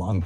long.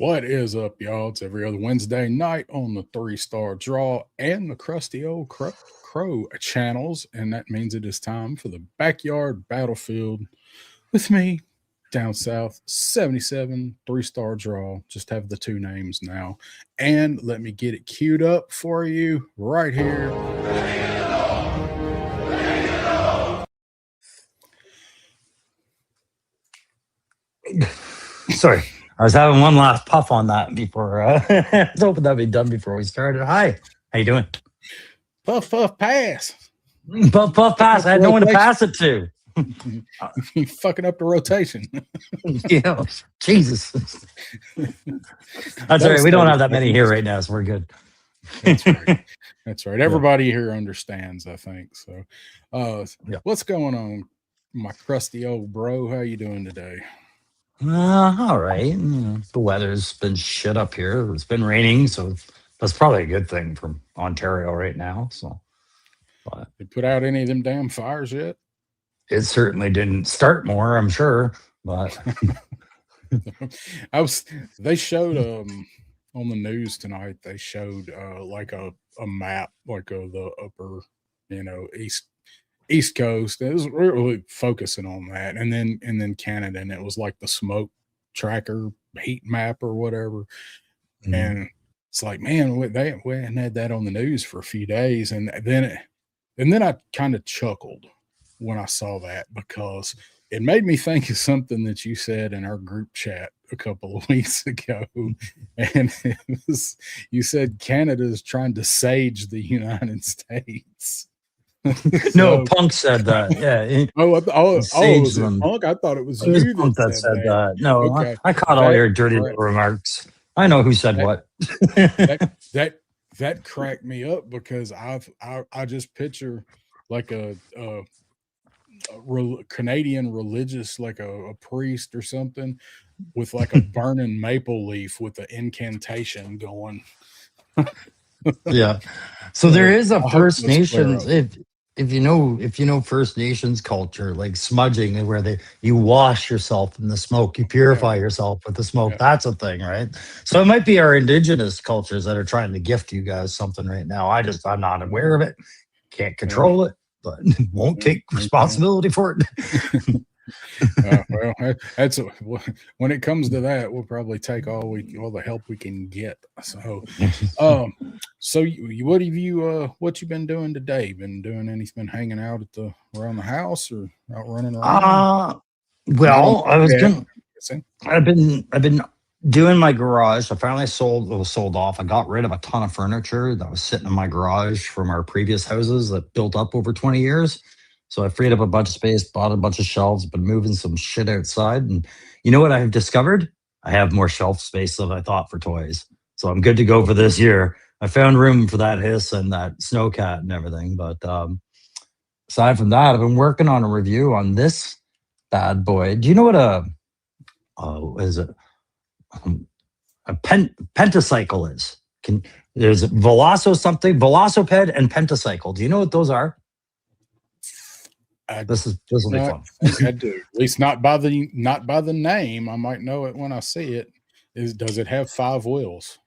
What is up, y'all? It's every other Wednesday night on the 3-Star Draw and the Crusty Old Crow channels, and that means it is time for the Backyard Battlefield with me, down south, 77 3-Star Draw. Just have the two names now, and let me get it queued up for you right here. Sorry. I was having one last puff on that before. I was hoping that'd be done before we started. Hi, how you doing? Puff, puff, pass. Puff, puff, pass. I had no one to pass it to. You fucking up the rotation. Yeah, Jesus. That's all right. We don't have that many here right now, so we're good. That's right. That's right. Everybody here understands, I think. So, What's going on, my crusty old bro? How you doing today? All right. You know, the weather's been shit up here. It's been raining, so that's probably a good thing from Ontario right now. So, but they put out any of them damn fires yet? It certainly didn't start more, I'm sure. But They showed on the news tonight. They showed like a map, like of the upper, East Coast. It was really focusing on that, and then Canada, and it was like the smoke tracker heat map or whatever. Mm-hmm. And it's like, man, we hadn't had that on the news for a few days, and then I kind of chuckled when I saw that, because it made me think of something that you said in our group chat a couple of weeks ago, and you said Canada is trying to sage the United States. No, Punk said that. Yeah. Was it Punk? I thought it was you that said that. No, okay. I caught all your dirty little remarks. I know who said what. that cracked me up, because I just picture like a Canadian religious, like a priest or something, with like a burning maple leaf with an incantation going. Yeah. So there is a First Nations, if you know First Nations culture, like smudging, where you wash yourself in the smoke, you purify yourself with the smoke. Yeah. That's a thing, right? So it might be our indigenous cultures that are trying to gift you guys something right now. I'm not aware of it, can't control it, but won't take responsibility for it. Well, when it comes to that, we'll probably take all the help we can get. So, what have you been doing today? Been doing anything? Been hanging out around the house, or out running around? Well, I've been doing my garage. I finally sold off. I got rid of a ton of furniture that was sitting in my garage from our previous houses that built up over 20 years. So I freed up a bunch of space, bought a bunch of shelves, been moving some shit outside. And you know what I've discovered? I have more shelf space than I thought for toys. So I'm good to go for this year. I found room for that hiss and that snowcat and everything. But aside from that, I've been working on a review on this bad boy. Do you know what is it? A pentacycle is? There's Velociped and pentacycle. Do you know what those are? This will be fun. I do. At least not by the name. I might know it when I see it. Does it have 5 wheels?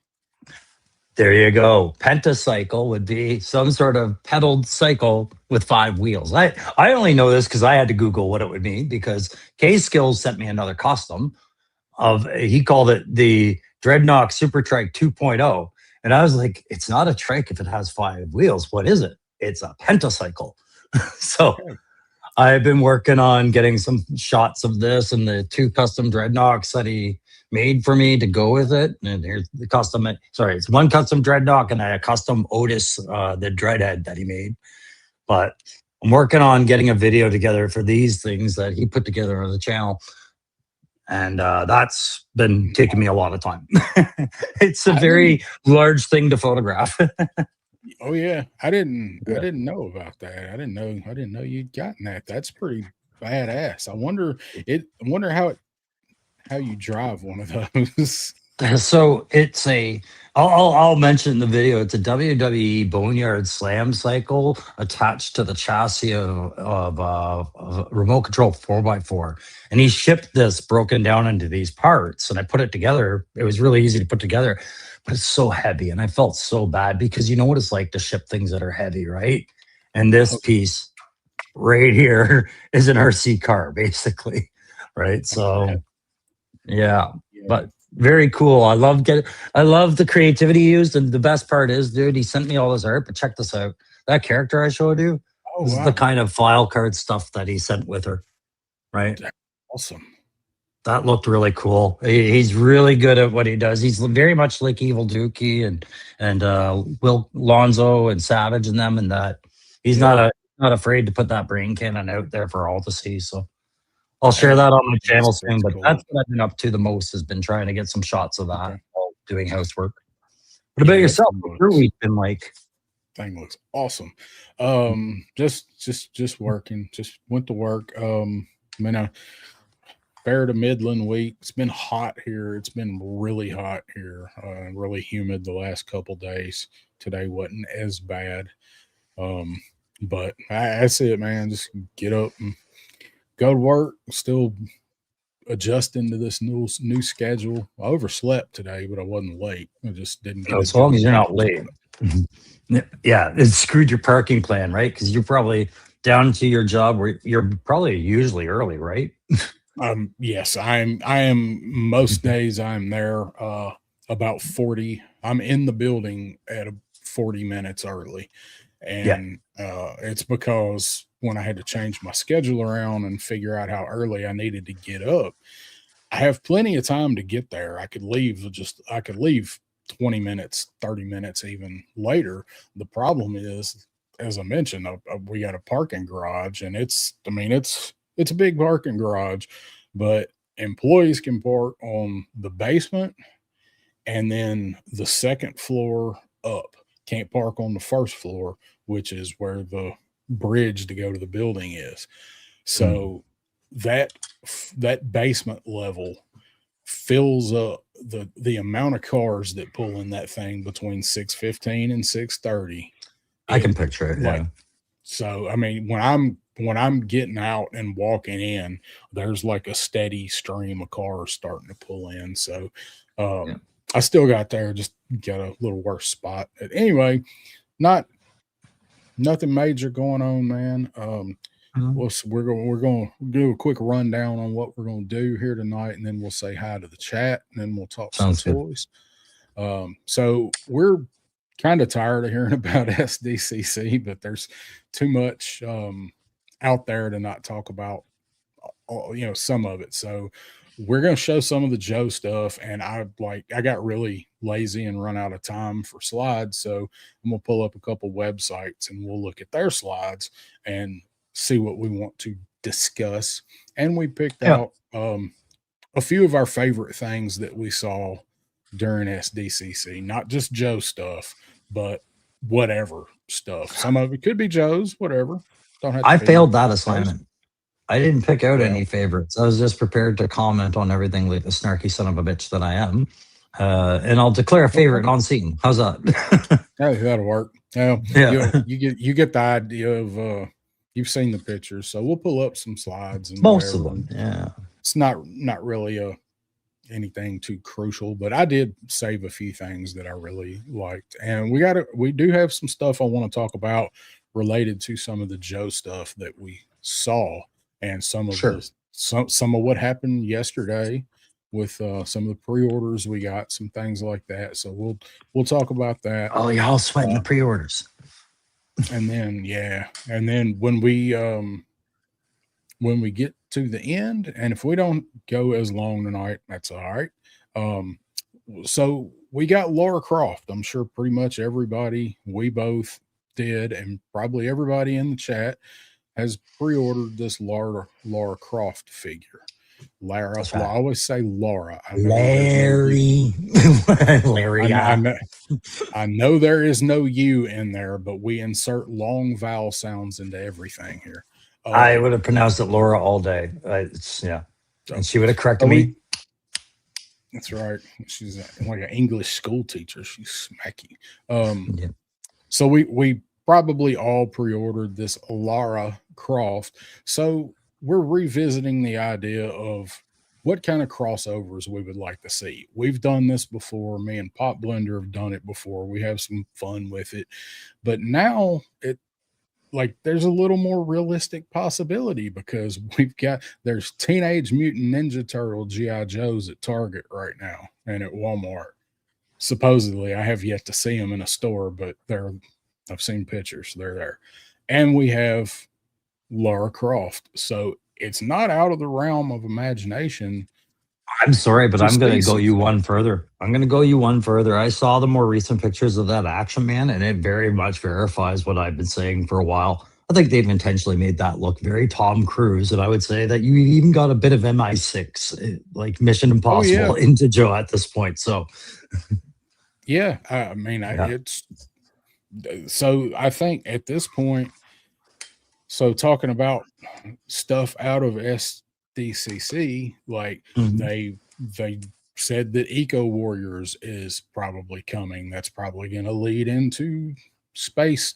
There you go. Pentacycle would be some sort of pedaled cycle with 5 wheels. I only know this because I had to Google what it would mean, because K-Skills sent me another custom he called it the Dreadnought Super Trike 2.0. And I was like, it's not a trike if it has 5 wheels. What is it? It's a pentacycle. So I've been working on getting some shots of this and the 2 custom dreadnoughts that he made for me to go with it. And here's the custom. Sorry, it's 1 custom dreadnought and a custom Otis, the dreadhead that he made. But I'm working on getting a video together for these things that he put together on the channel. And that's been taking me a lot of time. It's a very large thing to photograph. Oh yeah, I didn't know about that. I didn't know you'd gotten that. That's pretty badass. I wonder how you drive one of those. So it's I'll mention in the video, it's a WWE Boneyard Slam cycle attached to the chassis of a remote control 4x4. And he shipped this broken down into these parts, and I put it together. It was really easy to put together, but it's so heavy. And I felt so bad because you know what it's like to ship things that are heavy, right? And this piece right here is an RC car, basically. Right. So yeah. But very cool. I love the creativity he used, and the best part is, dude, he sent me all his art. But check this out. That character I showed you, this is the kind of file card stuff that he sent with her. Right? That's awesome. That looked really cool. He's really good at what he does. He's very much like Evil Dookie and Will Lonzo and Savage and them, and that he's not afraid to put that brain cannon out there for all to see. So I'll share that on my channel soon, but that's what I've been up to the most, has been trying to get some shots of that while doing housework. What about yourself? What's your week been like? Thing looks awesome. Just working. Just went to work. Fair to Midland week. It's been hot here. It's been really hot here. Really humid the last couple days. Today wasn't as bad. But that's it, man. Just get up and go to work. Still adjusting to this new schedule. I overslept today, but I wasn't late. I just didn't get as long as you're not late. Yeah, it screwed your parking plan, right? Because you're probably down to your job where you're probably usually early, right? Yes, I am most days I'm there about 40. I'm in the building at 40 minutes early. And it's because when I had to change my schedule around and figure out how early I needed to get up, I have plenty of time to get there. I could leave 20 minutes, 30 minutes even later. The problem is, as I mentioned, we got a parking garage, and it's a big parking garage, but employees can park on the basement and then the second floor up. Can't park on the first floor, which is where the bridge to go to the building is. So that basement level fills up the amount of cars that pull in that thing between 6:15 and 6:30. I can picture it. Yeah. So I mean, when I'm getting out and walking in, there's like a steady stream of cars starting to pull in. So I still got there, just got a little worse spot. But anyway, nothing major going on, man. We're going to do a quick rundown on what we're going to do here tonight, and then we'll say hi to the chat, and then we'll talk some toys. So we're kind of tired of hearing about SDCC, but there's too much out there to not talk about, some of it. So we're going to show some of the Joe stuff, and I got really lazy and run out of time for slides. So I'm going to pull up a couple websites and we'll look at their slides and see what we want to discuss. And we picked out a few of our favorite things that we saw during SDCC, not just Joe stuff, but whatever stuff. Some of it could be Joe's, whatever. I failed that assignment. I didn't pick out any favorites. I was just prepared to comment on everything like the snarky son of a bitch that I am. And I'll declare a favorite on scene. How's that? That'll work. You get the idea of you've seen the pictures, so we'll pull up some slides and most of them. Yeah, it's not really anything too crucial, but I did save a few things that I really liked, and we do have some stuff I want to talk about related to some of the Joe stuff that we saw, and some of what happened yesterday with some of the pre-orders we got, some things like that. So we'll talk about that. Oh, y'all sweating the pre-orders. And then when we when we get to the end, and if we don't go as long tonight, that's all right. So we got Laura Croft. I'm sure pretty much everybody, we both did, and probably everybody in the chat has pre-ordered this Laura Croft figure. Lara, That's right. I always say Laura. I know Larry. Larry. I know there is no U in there, but we insert long vowel sounds into everything here. I would have pronounced it Laura all day. Yeah. And she would have corrected me. That's right. She's like an English school teacher. She's smacky. Yeah. So we probably all pre-ordered this Lara Croft. So we're revisiting the idea of what kind of crossovers we would like to see. We've done this before. Me and Pop Blender have done it before. We have some fun with it. But now there's a little more realistic possibility because there's Teenage Mutant Ninja Turtle G.I. Joes at Target right now and at Walmart. Supposedly, I have yet to see them in a store, but I've seen pictures. They're there. And we have Lara Croft. So it's not out of the realm of imagination. I'm sorry, but I'm going to go you one further. I saw the more recent pictures of that Action Man, and it very much verifies what I've been saying for a while. I think they've intentionally made that look very Tom Cruise, and I would say that you even got a bit of MI6, like Mission Impossible, into Joe at this point. So, yeah, I mean, it's so I think at this point. So talking about stuff out of SDCC, like they said that Eco Warriors is probably coming. That's probably going to lead into space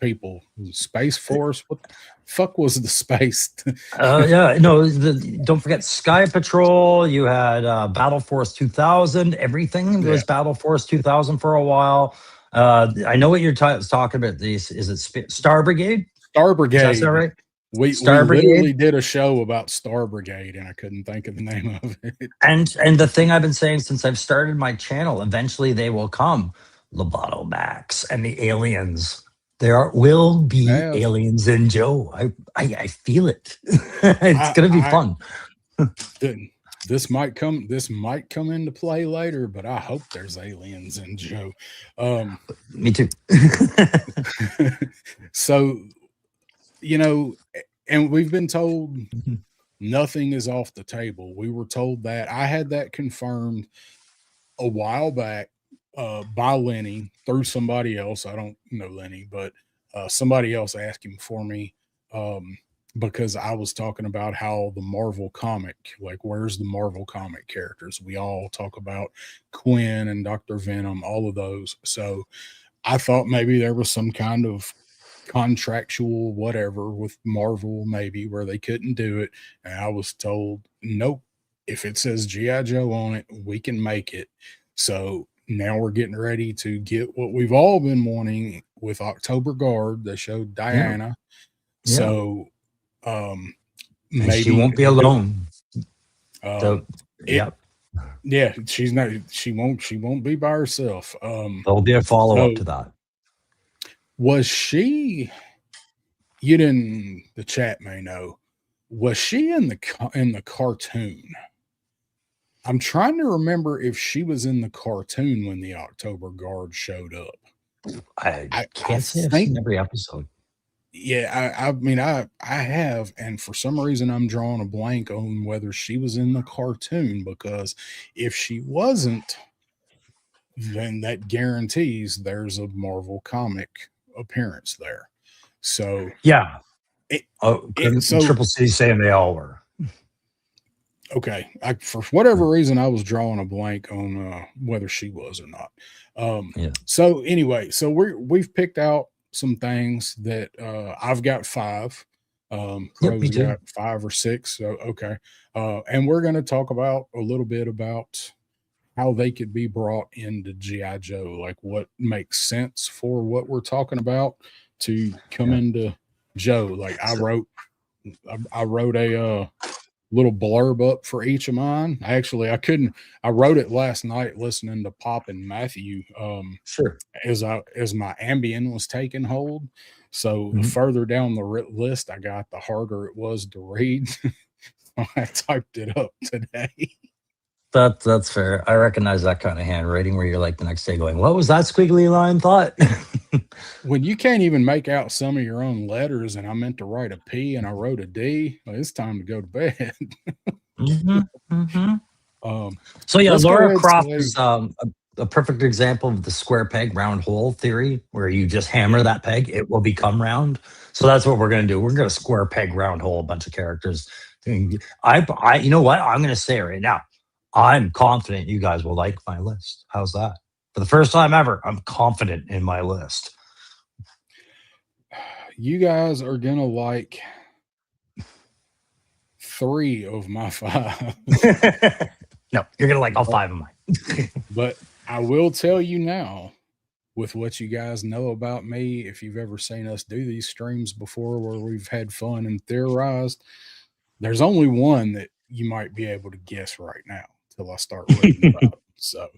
people, Space Force. What the fuck was the space? Don't forget Sky Patrol. You had Battle Force 2000. Everything was Battle Force 2000 for a while. I know what you're talking about. Is it Star Brigade? Star Brigade. Is that right? We literally did a show about Star Brigade, and I couldn't think of the name of it. And the thing I've been saying since I've started my channel, eventually they will come. Lobato Max and the aliens. There will be aliens in Joe. I feel it. It's going to be fun. This might come into play later, but I hope there's aliens in Joe. Me too. So, and we've been told nothing is off the table. We were told that. I had that confirmed a while back by Lenny through somebody else. I don't know Lenny, but somebody else asking for me because I was talking about how the Marvel comic, like where's the Marvel comic characters? We all talk about Quinn and Dr. Venom, all of those. So I thought maybe there was some kind of contractual whatever with Marvel, maybe where they couldn't do it. And I was told, nope, if it says G.I. Joe on it, we can make it. So now we're getting ready to get what we've all been wanting with October Guard. They showed Diana. Yeah. So maybe she won't be alone. She won't be by herself. There'll be a follow-up to that. Was she, the chat may know, was she in the cartoon? I'm trying to remember if she was in the cartoon when the October Guard showed up. I can't say I've seen every episode. Yeah, I mean, I have, and for some reason I'm drawing a blank on whether she was in the cartoon, because if she wasn't, then that guarantees there's a Marvel comic appearance there. So yeah, Triple C saying they all were. Okay, for whatever reason, I was drawing a blank on whether she was or not. So anyway, so we've picked out some things that I've got 5. Crow's got 5 or 6. So okay, and we're going to talk about a little bit about how they could be brought into G.I. Joe, like what makes sense for what we're talking about to come into Joe. Like I wrote a little blurb up for each of mine. I wrote it last night listening to Pop and Matthew as my Ambien was taking hold. So the further down the list I got, the harder it was to read. I typed it up today. That's fair. I recognize that kind of handwriting where you're like the next day going, "What was that squiggly line thought?" When you can't even make out some of your own letters, and I meant to write a P and I wrote a D, well, it's time to go to bed. So yeah, let's go Laura ahead, Croft Slade. is a perfect example of the square peg round hole theory, where you just hammer that peg, it will become round. So that's what we're going to do. We're going to square peg round hole a bunch of characters. I, you know what? I'm going to say it right now. I'm confident you guys will like my list. How's that? For the first time ever, I'm confident in my list. You guys are going to like 3 of my 5. No, you're going to like all 5 of mine. But I will tell you now, with what you guys know about me, if you've ever seen us do these streams before where we've had fun and theorized, there's only one that you might be able to guess right now till I start reading about it. So,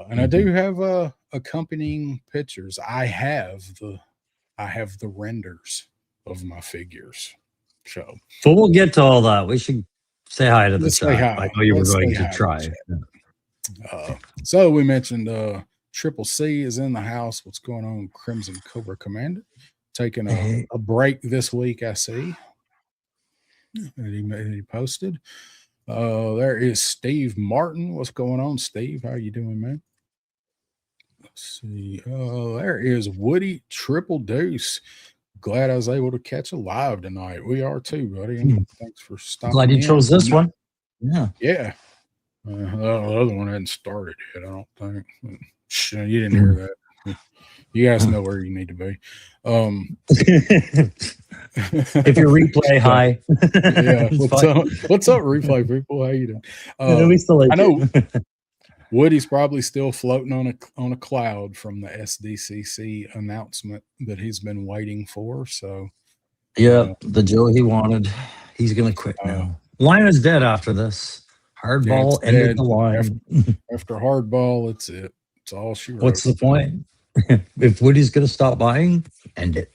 and I do have accompanying pictures. I have the renders of my figures. So we'll get to all that. We should say hi to the let's chat. say hi. I know you were Let's going say to hi try. So we mentioned Triple C is in the house. What's going on, Crimson Cobra Commander? Taking a break this week, I see. And he posted. There is Steve Martin. What's going on, Steve? How you doing, man? Let's see. There is Woody Triple Deuce. Glad I was able to catch a live tonight. We are too, buddy. And thanks for stopping. Glad you chose this one. Yeah. Yeah. The other one hadn't started yet, I don't think. You didn't hear that. You guys know where you need to be. If you replay, hi. Yeah. What's up, replay people? How you doing? We still like I know Woody's probably still floating on a cloud from the SDCC announcement that he's been waiting for. So yeah, the Joe he wanted. He's gonna quit now. Line is dead after this. Hardball ended the line. After hardball, it's it. It's all she wrote. What's the point? If Woody's gonna stop buying, end it.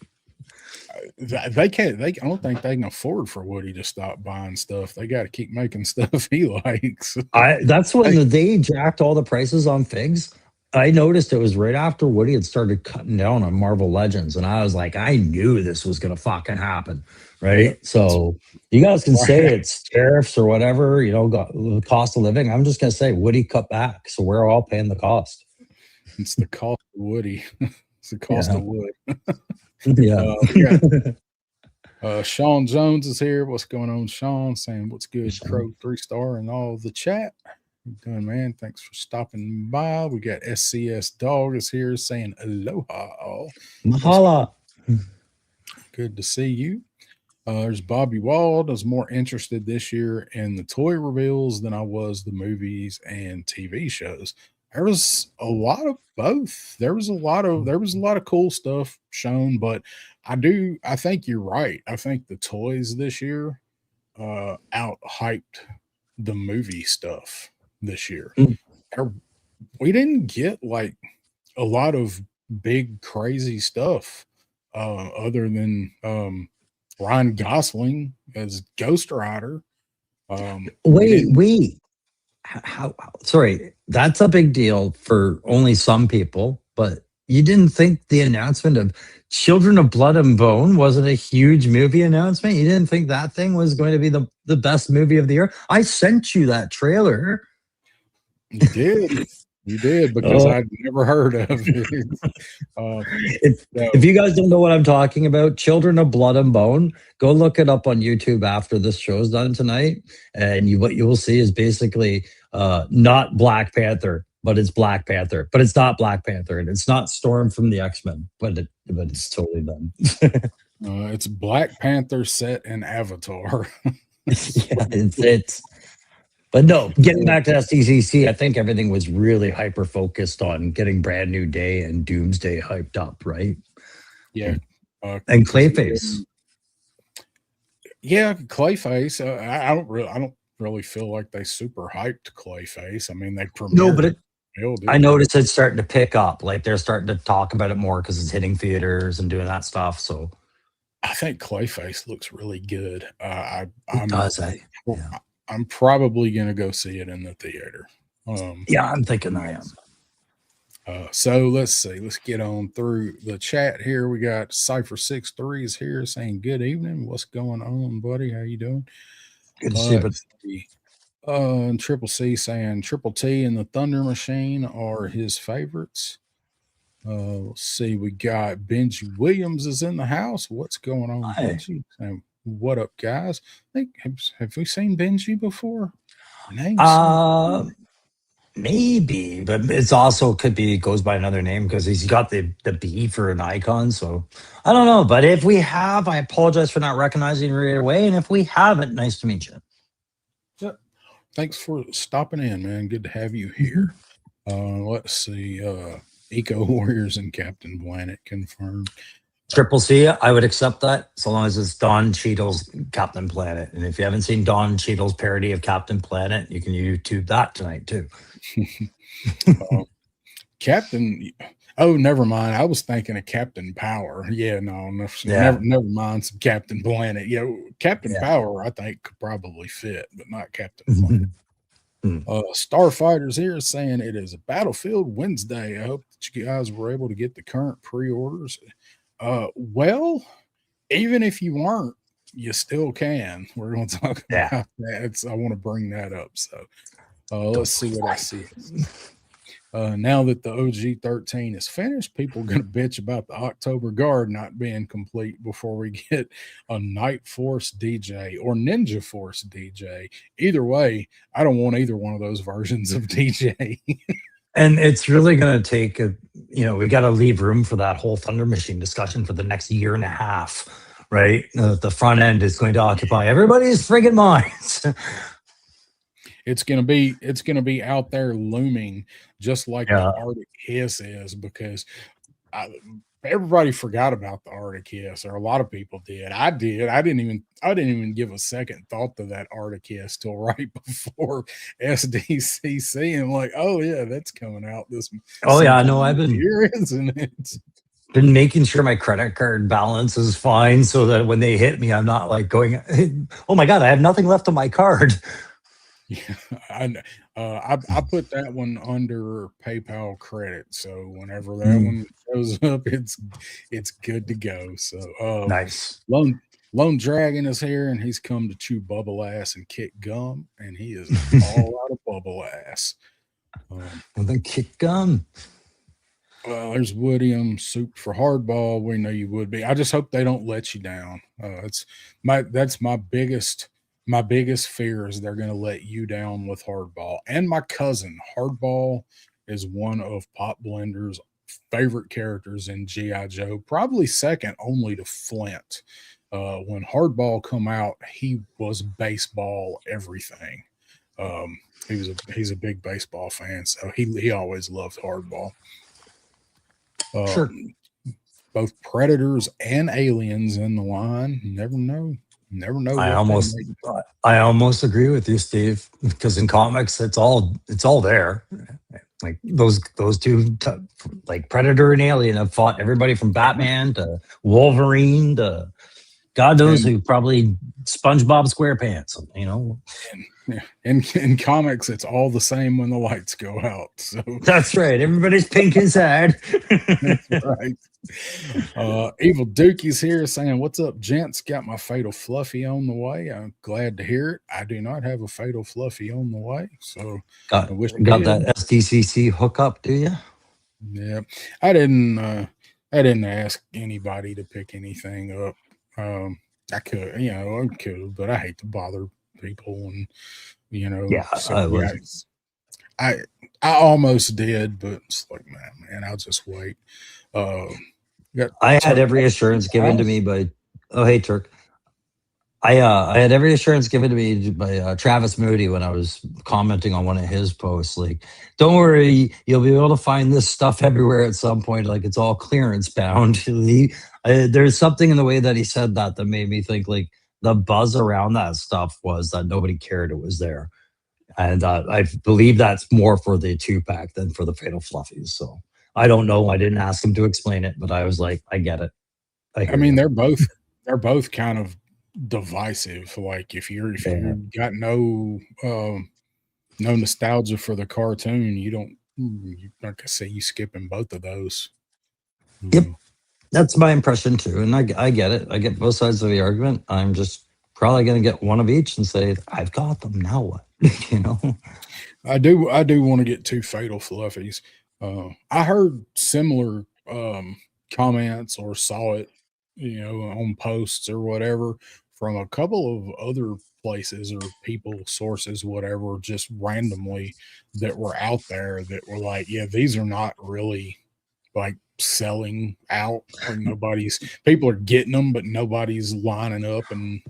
They can't. I don't think they can afford for Woody to stop buying stuff. They got to keep making stuff he likes. That's when they jacked all the prices on figs. I noticed it was right after Woody had started cutting down on Marvel Legends, and I was like, I knew this was gonna fucking happen, right? Yeah. So you guys can say it's tariffs or whatever, the cost of living. I'm just gonna say Woody cut back, so we're all paying the cost. It's the cost of Woody. It's the cost of wood. Sean Jones is here. What's going on, Sean? Saying what's good, Crow 3-star and all the chat. How you doing, man? Thanks for stopping by. We got SCS Dog is here saying aloha all. Mahala. Good to see you. There's Bobby Wald. I was more interested this year in the toy reveals than I was the movies and TV shows. There was a lot of both. There was a lot of cool stuff shown, but I think you're right. I think the toys this year out hyped the movie stuff this year. We didn't get like a lot of big crazy stuff other than Ryan Gosling as Ghost Rider. Wait. How sorry, that's a big deal for only some people, but you didn't think the announcement of Children of Blood and Bone wasn't a huge movie announcement? You didn't think that thing was going to be the best movie of the year? I sent you that trailer. You did because I'd never heard of it. If you guys don't know what I'm talking about, Children of Blood and Bone, go look it up on YouTube after this show's done tonight, and what you will see is basically not Black Panther, but it's Black Panther, but it's not Black Panther, and it's not Storm from the X-Men, but it's totally done. It's Black Panther set in Avatar. it's. But no, getting back to SDCC, I think everything was really hyper focused on getting Brand New Day and Doomsday hyped up, right? Yeah, and Clayface. Yeah, Clayface. I don't really feel like they super hyped Clayface. I mean, they premiered Hell, I dude. noticed it's starting to pick up. Like they're starting to talk about it more because it's hitting theaters and doing that stuff. So I think Clayface looks really good. it does. Yeah. I'm probably gonna go see it in the theater. Yeah, I'm thinking I am. So let's see. Let's get on through the chat here. We got Cypher 63 is here saying good evening. What's going on, buddy? How you doing? Good to see you, but Let's see. And Triple C saying Triple T and the Thunder Machine are his favorites. Let's see. We got Benji Williams is in the house. What's going on, hi. Benji? Saying, what up, guys? I think have we seen Benji before? Name Maybe, but it's also could be goes by another name because he's got the B for an icon. So I don't know. But if we have, I apologize for not recognizing right away. And if we haven't, nice to meet you. Thanks for stopping in, man. Good to have you here. Let's see. Eco Warriors and Captain Planet confirmed. Triple C, I would accept that so long as it's Don Cheadle's Captain Planet. And if you haven't seen Don Cheadle's parody of Captain Planet, you can YouTube that tonight too. Captain. Oh, never mind. I was thinking of Captain Power. Yeah, no, never mind. Some Captain Planet. Yeah, Captain Power, I think could probably fit, but not Captain Planet. Starfighters here saying it is a Battlefield Wednesday. I hope that you guys were able to get the current pre-orders. Well, even if you weren't, you still can. We're going to talk about that. I want to bring that up. So let's see what I see. Now that the OG 13 is finished, people are going to bitch about the October Guard not being complete before we get a Night Force DJ or Ninja Force DJ. Either way, I don't want either one of those versions of DJ. And it's really going to take, we've got to leave room for that whole Thunder Machine discussion for the next year and a half, right? The front end is going to occupy everybody's friggin' minds. It's gonna be out there looming, just like the Arctic Hiss is, because everybody forgot about the Arctic Hiss, or a lot of people did. I did. I didn't even give a second thought to that Arctic Hiss till right before SDCC, and I'm like, oh yeah, that's coming out this. Oh yeah, no, I've been here, isn't it? Been making sure my credit card balance is fine, so that when they hit me, I'm not like going, oh my god, I have nothing left on my card. Yeah, I put that one under PayPal credit, so whenever that one shows up, it's good to go. So nice. Lone Dragon is here, and he's come to chew bubble ass and kick gum, and he is all out of bubble ass. Well, then kick gum. Well, there's Woodium soup for hardball. We know you would be. I just hope they don't let you down. That's my biggest fear is they're going to let you down with hardball. And my cousin, Hardball, is one of Pop Blender's favorite characters in G.I. Joe, probably second only to Flint. When Hardball come out, he was baseball everything. He's a big baseball fan, so he always loved Hardball. Sure. Both Predators and Aliens in the line. Never know. I almost agree with you, Steve, because in comics it's all there. Like those two, like Predator and Alien, have fought everybody from Batman to Wolverine to God knows who, probably SpongeBob SquarePants. In comics, it's all the same when the lights go out. So that's right. Everybody's pink inside. That's right. Evil Dookie's here saying, "What's up, gents? Got my Fatal Fluffy on the way. I'm glad to hear it. I do not have a Fatal Fluffy on the way, so got that SDCC hookup, do you?" Yeah, I didn't ask anybody to pick anything up. I could, but I hate to bother people, and I almost did, but it's like, man, I'll just wait. I had every assurance given to me by hey Turk. I had every assurance given to me by Travis Moody when I was commenting on one of his posts. Like, don't worry, you'll be able to find this stuff everywhere at some point. Like, it's all clearance bound. There's something in the way that he said that made me think like the buzz around that stuff was that nobody cared it was there. And I believe that's more for the 2-pack than for the Fatal Fluffies. So I don't know. I didn't ask them to explain it, but I was like, I get it. I mean, they're both kind of divisive. Like if you got no nostalgia for the cartoon, like I say, you skipping both of those. Yep. That's my impression too. And I get it. I get both sides of the argument. I'm just probably going to get one of each and say, I've got them. Now what? I do want to get 2 Fatal Fluffies. I heard similar comments or saw it, on posts or whatever from a couple of other places or people, sources, whatever, just randomly that were out there that were like, yeah, these are not really like selling out. Like people are getting them, but nobody's lining up and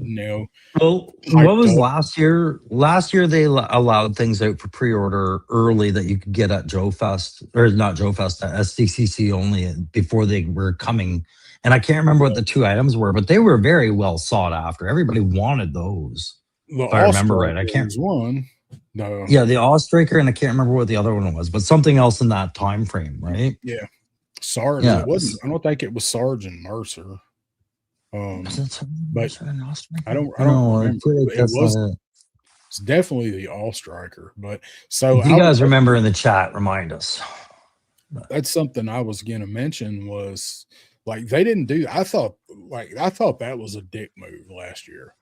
Well, what was last year? Last year they allowed things out for pre-order early that you could get at Joe Fest, or not Joe Fest, at SDCC only before they were coming. And I can't remember what the 2 items were, but they were very well sought after. Everybody wanted those. If I remember right. I can't. One. No. Yeah, the Ostriker, and I can't remember what the other one was, but something else in that time frame, right? Yeah. Sarge. Yeah. It wasn't. I don't think it was Sarge and Mercer. But I don't remember. It's definitely the All Striker. But so if you guys remember in the chat, remind us. That's something I was gonna mention was like they didn't do. I thought that was a dick move last year.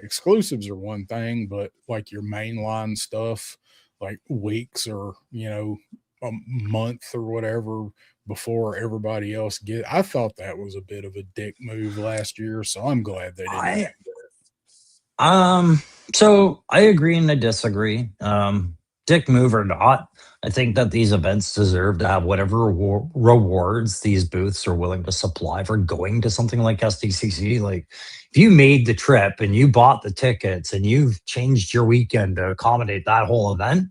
Exclusives are one thing, but like your mainline stuff, like weeks or a month or whatever before everybody else I thought that was a bit of a dick move last year, so I'm glad they didn't do that. So I agree and I disagree. Dick move or not, I think that these events deserve to have whatever rewards these booths are willing to supply for going to something like SDCC. Like if you made the trip and you bought the tickets and you've changed your weekend to accommodate that whole event,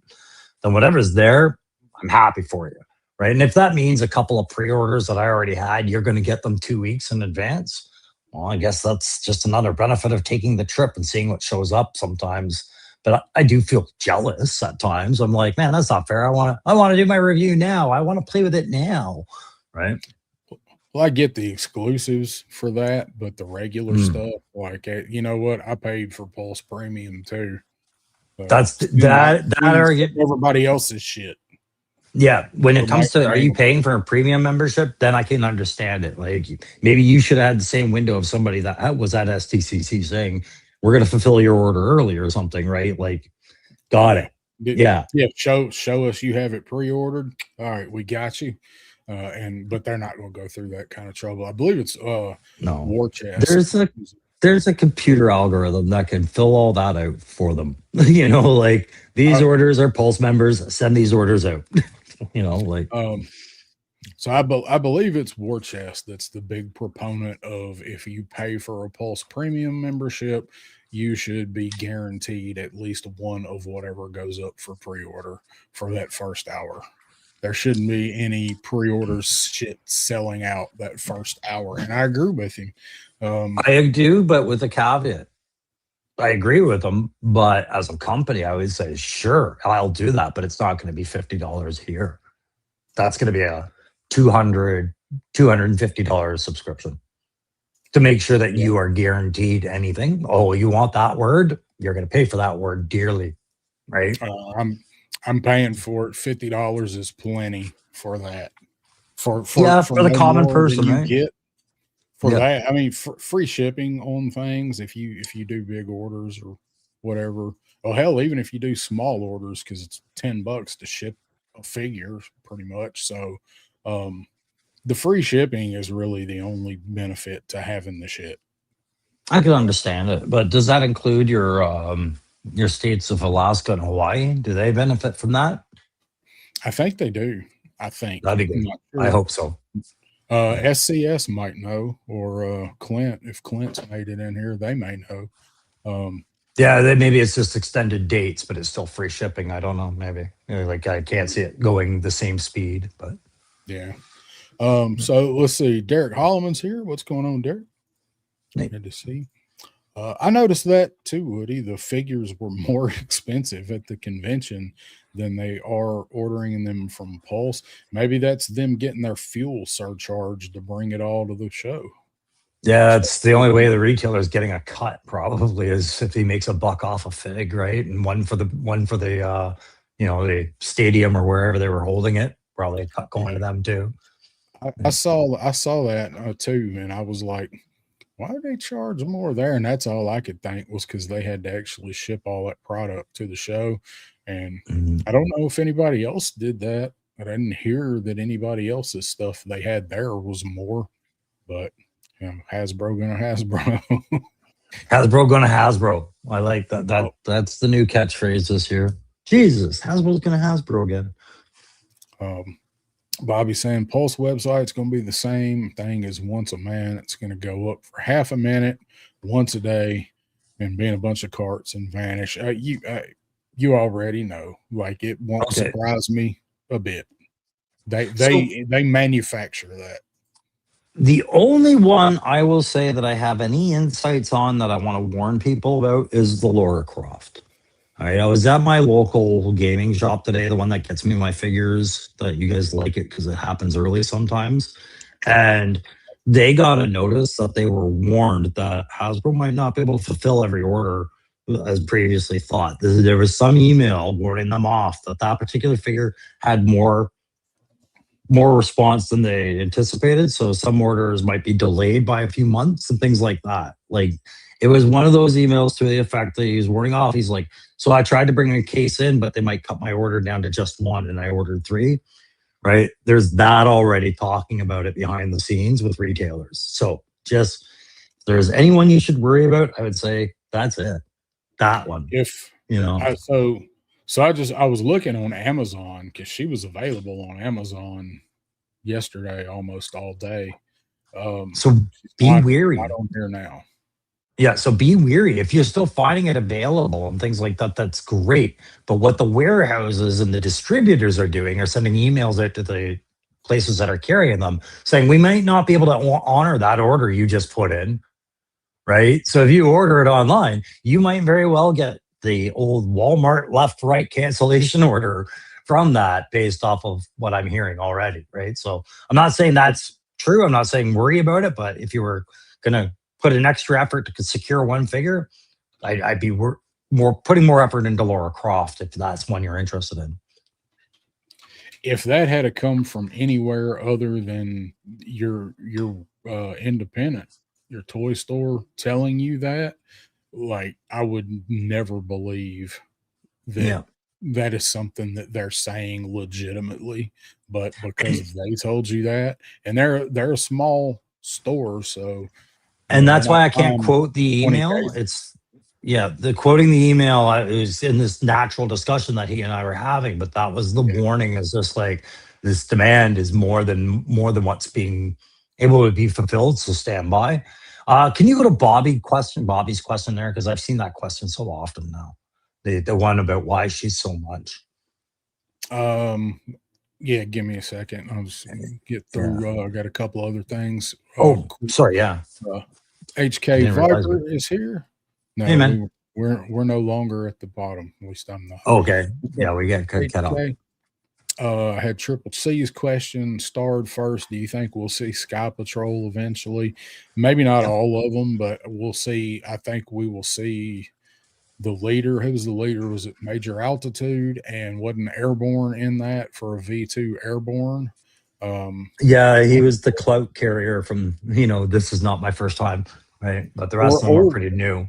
then whatever's there, I'm happy for you. Right. And if that means a couple of pre-orders that I already had, you're going to get them 2 weeks in advance. Well, I guess that's just another benefit of taking the trip and seeing what shows up sometimes. But I do feel jealous at times. I'm like, man, that's not fair. I want to do my review now. I want to play with it now. Right. Well, I get the exclusives for that, but the regular stuff, like, you know what? I paid for Pulse Premium too. That's that everybody else's shit. Yeah, when it comes to, are you paying for a premium membership? Then I can understand it. Like maybe you should have had the same window of somebody that was at SDCC saying, we're going to fulfill your order early or something, right? Like, got it. Yeah. Show us you have it pre-ordered. All right, we got you. But they're not going to go through that kind of trouble. I believe it's War Chest. There's a computer algorithm that can fill all that out for them. Like these orders are Pulse members, send these orders out. So I believe it's War Chest that's the big proponent of if you pay for a Pulse Premium membership, you should be guaranteed at least one of whatever goes up for pre-order for that first hour. There shouldn't be any pre-order shit selling out that first hour. And I agree with him. I do, but with a caveat. I agree with them, but as a company, I would say, sure, I'll do that, but it's not going to be $50 here. That's going to be a $250 subscription to make sure that you are guaranteed anything. Oh, you want that word? You're going to pay for that word dearly, right? I'm paying for it. $50 is plenty for that. For the common person, right? Get for that. I mean, free shipping on things if you do big orders or whatever. Well, hell, even if you do small orders, because it's $10 to ship a figure, pretty much. So, the free shipping is really the only benefit to having the shit. I can understand it, but does that include your states of Alaska and Hawaii? Do they benefit from that? I think they do. I think that'd be good. Sure. I hope so. SCS might know, or Clint. If Clint's made it in here, they may know. Maybe it's just extended dates, but it's still free shipping. I don't know. Maybe like I can't see it going the same speed, but yeah. So let's see. Derek Holloman's here. What's going on, Derek? Good to see. I noticed that too, Woody. The figures were more expensive at the convention than they are ordering them from Pulse. Maybe that's them getting their fuel surcharge to bring it all to the show. Yeah, it's the only way the retailer is getting a cut probably is if he makes a buck off a fig, right? And one for the the stadium or wherever they were holding it, probably a cut going to them too. I saw that too, and I was like, why do they charge more there? And that's all I could think was because they had to actually ship all that product to the show. And I don't know if anybody else did that. I didn't hear that anybody else's stuff they had there was more, but Hasbro gonna Hasbro. Hasbro gonna Hasbro. I like that. That's the new catchphrase this year. Jesus, Hasbro's gonna Hasbro again. Bobby saying Pulse website's going to be the same thing as Once a Man. It's going to go up for half a minute once a day and be in a bunch of carts and vanish. You already know. Like, it won't surprise me a bit. They manufacture that. The only one I will say that I have any insights on that I want to warn people about is the Laura Croft. All right, I was at my local gaming shop today, the one that gets me my figures, that you guys like it because it happens early sometimes. And they got a notice that they were warned that Hasbro might not be able to fulfill every order as previously thought. There was some email warning them off that that particular figure had more response than they anticipated. So some orders might be delayed by a few months and things like that. Like, it was one of those emails to the effect that he's warning off. He's like, so I tried to bring a case in, but they might cut my order down to just one, and I ordered 3. Right? There's that already talking about it behind the scenes with retailers. So just, if there's anyone you should worry about, I would say that's it. That one. If I was looking on Amazon because she was available on Amazon yesterday almost all day. So be weary. I don't hear now. Yeah, so be weary. If you're still finding it available and things like that, that's great. But what the warehouses and the distributors are doing are sending emails out to the places that are carrying them saying, we might not be able to honor that order you just put in, right? So if you order it online, you might very well get the old Walmart left-right cancellation order from that based off of what I'm hearing already, right? So I'm not saying that's true. I'm not saying worry about it, but if you were going to put an extra effort to secure one figure, I'd be putting more effort into Laura Croft if that's one you're interested in. If that had to come from anywhere other than your independent, your toy store telling you that, like, I would never believe that that is something that they're saying legitimately. But because they told you that, and they're a small store, so. And that's why I can't quote the email. The quoting the email is in this natural discussion that he and I were having, but that was the warning, is just like, this demand is more than what's being able to be fulfilled. So stand by. Can you go to Bobby's question there? Because I've seen that question so often now. The one about why she's so much. Yeah, give me a second. I'll just get through. I got a couple other things. Sorry. Yeah. HK Viper is here. No, hey, man. We're no longer at the bottom. At least I'm not. Okay. Yeah, we get cut off. I had Triple C's question starred first. Do you think we'll see Sky Patrol eventually? Maybe not all of them, but we'll see. I think we will see the leader. Who was the leader? Was it Major Altitude? And wasn't Airborne in that for a V2 Airborne? Yeah, he was the clout carrier from, this is not my first time, right? But the rest of them are pretty new.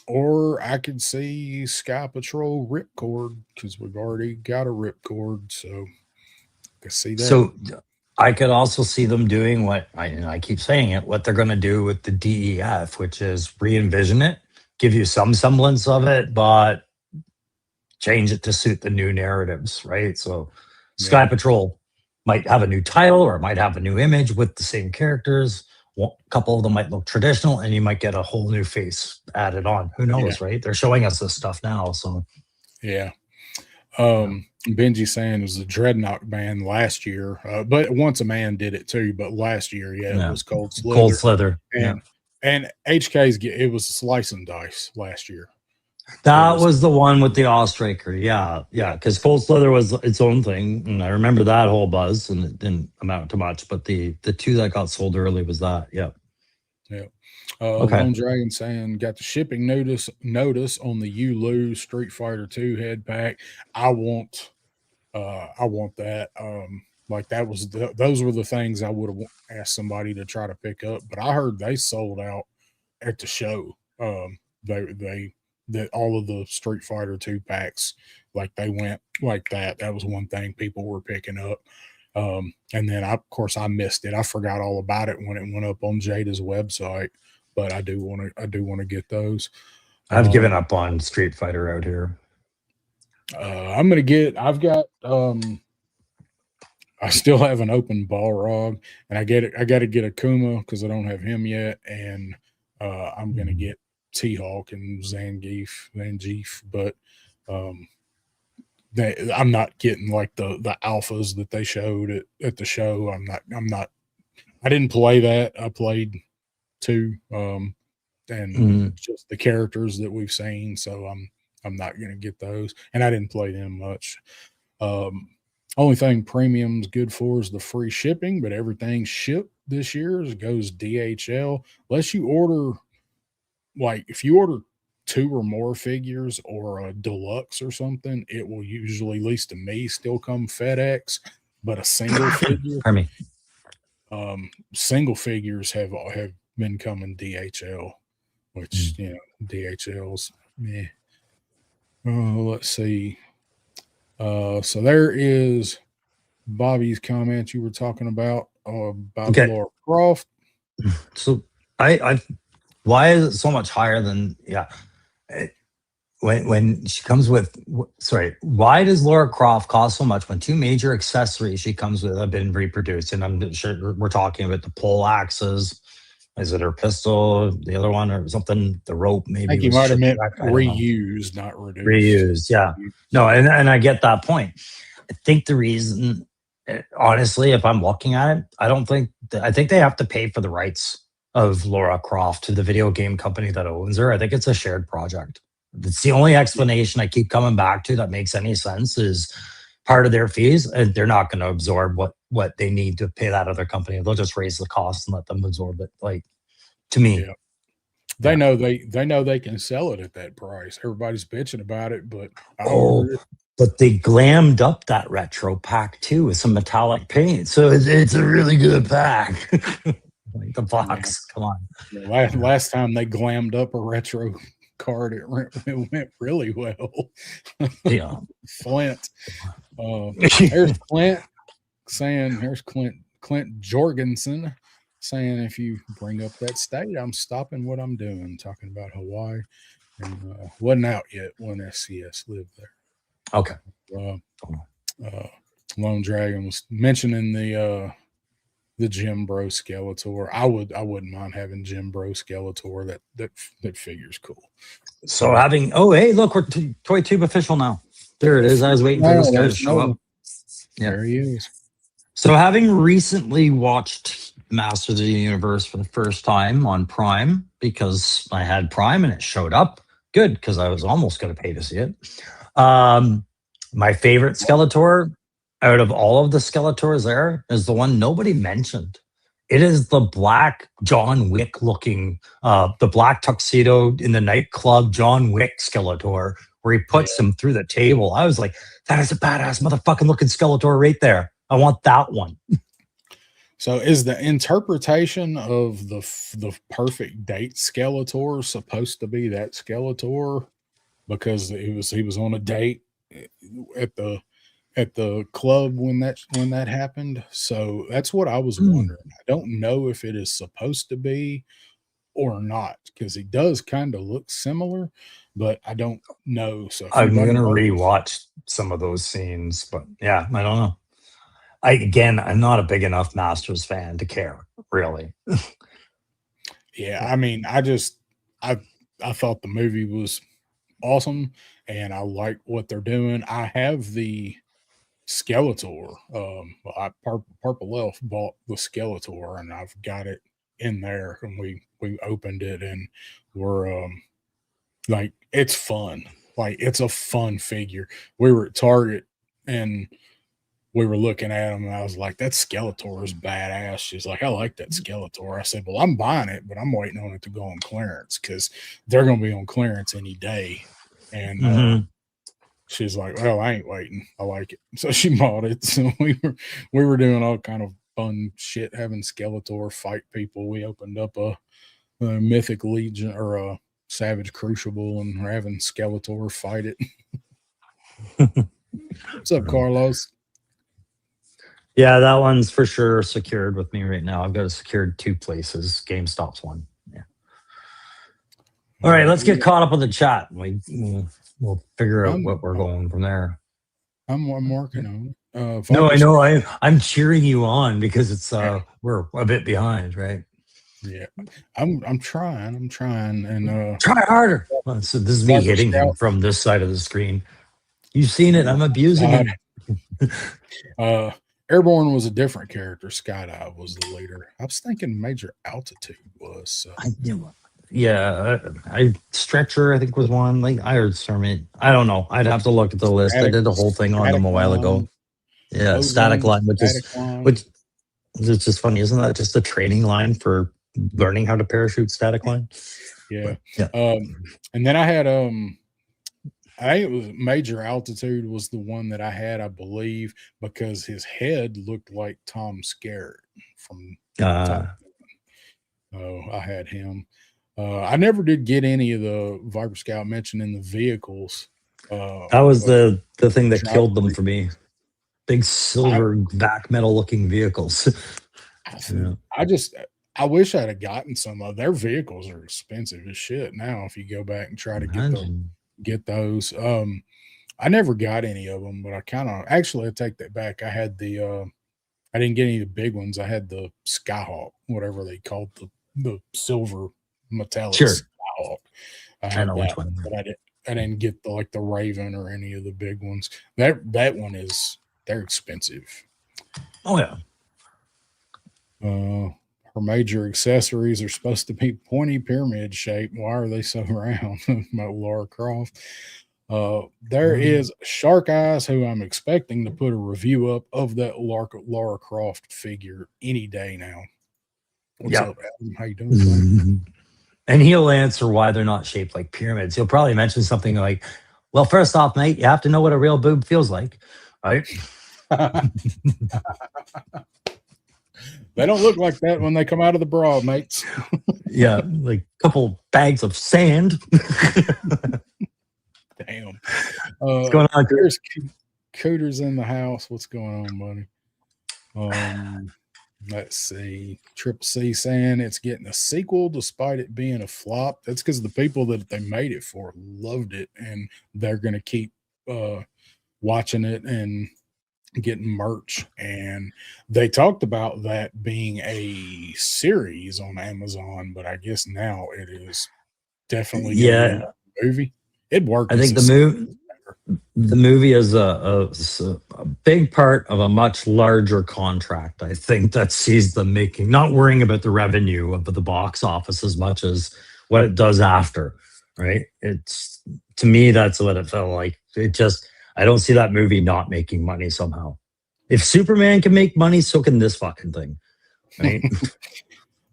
Or I could see Sky Patrol Ripcord, because we've already got a Ripcord, so I can see that. So I could also see them doing what, I keep saying it, what they're going to do with the DEF, which is re-envision it, give you some semblance of it, but change it to suit the new narratives, right? So Sky Patrol might have a new title, or it might have a new image with the same characters. A couple of them might look traditional, and you might get a whole new face added on. Who knows, right? They're showing us this stuff now. So, Benji saying it was the Dreadnought band last year, but Once a Man did it too. But last year, it was Cold Slither. Cold Slither. And And HK's it was a slice and dice last year. That was the one with the Ostraker. Yeah. Because Full Slither was its own thing. And I remember that whole buzz, and it didn't amount to much. But the two that got sold early was that. Yeah. Yeah. Okay. Lone Dragon saying, got the shipping notice on the You Lose Street Fighter 2 head pack. I want that. Like that was those were the things I would have asked somebody to try to pick up, but I heard they sold out at the show. That all of the Street Fighter 2 packs, like they went like that. That was one thing people were picking up. And then of course I missed it. I forgot all about it when it went up on Jada's website, but I do want to get those. I've given up on Street Fighter out here. I've got I still have an open Balrog, and I got to get a Kuma because I don't have him yet, and I'm gonna get T-Hawk and Zangief, but I'm not getting like the alphas that they showed at the show. I didn't play that. I played 2, and just the characters that we've seen, so I'm not gonna get those, and I didn't play them much. Only thing premium's good for is the free shipping, but everything shipped this year goes DHL. Unless you order, like if you order 2 or more figures or a deluxe or something, it will usually, at least to me, still come FedEx. But a single figure, single figures have been coming DHL, which DHL's meh. Let's see. So there is Bobby's comment you were talking about Laura Croft. So I why is it so much higher than when she comes with why does Laura Croft cost so much when 2 major accessories she comes with have been reproduced? And I'm sure we're talking about the pole axes. Is it her pistol, the other one, or something? The rope, maybe. I think you might have meant reused, not reduced. Reused, yeah. No, and I get that point. I think the reason, honestly, if I'm looking at it, I think they have to pay for the rights of Laura Croft to the video game company that owns her. I think it's a shared project. It's the only explanation I keep coming back to that makes any sense is part of their fees, and they're not going to absorb what they need to pay that other company. They'll just raise the cost and let them absorb it. Like, to me, they know they can sell it at that price. Everybody's bitching about it, but but they glammed up that retro pack too with some metallic paint, so it's a really good pack. Like the box, come on. Last time they glammed up a retro card, it went really well. Yeah. Flint. There's Clint saying, Clint Jorgensen saying, if you bring up that state, I'm stopping what I'm doing. Talking about Hawaii, and wasn't out yet when SCS lived there. Okay. Lone Dragon was mentioning the Jim Bro Skeletor. I wouldn't mind having Jim Bro Skeletor. That figure's cool. So having hey, look, we're Toy Tube official now. There it is. I was waiting for this guy to show up. Yeah, there he is. So having recently watched Masters of the Universe for the first time on Prime, because I had Prime and it showed up, good, because I was almost going to pay to see it. My favorite Skeletor out of all of the Skeletors there is the one nobody mentioned. It is the black John Wick looking, the black tuxedo in the nightclub John Wick Skeletor, where he puts him through the table. I was like, that is a badass motherfucking looking Skeletor right there. I want that one. So is the interpretation of the perfect date Skeletor supposed to be that Skeletor because he was on a date at the club when that happened? So that's what I was wondering. I don't know if it is supposed to be or not, because he does kind of look similar, but I don't know. So I'm going to rewatch some of those scenes, but yeah, I don't know. I'm not a big enough Masters fan to care, really. Yeah, I mean, I thought the movie was awesome, and I like what they're doing. I have the Skeletor. Purple Elf bought the Skeletor, and I've got it in there, and we we opened it, and we're like, it's fun. Like, it's a fun figure. We were at Target, and we were looking at him, and I was like, that Skeletor is badass. She's like, I like that Skeletor. I said, well, I'm buying it, but I'm waiting on it to go on clearance because they're going to be on clearance any day. And she's like, well, I ain't waiting. I like it. So she bought it. So we were doing all kind of fun shit, having Skeletor fight people. We opened up a Mythic Legion or a Savage Crucible and having Skeletor fight it. What's up, Carlos? Yeah, that one's for sure secured with me right now. I've got it secured 2 places. GameStop's one. Yeah. All right, let's get caught up with the chat. We'll figure out what we're going from there. I'm working on it. No, I know. I'm cheering you on because it's we're a bit behind, right? Yeah, I'm trying. And try harder. Well, so this is me hitting him from this side of the screen. You've seen it. I'm abusing him. Airborne was a different character. Skydive was the leader. I was thinking Major Altitude was. I Stretcher, I think, was one. Like, I heard Sermon. I don't know. I'd have to look at the list. I did a whole thing on them a while ago. Yeah, Static Line, which is just funny. Isn't that just a training line for learning how to parachute static line? Yeah. And then I had I think it was Major Altitude was the one that I had, I believe, because his head looked like Tom Skerritt from I had him. I never did get any of the Viper Scout mentioned in the vehicles. That was the thing that killed them for me. Big silver back metal looking vehicles. I wish I'd have gotten some of their vehicles. Are expensive as shit now if you go back and try to get those. I never got any of them, but I actually I take that back. I had I didn't get any of the big ones. I had the Skyhawk, whatever they called the silver metallic Skyhawk. I know which one, but I didn't get the Raven or any of the big ones. That one they're expensive. Oh yeah. Her major accessories are supposed to be pointy pyramid shape. Why are they so round? Laura Croft. There is Shark Eyes, who I'm expecting to put a review up of that Laura Croft figure any day now. What's up, Adam? How you doing? And he'll answer why they're not shaped like pyramids. He'll probably mention something like, well, first off, mate, you have to know what a real boob feels like, right? They don't look like that when they come out of the bra, mates. Yeah, like a couple bags of sand. Damn. What's going on? There's Cooter's in the house. What's going on, buddy? Let's see. Triple C saying it's getting a sequel despite it being a flop. That's because the people that they made it for loved it, and they're going to keep watching it and getting merch. And they talked about that being a series on Amazon, but I guess now it is definitely a movie. It worked. I think the movie is a big part of a much larger contract. I think that sees them not worrying about the revenue of the box office as much as what it does after, right? To me, that's what it felt like. I don't see that movie not making money somehow. If Superman can make money, so can this fucking thing, right?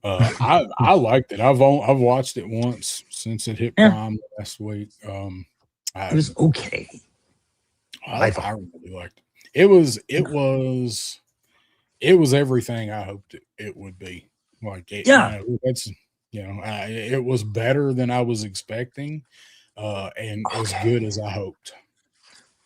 I liked it. I've watched it once since it hit Prime last week. It was okay. I really liked it. It was everything I hoped it would be. Like it, it was better than I was expecting, and as good as I hoped.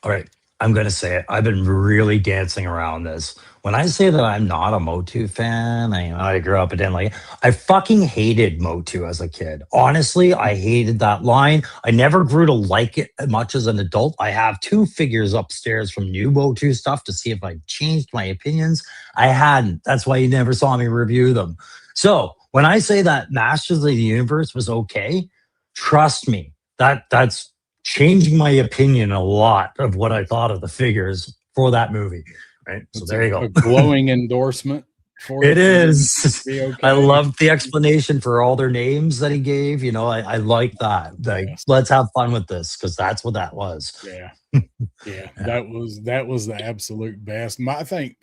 All right. I'm going to say it. I've been really dancing around this. When I say that I'm not a Motu fan, I grew up and I fucking hated Motu as a kid. Honestly, I hated that line. I never grew to like it much as an adult. I have 2 figures upstairs from new Motu stuff to see if I changed my opinions. I hadn't. That's why you never saw me review them. So when I say that Masters of the Universe was okay, trust me, that's changing my opinion a lot of what I thought of the figures for that movie. Right. So there you go. A glowing endorsement It is. be okay. I love the explanation for all their names that he gave. I like that. Like, Yes. let's have fun with this because that's what that was. Yeah. Yeah. Yeah. That was the absolute best. I think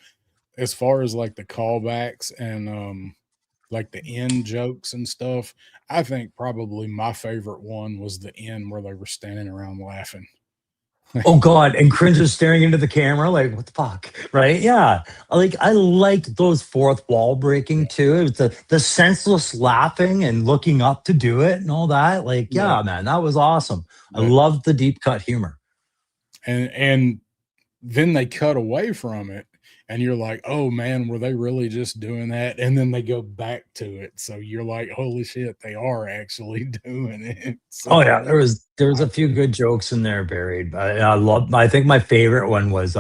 as far as like the callbacks and like the end jokes and stuff, I think probably my favorite one was the end where they were standing around laughing. Oh God, and Cringe is staring into the camera like, what the fuck? Right? Yeah. I liked those fourth wall breaking too. It was the senseless laughing and looking up to do it and all that. Like, yeah, man, that was awesome. I But loved the deep cut humor. and then they cut away from it and you're like, oh man, were they really just doing that? And then they go back to it. So you're like, holy shit, they are actually doing it. So Oh yeah, there was a few good jokes in there buried. I think my favorite one was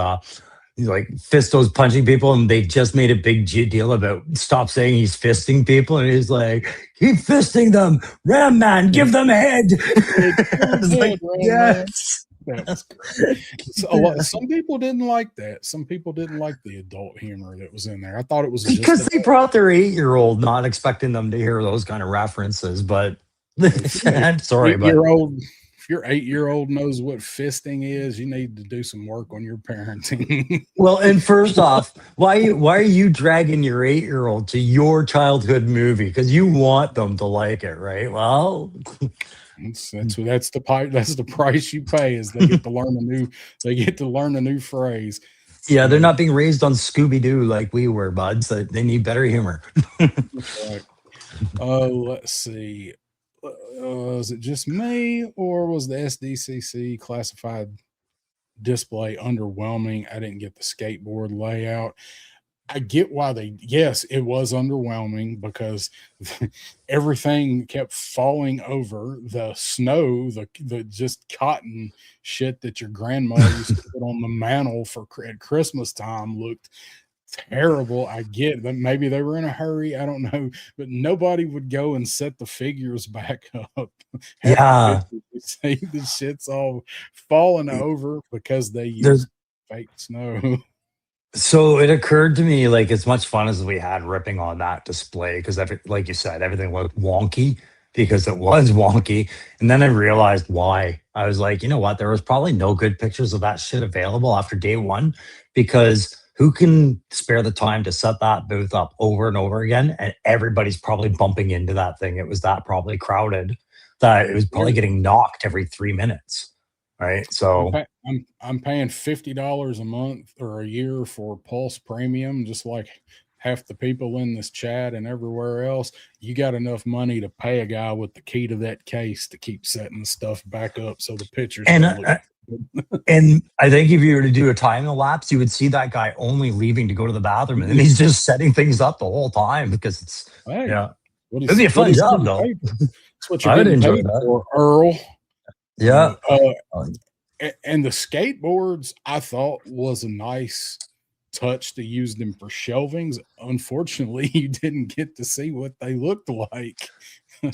like Fisto's punching people and they just made a big deal about stop saying he's fisting people and he's like, keep fisting them, Ram Man, give them head. It's like, yes. That was great. Some people didn't like that. Some people didn't like the adult humor that was in there. I thought it was because they brought their 8-year-old, not expecting them to hear those kind of references. But I'm sorry, but if your 8-year-old knows what fisting is, you need to do some work on your parenting. Well, and first off, why are you dragging your 8-year-old to your childhood movie? Because you want them to like it, right? Well, that's the price you pay is they get to learn a new phrase. Yeah, they're not being raised on Scooby Doo like we were, buds. So they need better humor. Right. Let's see. Was it just me, or was the SDCC classified display underwhelming? I didn't get the skateboard layout. I get why yes, it was underwhelming because everything kept falling over. The snow, the just cotton shit that your grandma used to put on the mantle at Christmas time looked terrible. I get that maybe they were in a hurry. I don't know, but nobody would go and set the figures back up. Yeah. You see the shit's all falling over because they used fake snow. So it occurred to me, like, as much fun as we had ripping on that display, because like you said, everything looked wonky because it was wonky. And then I realized why. I was like, you know what? There was probably no good pictures of that shit available after day one, because who can spare the time to set that booth up over and over again? And everybody's probably bumping into that thing. It was that probably crowded that it was probably getting knocked every 3 minutes. Right. So I'm paying $50 a month or a year for Pulse Premium, just like half the people in this chat and everywhere else. You got enough money to pay a guy with the key to that case to keep setting the stuff back up so the pictures and and I think if you were to do a time elapse, you would see that guy only leaving to go to the bathroom, and he's just setting things up the whole time because it's it'd be a fun job though. That's what you're getting paid for, Earl. Yeah. And the skateboards, I thought, was a nice touch to use them for shelvings. Unfortunately, you didn't get to see what they looked like.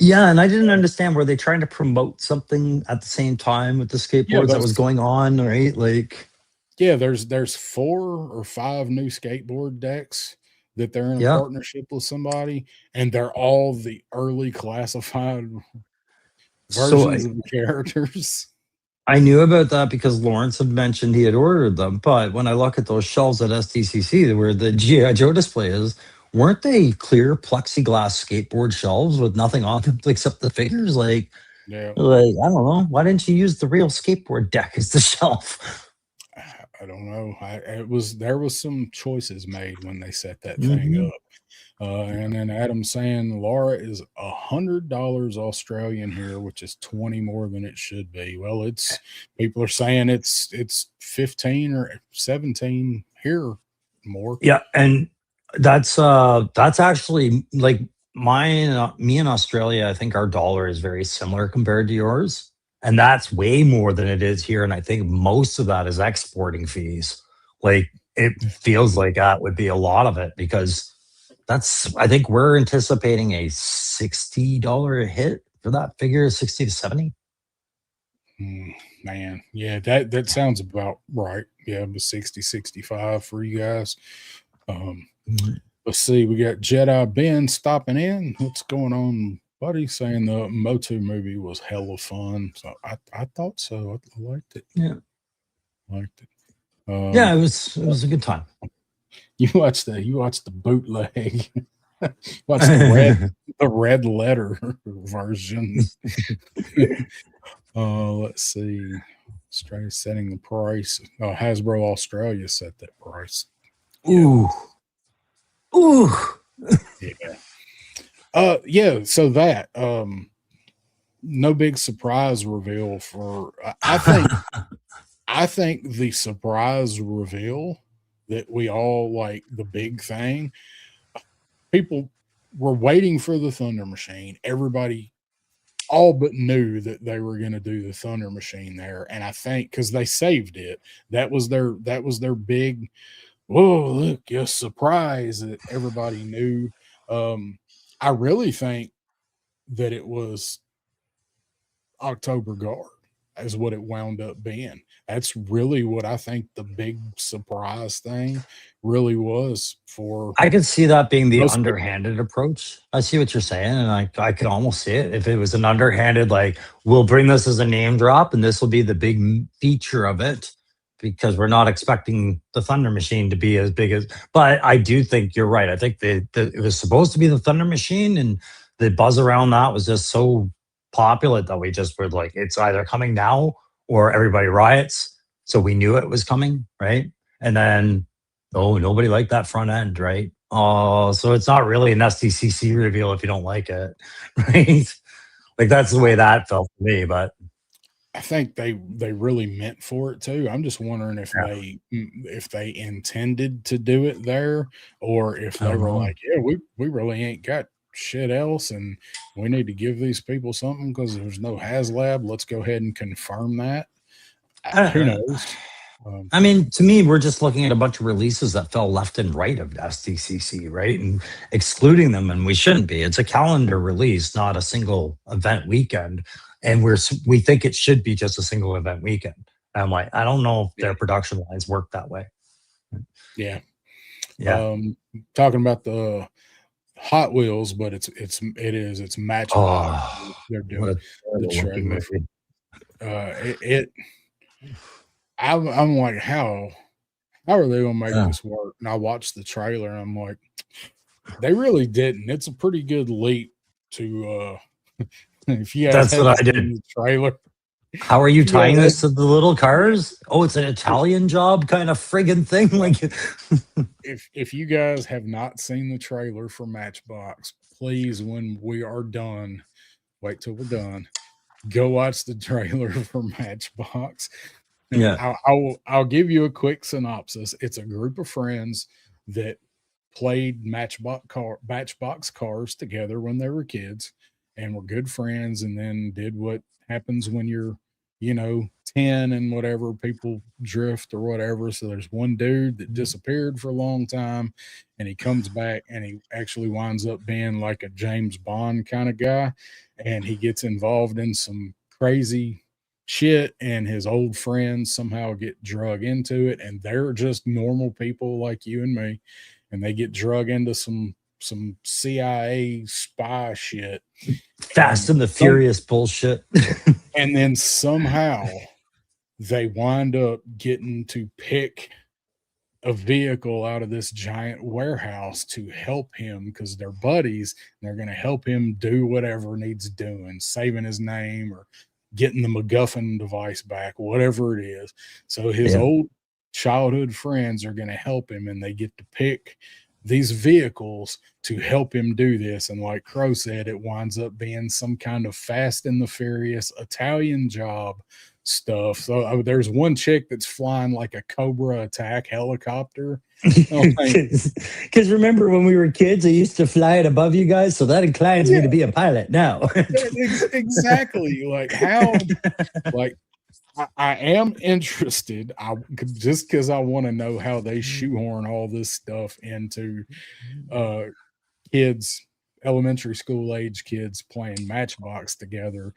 Yeah, and I didn't understand, were they trying to promote something at the same time with the skateboards that was going on, right? Like, yeah, there's 4 or 5 new skateboard decks that they're in a partnership with somebody, and they're all the early classified versions of the characters. I knew about that because Lawrence had mentioned he had ordered them, but when I look at those shelves at SDCC where the G.I. Joe display is, weren't they clear plexiglass skateboard shelves with nothing on them except the figures? Like, I don't know. Why didn't you use the real skateboard deck as the shelf? I don't know. There was some choices made when they set that thing up. And then Adam saying Laura is $100 Australian here, which is 20 more than it should be. Well, people are saying it's 15 or 17 here more. Yeah, and that's actually like me in Australia. I think our dollar is very similar compared to yours, and that's way more than it is here. And I think most of that is exporting fees. Like, it feels like that would be a lot of it because I think we're anticipating a $60 hit for that figure, 60 to 70. Man, yeah, that sounds about right. Yeah, it was 60, 65 for you guys. Let's see. We got Jedi Ben stopping in. What's going on, buddy? Saying the Motu movie was hella fun. So I thought so. I liked it. Yeah. Liked it. Yeah, it was a good time. You watched the bootleg. Watch the red letter version. Let's see. Australia setting the price. Hasbro Australia set that price. Ooh. Yeah. Ooh. Yeah. So that no big surprise reveal for I think the surprise reveal that we all like, the big thing, people were waiting for the Thunder Machine. Everybody all but knew that they were going to do the Thunder Machine there. And I think because they saved it, that was their big, whoa, look, a surprise that everybody knew. I really think that it was October Guard is what it wound up being. That's really what I think the big surprise thing really was for. I could see that being the underhanded approach. I see what you're saying, and I could almost see it if it was an underhanded, like, we'll bring this as a name drop, and this will be the big feature of it, because we're not expecting the Thunder Machine to be as big as. But I do think you're right. I think it was supposed to be the Thunder Machine, and the buzz around that was just so popular that we just were like, it's either coming now or everybody riots. So we knew it was coming, right? And then, oh, nobody liked that front end, right? Oh, so it's not really an SDCC reveal if you don't like it, right? Like, that's the way that felt to me. But I think they really meant for it too. I'm just wondering if they intended to do it there, or if they were like, yeah, we really ain't got shit else, and we need to give these people something because there's no HasLab. Let's go ahead and confirm that. Who knows? I mean, to me, we're just looking at a bunch of releases that fell left and right of SDCC, right? And excluding them, and we shouldn't be. It's a calendar release, not a single event weekend. And we think it should be just a single event weekend. And I'm like, I don't know if their production lines work that way. Yeah. Yeah. Talking about the Hot Wheels, but it's Matchbox. Oh, they're doing the trailer. I'm like, how are they gonna make this work? And I watched the trailer and I'm like, they really didn't. It's a pretty good leap to if you guys that's what I did. The trailer. How are you tying this to the little cars? Oh, it's an Italian job kind of friggin' thing. Like, if you guys have not seen the trailer for Matchbox, please, when we are done, wait till we're done, go watch the trailer for Matchbox. And yeah, I'll give you a quick synopsis. It's a group of friends that played Matchbox cars together when they were kids and were good friends, and then did what happens when you're 10 and whatever, people drift or whatever. So there's one dude that disappeared for a long time, and he comes back, and he actually winds up being like a James Bond kind of guy, and he gets involved in some crazy shit, and his old friends somehow get drug into it, and they're just normal people like you and me, and they get drug into some CIA spy shit, Fast and the Furious bullshit. And then somehow they wind up getting to pick a vehicle out of this giant warehouse to help him, because they're buddies, and they're going to help him do whatever needs doing, saving his name or getting the MacGuffin device back, whatever it is. So his old childhood friends are going to help him, and they get to pick these vehicles to help him do this. And like Crow said, it winds up being some kind of Fast and the Furious Italian job stuff. So there's one chick that's flying like a Cobra attack helicopter. Because remember when we were kids, I used to fly it above you guys, so that inclines me to be a pilot now. Exactly. Like how, like I am interested. Just because I want to know how they shoehorn all this stuff into kids, elementary school age kids playing Matchbox together.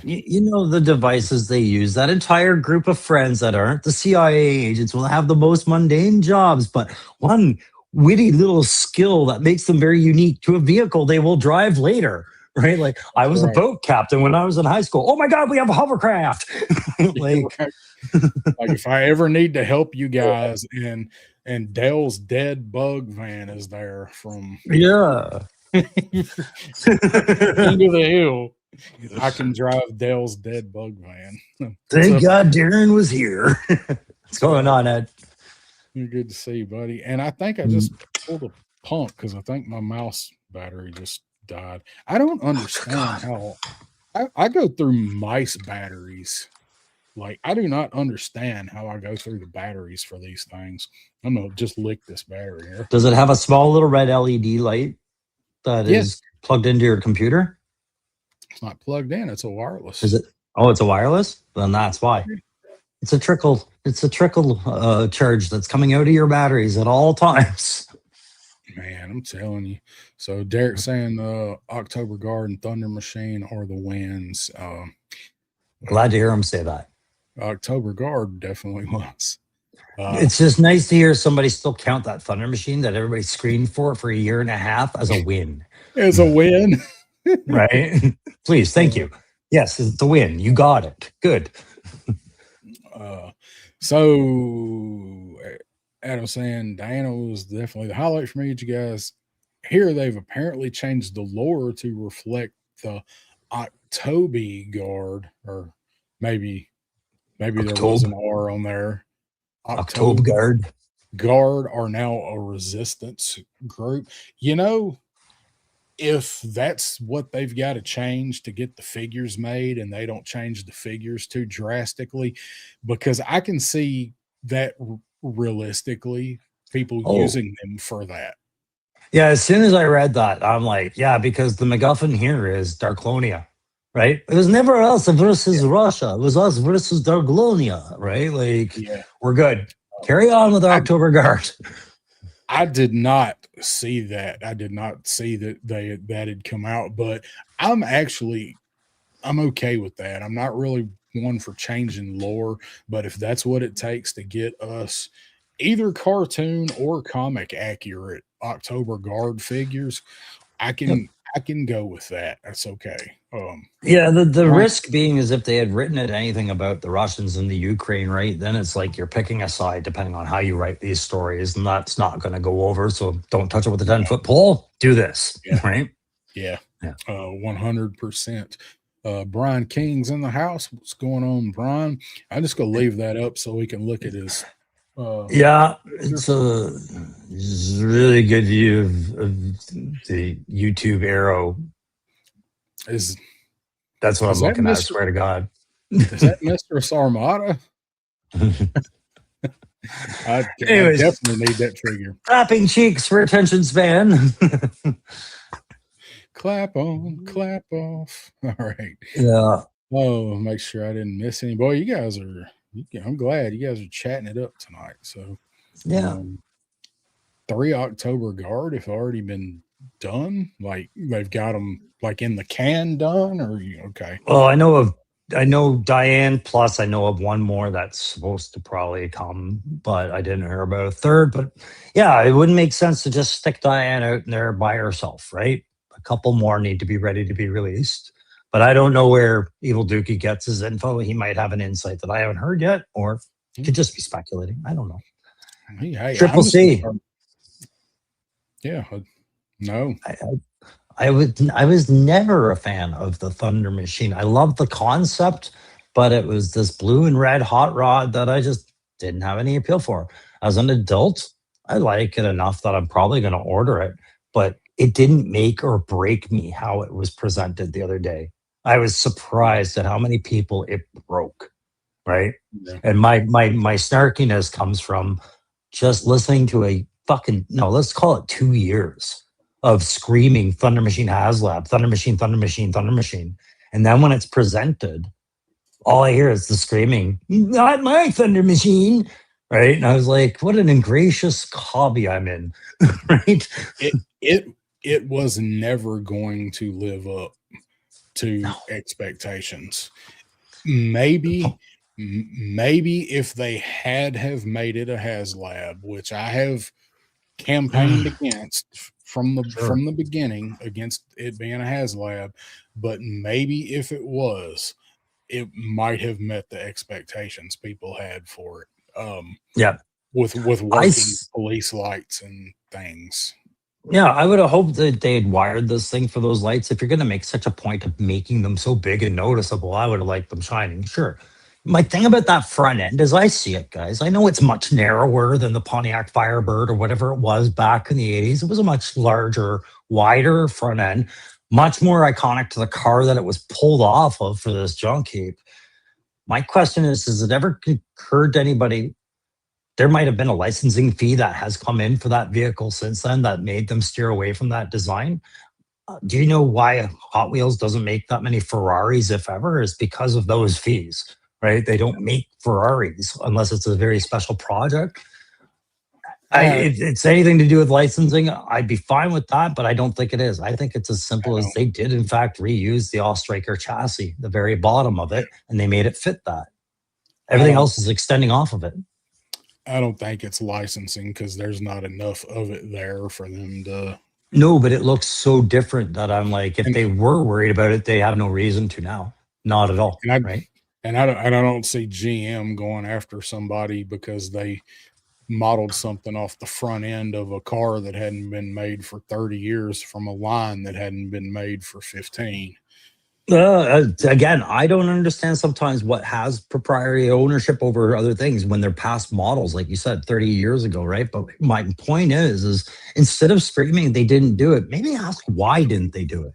You know the devices they use. That entire group of friends that aren't the CIA agents will have the most mundane jobs, but one witty little skill that makes them very unique to a vehicle they will drive later. Right? Like I was a right. boat captain when I was in high school. Oh my god, we have a hovercraft! Like, Right. Like if I ever need to help you guys, and Dale's dead bug van is there from yeah. into the hill, I can drive Dale's dead bug van. Thank So, God Darren was here. What's going on, Ed? good to see you, buddy. And I think I just pulled a pump because I think my mouse battery just died. I don't understand how I go through mice batteries. Like, I do not understand how I go through the batteries for these things. I'm gonna just lick this battery here. Does it have a small little red LED light that is plugged into your computer? It's not plugged in. It's a wireless. Is it? Oh, it's a wireless? Then that's why. It's a trickle. It's a trickle charge that's coming out of your batteries at all times. Man, I'm telling you. So Derek's saying the October Guard and Thunder Machine are the wins. Glad to hear him say that. October Guard definitely was. It's just nice to hear somebody still count that Thunder Machine that everybody screened for a year and a half as a win. As a win. Right? Please, thank you. Yes, it's a win. You got it. Good. So Adam saying Diana was definitely the highlight for me. You guys, here they've apparently changed the lore to reflect the October Guard, or maybe there was an R on there. October Guard are now a resistance group. You know, if that's what they've got to change to get the figures made, and they don't change the figures too drastically, because I can see that realistically people using them for that. Yeah, as soon as I read that, I'm like, yeah, because the MacGuffin here is Darklonia, right? It was never us versus Russia. It was us versus Darklonia, right? Like, we're good. Carry on with October Guard. I did not see that. I did not see that that had come out, but I'm okay with that. I'm not really one for changing lore, but if that's what it takes to get us either cartoon or comic accurate October Guard figures, I can go with that. That's okay. Yeah, the risk being is if they had written it anything about the Russians and the Ukraine, right? Then it's like you're picking a side depending on how you write these stories, and that's not going to go over. So don't touch it with a 10-foot pole. Do this, right? Yeah. 100%. Brian King's in the house. What's going on, Brian? I'm just gonna leave that up so we can look at his. It's a really good view of the YouTube arrow. That's what I'm looking at. I swear to God. Is that Mistress Armada? I definitely need that figure. Clapping cheeks for attention span. Clap on, clap off. All right. Yeah. Oh, make sure I didn't miss any. Boy, you guys are. I'm glad you guys are chatting it up tonight. So, 3 October Guard have already been done. Like they've got them like in the can done, or okay? Well, I know Diane. Plus, I know of one more that's supposed to probably come, but I didn't hear about a third. But yeah, it wouldn't make sense to just stick Diane out in there by herself, right? A couple more need to be ready to be released. But I don't know where Evil Dookie gets his info. He might have an insight that I haven't heard yet, or could just be speculating. I don't know. Hey, Triple C. Yeah. No. I was never a fan of the Thunder Machine. I love the concept, but it was this blue and red hot rod that I just didn't have any appeal for. As an adult, I like it enough that I'm probably going to order it, but it didn't make or break me how it was presented the other day. I was surprised at how many people it broke, right? Yeah. And my snarkiness comes from just listening to let's call it 2 years of screaming Thunder Machine HasLab, Thunder Machine, Thunder Machine, Thunder Machine. And then when it's presented, all I hear is the screaming, not my Thunder Machine, right? And I was like, what an ingracious hobby I'm in, right? It was never going to live up to expectations. Maybe if they have made it a HasLab, which I have campaigned against from the beginning, against it being a HasLab, but maybe if it was, it might have met the expectations people had for it. With working police lights and things. Yeah, I would have hoped that they had wired this thing for those lights. If you're going to make such a point of making them so big and noticeable, I would have liked them shining. Sure. My thing about that front end, as I see it, guys, I know it's much narrower than the Pontiac Firebird or whatever it was back in the 80s. It was a much larger, wider front end, much more iconic to the car that it was pulled off of for this junk heap. My question is, has it ever occurred to anybody there might have been a licensing fee that has come in for that vehicle since then that made them steer away from that design? Do you know why Hot Wheels doesn't make that many Ferraris, if ever? Is because of those fees, right? They don't make Ferraris unless it's a very special project. If it's anything to do with licensing, I'd be fine with that, but I don't think it is. I think it's as simple as they did, in fact, reuse the Allstriker chassis, the very bottom of it, and they made it fit that. Everything else is extending off of it. I don't think it's licensing because there's not enough of it there for them to. No, but it looks so different that I'm like, if they were worried about it, they have no reason to now. Not at all, right? And I don't see GM going after somebody because they modeled something off the front end of a car that hadn't been made for 30 years from a line that hadn't been made for 15. Again, I don't understand sometimes what has proprietary ownership over other things when they're past models, like you said, 30 years ago, right? But my point is instead of screaming they didn't do it, maybe ask why didn't they do it?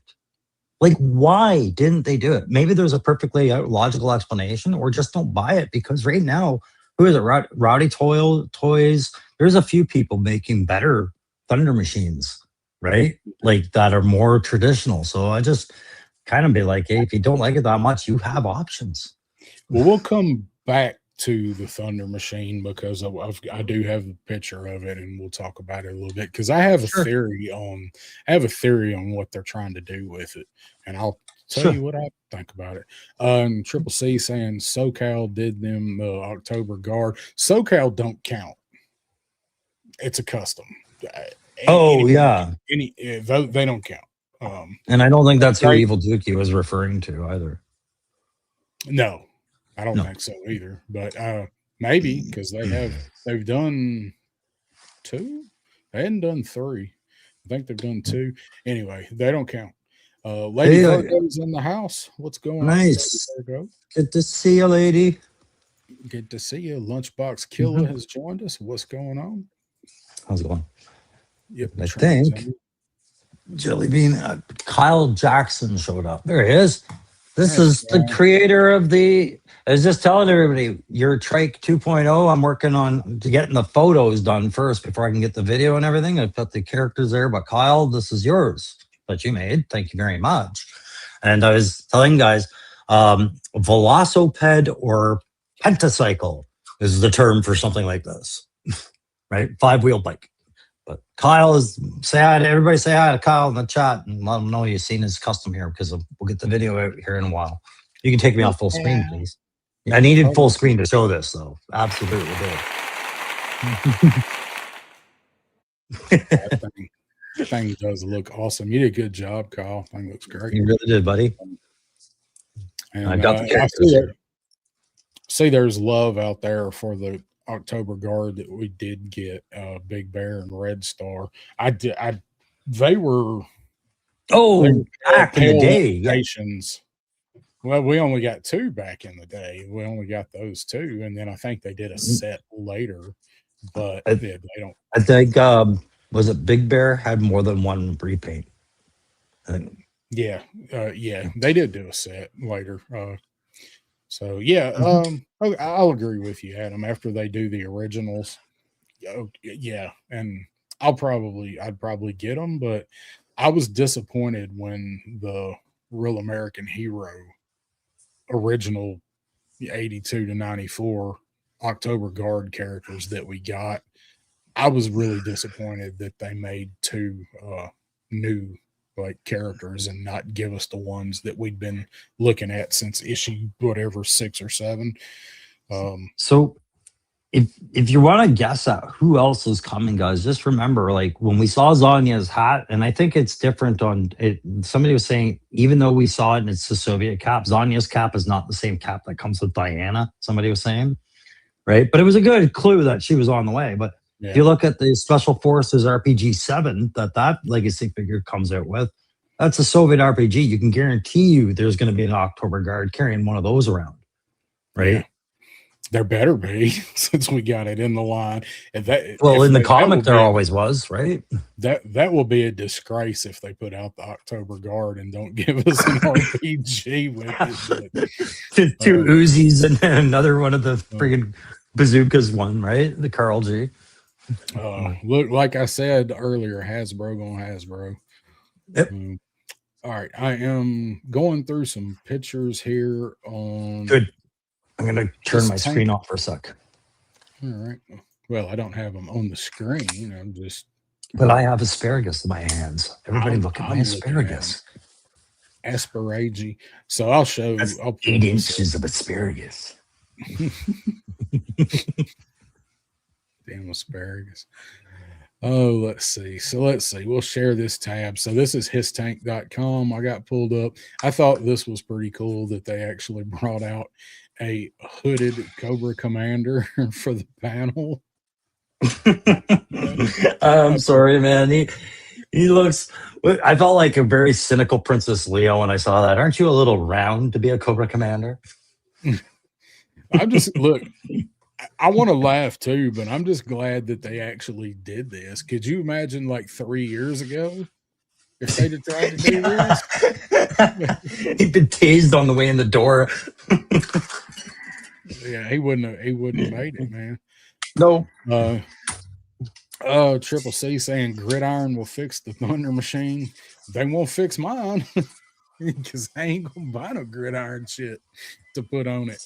Like, why didn't they do it? Maybe there's a perfectly logical explanation, or just don't buy it, because right now, who is it? Rowdy Toys. There's a few people making better Thunder machines, right? Like that are more traditional. So I just kind of be like, hey, if you don't like it that much, you have options. Well, we'll come back to the Thunder machine because I do have a picture of it, and we'll talk about it a little bit because I have a theory on what they're trying to do with it, and I'll tell you what I think about it. Triple C saying SoCal did them October Guard. SoCal don't count. It's a custom. They don't count. And I don't think that's who Evil Dookie was referring to either. No, I don't think so either. But maybe because they've done 2. They hadn't done 3. I think they've done 2. Anyway, they don't count. Lady Virgo's in the house. What's going on? Nice. Good to see you, lady. Good to see you. Lunchbox Killer has joined us. What's going on? How's it going? Yep. I think Jelly Bean, Kyle Jackson showed up. There he is. This is the creator of I was just telling everybody, your Trike 2.0. I'm working on getting the photos done first before I can get the video and everything. I put the characters there, but Kyle, this is yours that you made. Thank you very much. And I was telling guys, velocipede or pentacycle is the term for something like this, right? 5-wheel bike. But Kyle everybody say hi to Kyle in the chat and let him know you've seen his custom here, because we'll get the video out here in a while. You can take me off full screen, please. I needed full screen to show this, though. Absolutely did. That thing does look awesome. You did a good job, Kyle. Thing looks great. You really did, buddy. And I got the characters. See, there's love out there for the October Guard that we did get, Big Bear and Red Star. They were back in the day. Well, we only got 2 back in the day. We only got those 2, and then I think they did a set later. But they don't. I think was it Big Bear had more than one repaint? Yeah, they did do a set later. So yeah, I'll agree with you, Adam. After they do the originals, yeah, and I'd probably get them, but I was disappointed when the Real American Hero original 82 to 94 October Guard characters that we got. I was really disappointed that they made 2 new like characters and not give us the ones that we'd been looking at since issue whatever 6 or 7. So if you want to guess at who else is coming, guys, just remember, like when we saw Zanya's hat, and I think it's different on it. Somebody was saying, even though we saw it and it's the Soviet cap, Zanya's cap is not the same cap that comes with Diana. Somebody was saying, right? But it was a good clue that she was on the way. But if you look at the Special Forces RPG 7 that legacy figure comes out with, that's a Soviet RPG. You can guarantee you there's going to be an October Guard carrying one of those around, right? Yeah. There better be, since we got it in the line. And in the comic, there always was, right? That will be a disgrace if they put out the October Guard and don't give us an RPG with it. 2 Uzis and another one of the friggin' bazookas one, right? The Carl G. Look, like I said earlier, Hasbro going Hasbro. Yep. All right, I am going through some pictures here on. Good. I'm going to turn my screen off for a sec. All right. Well, I don't have them on the screen. I'm just. But I have asparagus in my hands. Everybody look at my asparagus. Asparagi. So I'll show. I'll 8 inches of asparagus. Damn asparagus. Oh, let's see. We'll share this tab. So this is histank.com. I got pulled up. I thought this was pretty cool that they actually brought out a hooded Cobra Commander for the panel. I'm sorry, man. He looks. I felt like a very cynical Princess Leo when I saw that. Aren't you a little round to be a Cobra Commander? I'm just look. I want to laugh too, but I'm just glad that they actually did this. Could you imagine like 3 years ago if they'd have tried to do this? He'd been tased on the way in the door. Yeah, he wouldn't have made it, man. No. Triple C saying Gridiron will fix the Thunder Machine. They won't fix mine because I ain't gonna buy no Gridiron shit to put on it.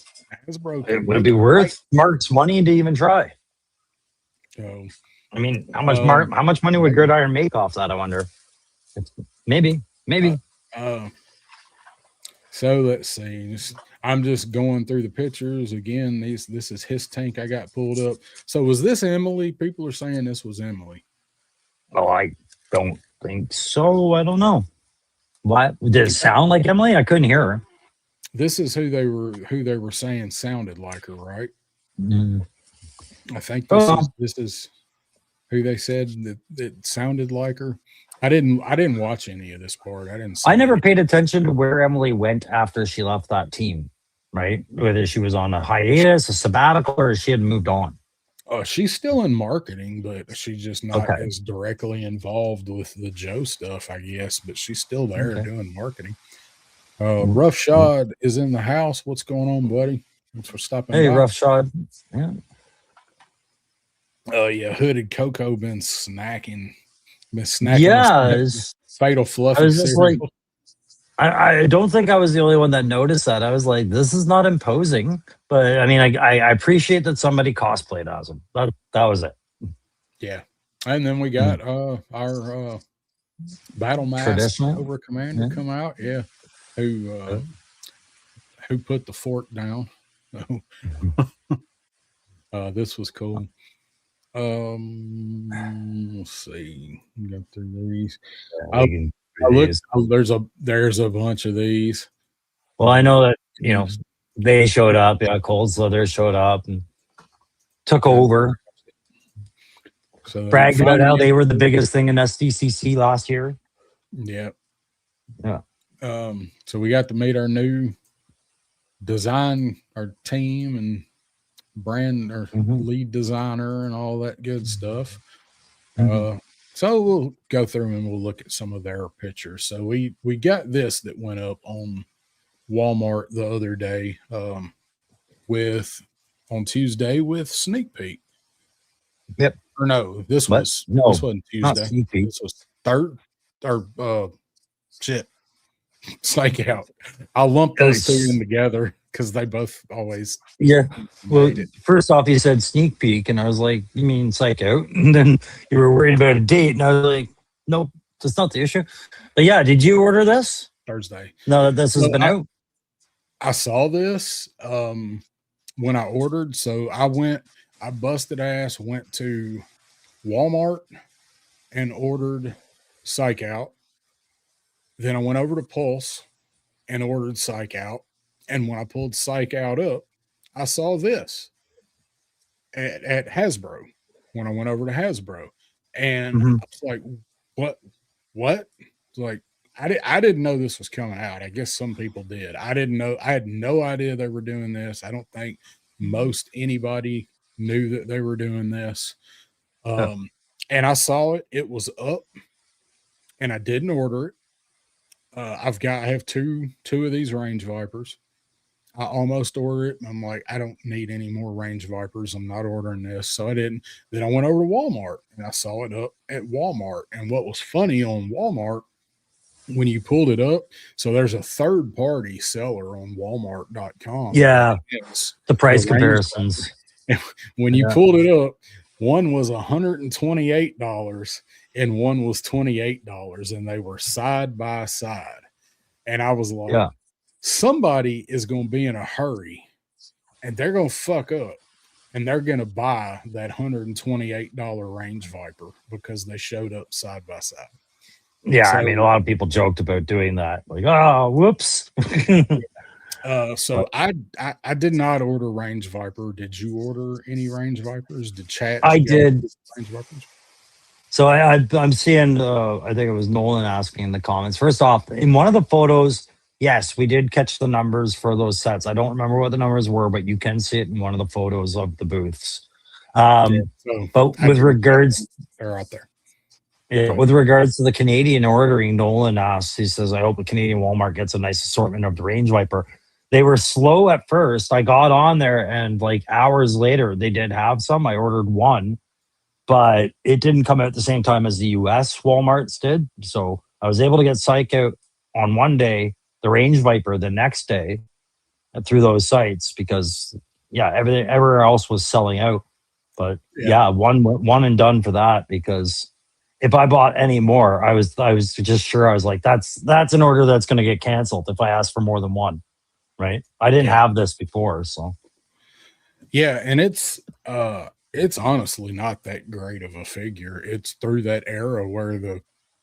It would be worth Mark's money to even try. So, I mean, how much money would Gridiron make off that? I wonder. Maybe. So let's see. I'm just going through the pictures again. This is his tank I got pulled up. So was this Emily? People are saying this was Emily. Oh, I don't think so. I don't know. What did it sound like Emily? I couldn't hear her. This is who they were saying sounded like her, right? Mm. I think this is who they said that sounded like her. I didn't watch any of this part. I never paid attention to where Emily went after she left that team, right? Whether she was on a hiatus, a sabbatical, or she had moved on. She's still in marketing, but she's just not as directly involved with the Joe stuff, I guess. But she's still there doing marketing. Roughshod is in the house. What's going on, buddy? Thanks for stopping by. Hey, Roughshod. Yeah. Yeah, Hooded Coco been snacking. Yeah, Fatal Fluffy. I was just like, I don't think I was the only one that noticed that. I was like, this is not imposing, but I mean, I appreciate that somebody cosplayed as him. That was it. Yeah, and then we got our Battle Mask Cobra Commander come out. Yeah, who put the fork down. This was cool. Let's see. Go through these. There's a bunch of these. Well, I know that they showed up. Yeah, Cold Slither showed up and took over. So bragged about how they were the biggest thing in SDCC last year. Yeah. Yeah. So we got to meet our new design, our team, and brand or lead designer and all that good stuff. So we'll go through and we'll look at some of their pictures. So we got this that went up on Walmart the other day on Tuesday with Sneak Peek. Yep. Or no, this wasn't Tuesday. This was Snake Out. I'll lump those two in together because they both always. Yeah. Well, first off, you said Sneak Peek, and I was like, you mean Psych Out? And then you were worried about a date, and I was like, nope, That's not the issue. But yeah, did you order this? Thursday. No, this has So been out. I saw this when I ordered. So I busted ass, went to Walmart and ordered Psych Out. Then I went over to Pulse and ordered Psych Out. And when I pulled Psych Out up, I saw this at Hasbro when I went over to Hasbro. And I was like, what? It's like, I didn't know this was coming out. I guess some people did. I didn't know. I had no idea they were doing this. I don't think most anybody knew that they were doing this. And I saw it. It was up, and I didn't order it. I have two of these Range Vipers. I almost ordered it. And I'm like, I don't need any more Range Vipers. I'm not ordering this. So I didn't. Then I went over to Walmart and I saw it up at Walmart. And what was funny on Walmart, when you pulled it up, so there's a third party seller on Walmart.com. Yeah. The price comparisons. When you pulled it up, one was $128 and one was $28, and they were side by side. And I was like, somebody is going to be in a hurry and they're going to fuck up and they're going to buy that $128 Range Viper because they showed up side by side. Yeah, so, I mean, a lot of people joked about doing that. Like, oh, whoops. So I did not order Range Viper. Did you order any Range Vipers? Did chat? I did. Range Vipers? So I'm seeing, I think it was Nolan asking in the comments. First off, in one of the photos, yes, we did catch the numbers for those sets. I don't remember what the numbers were, but you can see it in one of the photos of the booths. But with regards, they're out there. Yeah, with regards to the Canadian ordering, Nolan asks, he says, I hope the Canadian Walmart gets a nice assortment of the Range Viper. They were slow at first. I got on there and like hours later, they did have some. I ordered one, but it didn't come out at the same time as the US Walmarts did. So I was able to get Psych Out on one day, the Range Viper the next day through those sites because, everywhere else was selling out. But one and done for that because if I bought any more, I was just sure. I was like, that's an order that's going to get canceled if I ask for more than one, right? I didn't have this before, so and it's honestly not that great of a figure. It's through that era where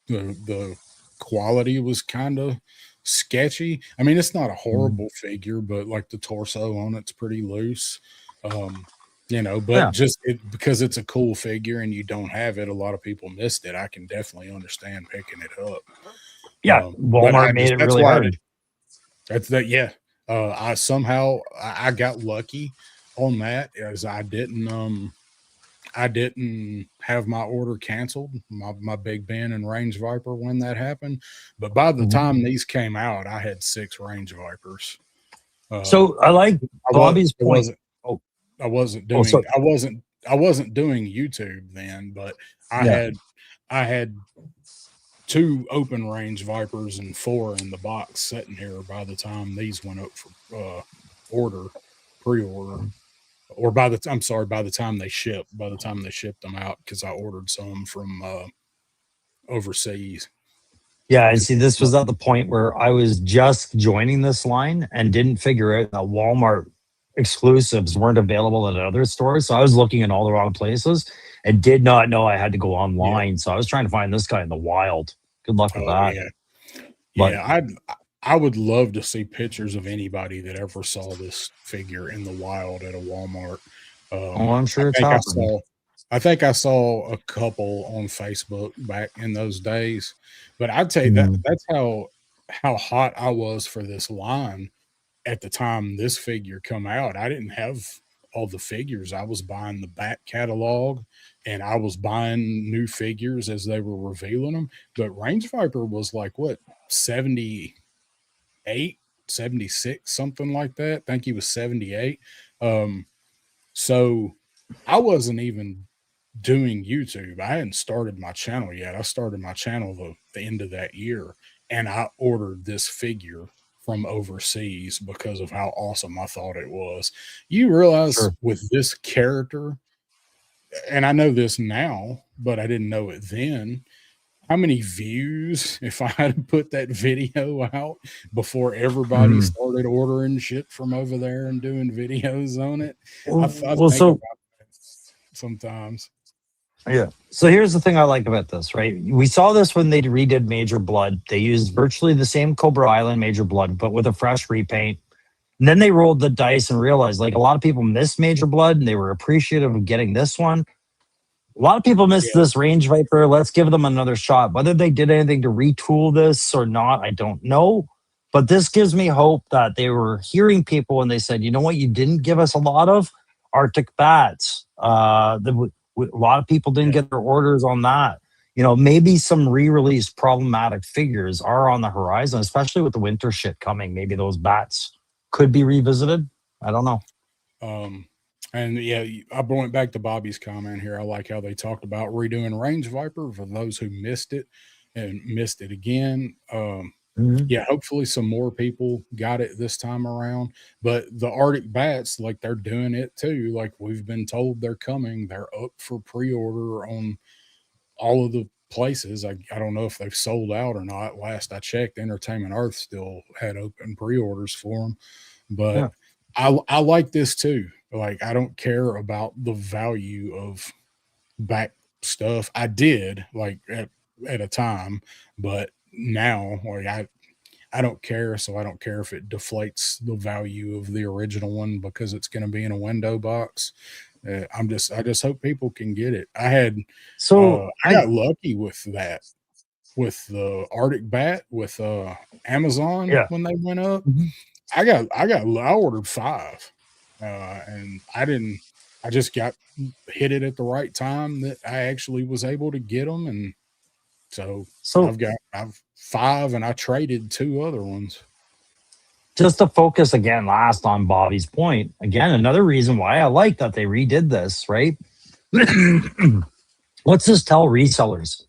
the quality was kind of sketchy. I mean, it's not a horrible figure, but like the torso on it's pretty loose. Just because it's a cool figure and you don't have it, a lot of people missed it. I can definitely understand picking it up. Walmart made it really hard. I got lucky on that as I didn't have my order canceled, my Big Ben and Range Viper when that happened. But by the time these came out, I had 6 Range Vipers. So I like Bobby's point. I wasn't doing YouTube then, but I had 2 open Range Vipers and 4 in the box sitting here by the time these went up for pre-order, or by the time they shipped them out, because I ordered some from overseas. Yeah, and see, this was at the point where I was just joining this line and didn't figure out that Walmart exclusives weren't available at other stores. So I was looking in all the wrong places and did not know I had to go online. So I was trying to find this guy in the wild. Good luck with that. I would love to see pictures of anybody that ever saw this figure in the wild at a Walmart. I'm sure it's happening. I think I saw a couple on Facebook back in those days, but I'd say that's how hot I was for this line. At the time this figure come out, I didn't have all the figures. I was buying the back catalog and I was buying new figures as they were revealing them. But Range Viper was like, what, 78, 76, something like that. I think he was 78. So I wasn't even doing YouTube. I hadn't started my channel yet. I started my channel the end of that year, and I ordered this figure from overseas because of how awesome I thought it was. You realize with this character, and I know this now, but I didn't know it then, how many views if I had to put that video out before everybody started ordering shit from over there and doing videos on it. I think about that sometimes. Yeah. So here's the thing I like about this, right? We saw this when they redid Major Blood. They used virtually the same Cobra Island Major Blood, but with a fresh repaint. And then they rolled the dice and realized like a lot of people missed Major Blood and they were appreciative of getting this one. A lot of people missed this Range Viper. Let's give them another shot. Whether they did anything to retool this or not, I don't know. But this gives me hope that they were hearing people and they said, you know what, you didn't give us a lot of Arctic bats. A lot of people didn't get their orders on that. You know, maybe some re-release problematic figures are on the horizon, especially with the winter shit coming. Maybe those bats could be revisited. I don't know. And yeah, I went back to Bobby's comment here. I like how they talked about redoing Range Viper for those who missed it and missed it again. Yeah, hopefully some more people got it this time around. But the Arctic bats, like they're doing it too. Like we've been told they're coming. They're up for pre-order on all of the places. I don't know if they've sold out or not. Last I checked, Entertainment Earth still had open pre-orders for them. But I like this too. Like I don't care about the value of back stuff. I did like at a time, but now like I don't care. So I don't care if it deflates the value of the original one because it's going to be in a window box. I just hope people can get it. I got lucky with that, with the Arctic bat with Amazon when they went up. I ordered 5, and I just got hit it at the right time that I actually was able to get them, and so I've 5, and I traded 2 other ones. Just to focus again last on Bobby's point, again, another reason why I like that they redid this, right? What's this tell resellers?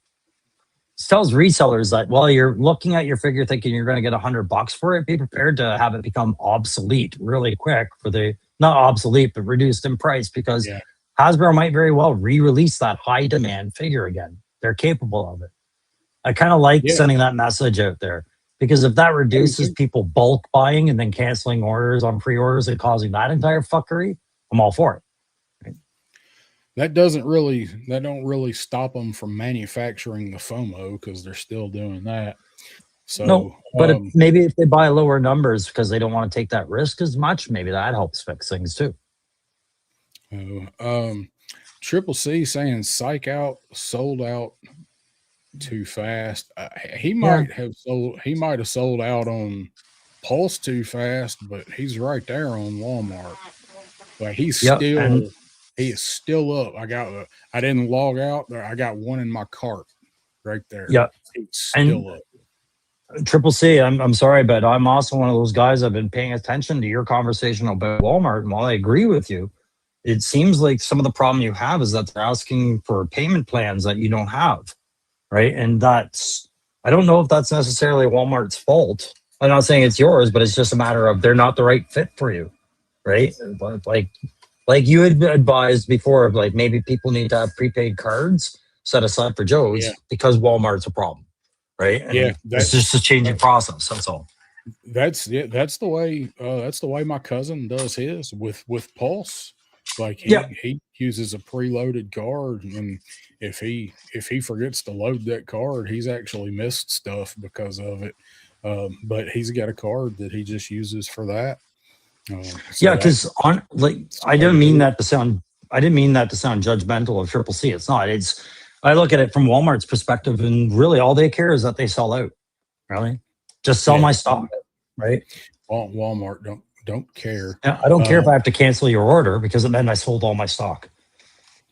This tells resellers that, well, you're looking at your figure thinking you're going to get $100 for it. Be prepared to have it become obsolete really quick for the, not obsolete, but reduced in price because Hasbro might very well re-release that high demand figure again. They're capable of it. I kind of like sending that message out there because if that reduces people bulk buying and then canceling orders on pre-orders and causing that entire fuckery, I'm all for it. That don't really stop them from manufacturing the FOMO because they're still doing that. So, no, but maybe if they buy lower numbers because they don't want to take that risk as much, maybe that helps fix things too. Triple C saying psych out, sold out too fast. He might have sold out on Pulse too fast, but he's right there on Walmart. Like he is still up. I didn't log out there. I got one in my cart right there. Yeah. He's still up. Triple C, I'm sorry, but I'm also one of those guys. I've been paying attention to your conversation about Walmart. And while I agree with you, it seems like some of the problem you have is that they're asking for payment plans that you don't have. Right. And I don't know if that's necessarily Walmart's fault. I'm not saying it's yours, but it's just a matter of they're not the right fit for you. Right. But like you had advised before of like maybe people need to have prepaid cards set aside for Joe's because Walmart's a problem. Right. And it's just a changing process. That's all. That's the way my cousin does his with Pulse. Like he uses a preloaded card, and if he forgets to load that card, he's actually missed stuff because of it. But he's got a card that he just uses for that. Because I didn't mean that to sound judgmental of Triple C. It's not. I look at it from Walmart's perspective, and really all they care is that they sell out. Really, just sell my stock, right? Walmart don't care. I don't care if I have to cancel your order because then I sold all my stock.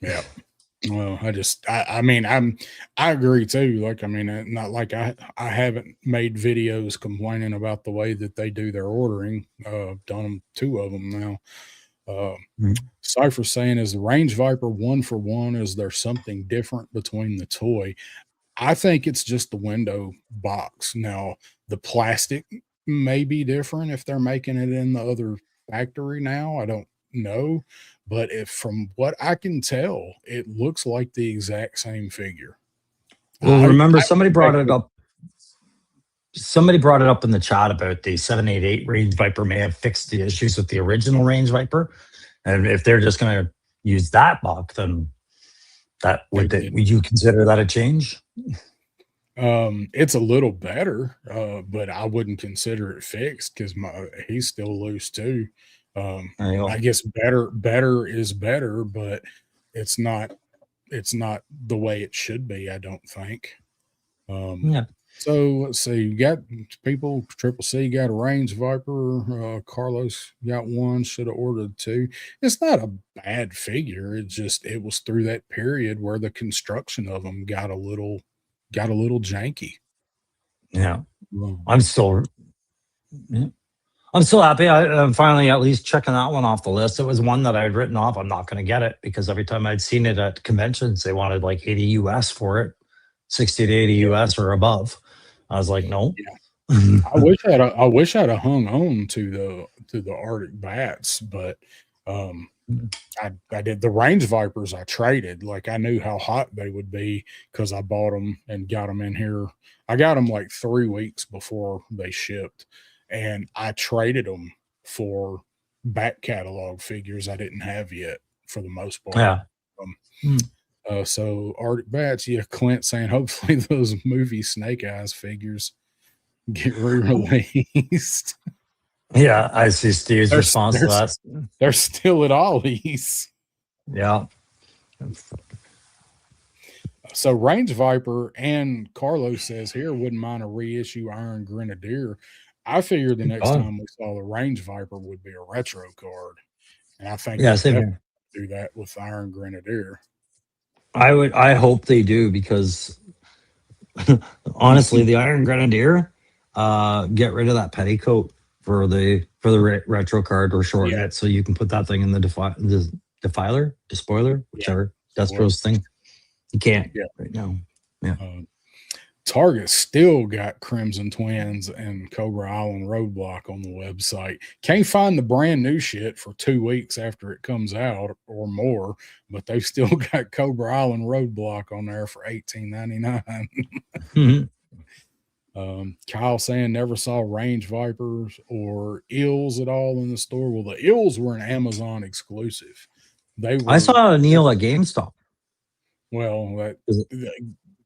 Yeah. Well, I agree too. Like, I mean, not like I haven't made videos complaining about the way that they do their ordering. I've done 2 of them now. Cypher saying, is the Range Viper 1 for 1? Is there something different between the toy? I think it's just the window box. Now, the plastic may be different if they're making it in the other factory now. I don't know. But from what I can tell, it looks like the exact same figure. Well, remember somebody brought it up. Somebody brought it up in the chat about the 788 Range Viper may have fixed the issues with the original Range Viper, and if they're just going to use that buck, then would you consider that a change? It's a little better, but I wouldn't consider it fixed because he's still loose too. I guess better is better, but it's not the way it should be, I don't think. Yeah. So let's see, you got people, Triple C got a Range Viper, Carlos got one, should have ordered two. It's not a bad figure. It was through that period where the construction of them got a little janky. Yeah. I'm still happy. I'm finally at least checking that one off the list. It was one that I had written off. I'm not going to get it because every time I'd seen it at conventions, they wanted like 80 US for it, 60 to 80 US or above. I was like, no. Yeah. I wish I'd have hung on to the Arctic bats, but I did the Range Vipers. I traded, like I knew how hot they would be because I bought them and got them in here. I got them like 3 weeks before they shipped, and I traded them for back catalog figures I didn't have yet for the most part. Yeah. So Arctic bats, yeah. Clint saying hopefully those movie Snake Eyes figures get re-released. Yeah, I see Steve's response to that. They're still at Ollie's. Yeah. So Range Viper and Carlos says here wouldn't mind a reissue Iron Grenadier. I figured the next time we saw the Range Viper would be a retro card, and I think same do that with Iron Grenadier. I hope they do because honestly, the Iron Grenadier, get rid of that petticoat for the retro card or shorten it so you can put that thing in the despoiler, whichever Destro's thing. You can't right now. Yeah. Target still got Crimson Twins and Cobra Island Roadblock on the website. Can't find the brand new shit for 2 weeks after it comes out or more, but they've still got Cobra Island Roadblock on there for $18.99. Kyle saying never saw Range Vipers or Eels at all in the store. Well, the Eels were an Amazon exclusive. I saw a Neil at GameStop. Well,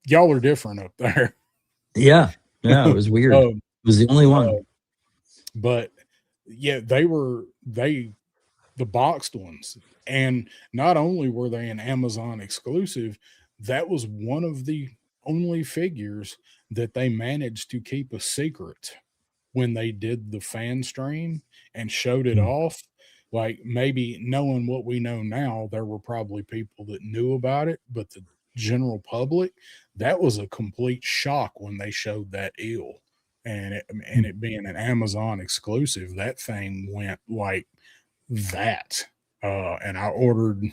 y'all are different up there. Yeah, it was weird. It was the only one. But yeah, they were the boxed ones, and not only were they an Amazon exclusive, that was one of the only figures that they managed to keep a secret when they did the fan stream and showed it off. Like, maybe knowing what we know now, there were probably people that knew about it, but the general public, that was a complete shock when they showed that eel, and it being an Amazon exclusive, that thing went like that. And I ordered,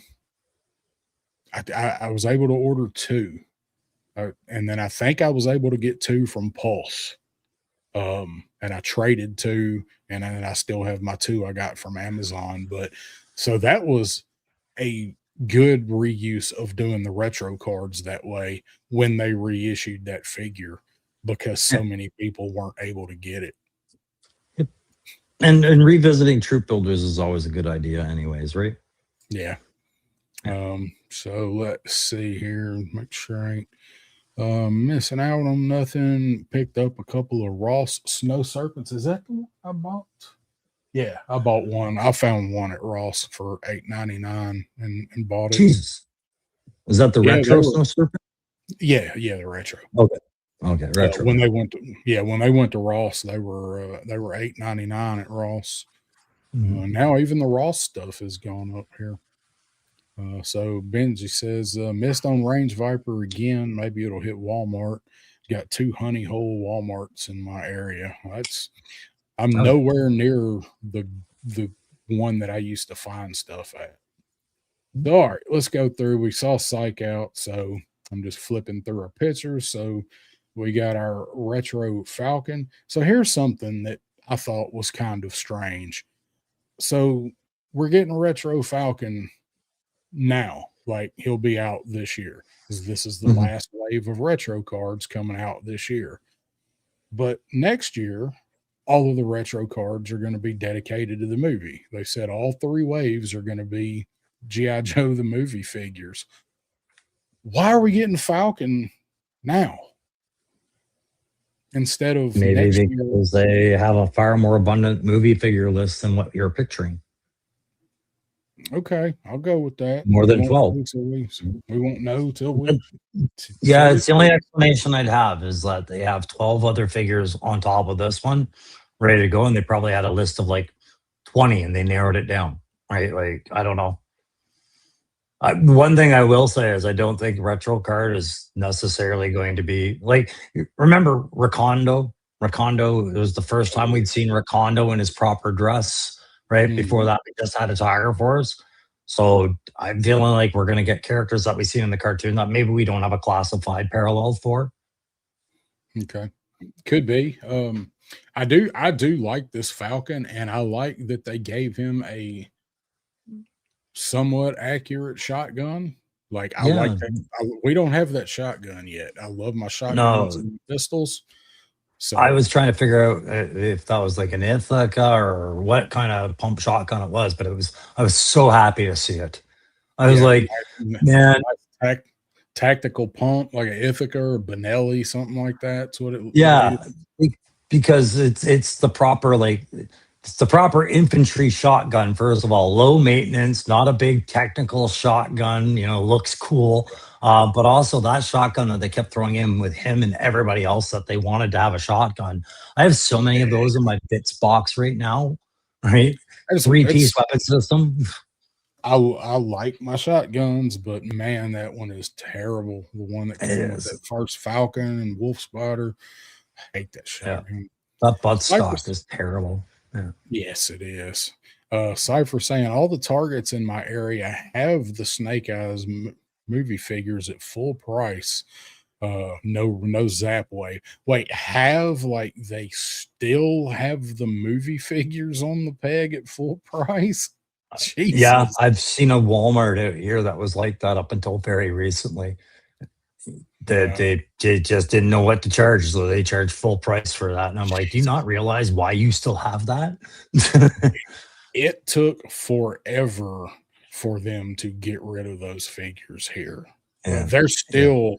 I was able to order 2, and then I think I was able to get 2 from Pulse. And I traded 2, and then I still have my 2 I got from Amazon. But so that was a good reuse of doing the retro cards that way when they reissued that figure, because so many people weren't able to get it. And revisiting Troop Builders is always a good idea anyways, right? Yeah. So let's see here, make sure I ain't missing out on nothing. Picked up a couple of Ross Snow Serpents. Is that the one I bought? Yeah, I bought one. I found one at Ross for $8.99 and bought it. Jesus. Is that the retro Snow Serpent? Yeah, the retro. Okay, retro. When they went to Ross, they were $8.99 at Ross. Now even the Ross stuff has gone up here. So Benji says, missed on Range Viper again. Maybe it'll hit Walmart. Got 2 honey hole Walmarts in my area. I'm nowhere near the one that I used to find stuff at. All right, let's go through. We saw Psych out, so I'm just flipping through our pictures. So we got our retro Falcon. So here's something that I thought was kind of strange. So we're getting a retro Falcon now, Like he'll be out this year because this is the last wave of retro cards coming out this year. But next year, all of the retro cards are going to be dedicated to the movie. They said all 3 waves are going to be G.I. Joe the movie figures. Why are we getting Falcon now? Instead of maybe because they have a far more abundant movie figure list than what you're picturing. Okay, I'll go with that. More than 12. We won't know till we. Yeah, it's the only explanation I'd have is that they have 12 other figures on top of this one ready to go, and they probably had a list of like 20 and they narrowed it down, right? Like, I don't know. One thing I will say is I don't think retro card is necessarily going to be like, remember Recondo? Recondo, it was the first time we'd seen Recondo in his proper dress, right? Before that, we just had a Tiger Force. So I'm feeling like we're going to get characters that we see in the cartoon that maybe we don't have a classified parallel for. Okay. Could be. I do like this Falcon, and I like that they gave him a somewhat accurate shotgun. Like I like that. We don't have that shotgun yet. I love my shotguns and pistols. So I was trying to figure out if that was like an Ithaca or what kind of pump shotgun it was, but I was so happy to see it. I was like, man, tactical pump like an Ithaca or Benelli, something like that. That's what it. Yeah, because it's the proper it's the proper infantry shotgun. First of all, low maintenance, not a big technical shotgun. Looks cool. But also that shotgun that they kept throwing in with him and everybody else that they wanted to have a shotgun. I have so many of those in my bits box right now, right? 3-piece weapon system. I like my shotguns, but man, that one is terrible. The one that came with that first Falcon and Wolf Spotter. I hate that shotgun. Yeah. That buttstock is terrible. Yeah. Yes, it is. Cypher saying all the targets in my area have the Snake Eyes movie figures at full price. No Zap way. Wait, they still have the movie figures on the peg at full price? Jesus. Yeah, I've seen a Walmart out here that was like that up until very recently. They just didn't know what to charge, so they charged full price for that. And I'm like, do you not realize why you still have that? It took forever for them to get rid of those figures here. Yeah. They're still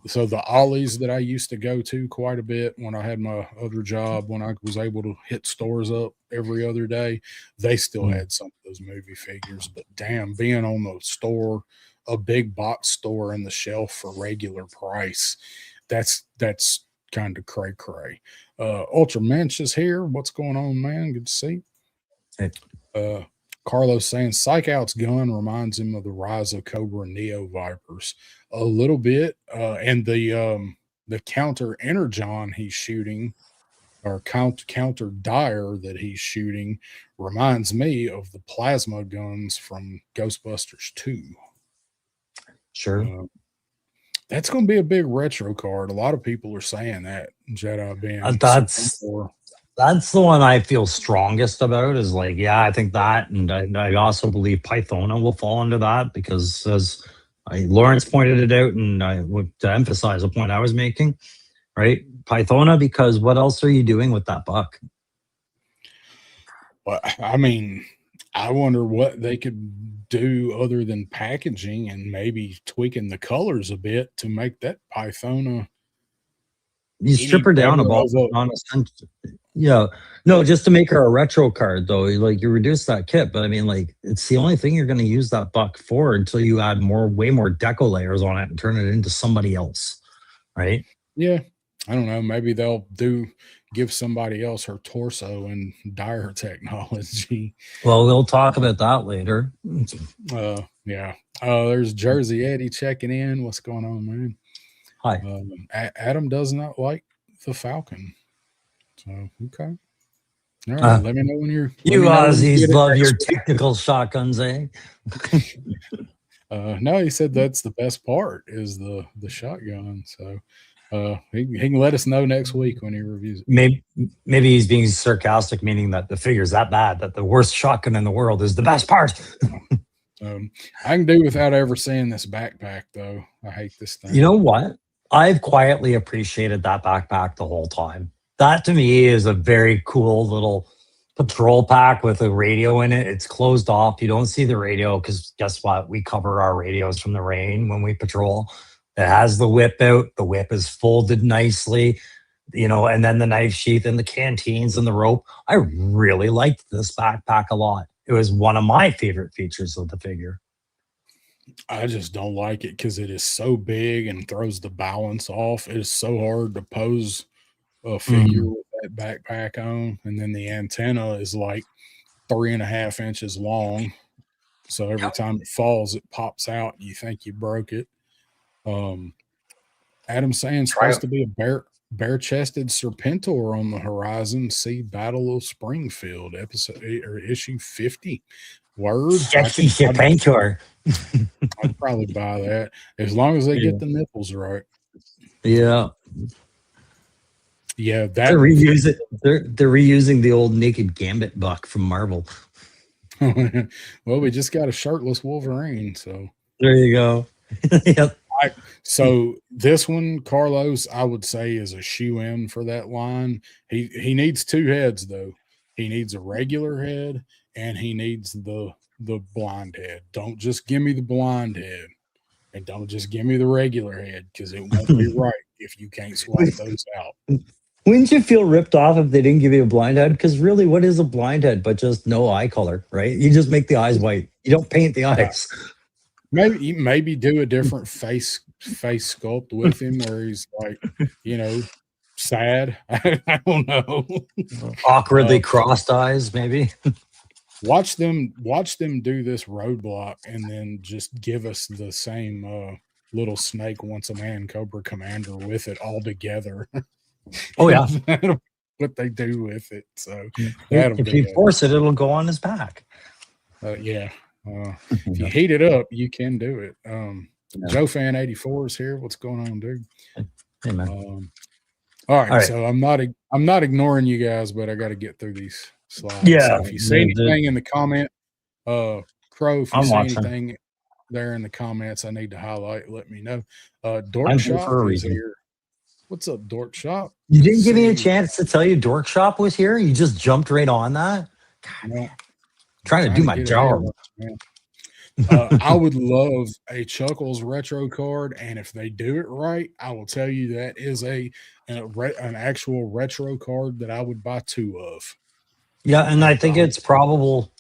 so the Ollies that I used to go to quite a bit when I had my other job, when I was able to hit stores up every other day, they still had some of those movie figures. But damn, being on the store, a big box store in the shelf for regular price, that's kind of cray. Ultra Mensch is here. What's going on, man? Good to see. Hey. Carlos saying Psych Out's gun reminds him of the Rise of Cobra Neo Vipers a little bit, and the counter energon he's shooting, or counter dire that he's shooting, reminds me of the plasma guns from Ghostbusters 2. Sure. That's going to be a big retro card. A lot of people are saying that Jedi being that's the one I feel strongest about is like, yeah, I think that. And I also believe Pythona will fall into that because as Lawrence pointed it out, and I would emphasize a point I was making, right? Pythona, because what else are you doing with that buck? Well, I mean, I wonder what they could do other than packaging and maybe tweaking the colors a bit to make that Pythona. You strip her down about non-essential. Yeah, no, just to make her a retro card though. Like you reduce that kit, but I mean, like it's the only thing you're going to use that buck for until you add way more deco layers on it and turn it into somebody else, right? Yeah, I don't know. Maybe they'll give somebody else her torso and dye her technology. Well, we'll talk about that later. Yeah. There's Jersey Eddie checking in. What's going on, man? Hi. Adam does not like the Falcon. So, okay. All right. Let me know when you're. You Aussies love your technical shotguns, eh? No, he said that's the best part is the shotgun. So, he can let us know next week when he reviews it. Maybe he's being sarcastic, meaning that the figure's that bad that the worst shotgun in the world is the best part. I can do without ever seeing this backpack, though. I hate this thing. You know what? I've quietly appreciated that backpack the whole time. That to me is a very cool little patrol pack with a radio in it. It's closed off. You don't see the radio because guess what? We cover our radios from the rain when we patrol. It has the whip out. The whip is folded nicely, and then the knife sheath and the canteens and the rope. I really liked this backpack a lot. It was one of my favorite features of the figure. I just don't like it because it is so big and throws the balance off. It is so hard to pose a figure with that backpack on. And then the antenna is like 3.5 inches long. So every time it falls, it pops out. You think you broke it. Adam's saying it's supposed to be a bare-chested Serpentor on the horizon. See Battle of Springfield, issue 50. Word. Serpentor. I'd probably buy that as long as they get the nipples right. Yeah. Yeah, they're reusing the old Naked Gambit buck from Marvel. Well, we just got a shirtless Wolverine, so there you go. Yep. So this one, Carlos, I would say is a shoe-in for that line. He needs 2 heads though. He needs a regular head and he needs the blind head. Don't just give me the blind head, and don't just give me the regular head because it won't be right if you can't swap those out. Wouldn't you feel ripped off if they didn't give you a blind head? Because really, what is a blind head but just no eye color, right? You just make the eyes white. You don't paint the eyes. Maybe do a different face sculpt with him where he's like, sad. I don't know. Awkwardly crossed eyes, maybe. Watch them do this roadblock and then just give us the same little snake once a man Cobra Commander with it all together. Oh yeah. What they do with it. So if you force it, it'll go on his back. Yeah. If you heat it up, you can do it. Joe Fan 84 is here. What's going on, dude? Hey man. All right. So I'm not ignoring you guys, but I got to get through these slides. Yeah. So if you see anything in the comment, Crow, if you see anything there in the comments I need to highlight, let me know. Dork Shop is here. What's up, Dork Shop? You didn't give me a chance to tell you Dork Shop was here. You just jumped right on that. God, trying to do my job. I would love a Chuckles retro card, and if they do it right, I will tell you that is an actual retro card that I would buy 2 of. Yeah, and I think it's probable,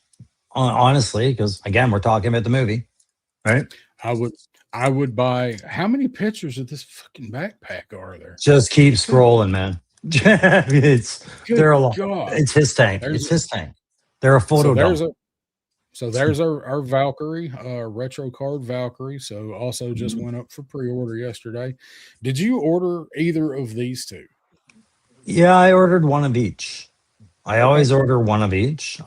honestly, because again, we're talking about the movie, right? I would buy. How many pictures of this fucking backpack are there? Just keep scrolling, man. They're a lot. It's his tank. It's his tank. They're a photo dump. So there's our Valkyrie, retro card Valkyrie. So also just went up for pre-order yesterday. Did you order either of these 2? Yeah, I ordered one of each. I always order one of each.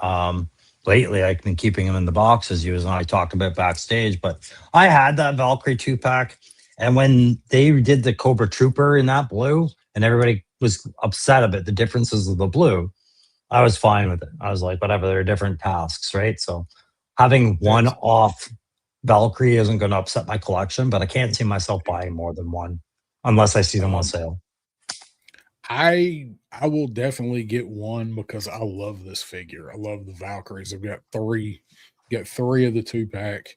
Lately, I've been keeping them in the boxes, you and I talked about backstage, but I had that Valkyrie 2-pack. And when they did the Cobra Trooper in that blue, and everybody was upset about the differences of the blue, I was fine with it. I was like, whatever, they're different tasks, right? So having one off Valkyrie isn't going to upset my collection, but I can't see myself buying more than one unless I see them on sale. I will definitely get one because I love this figure. I love the Valkyries. I've got 3 of the 2-pack.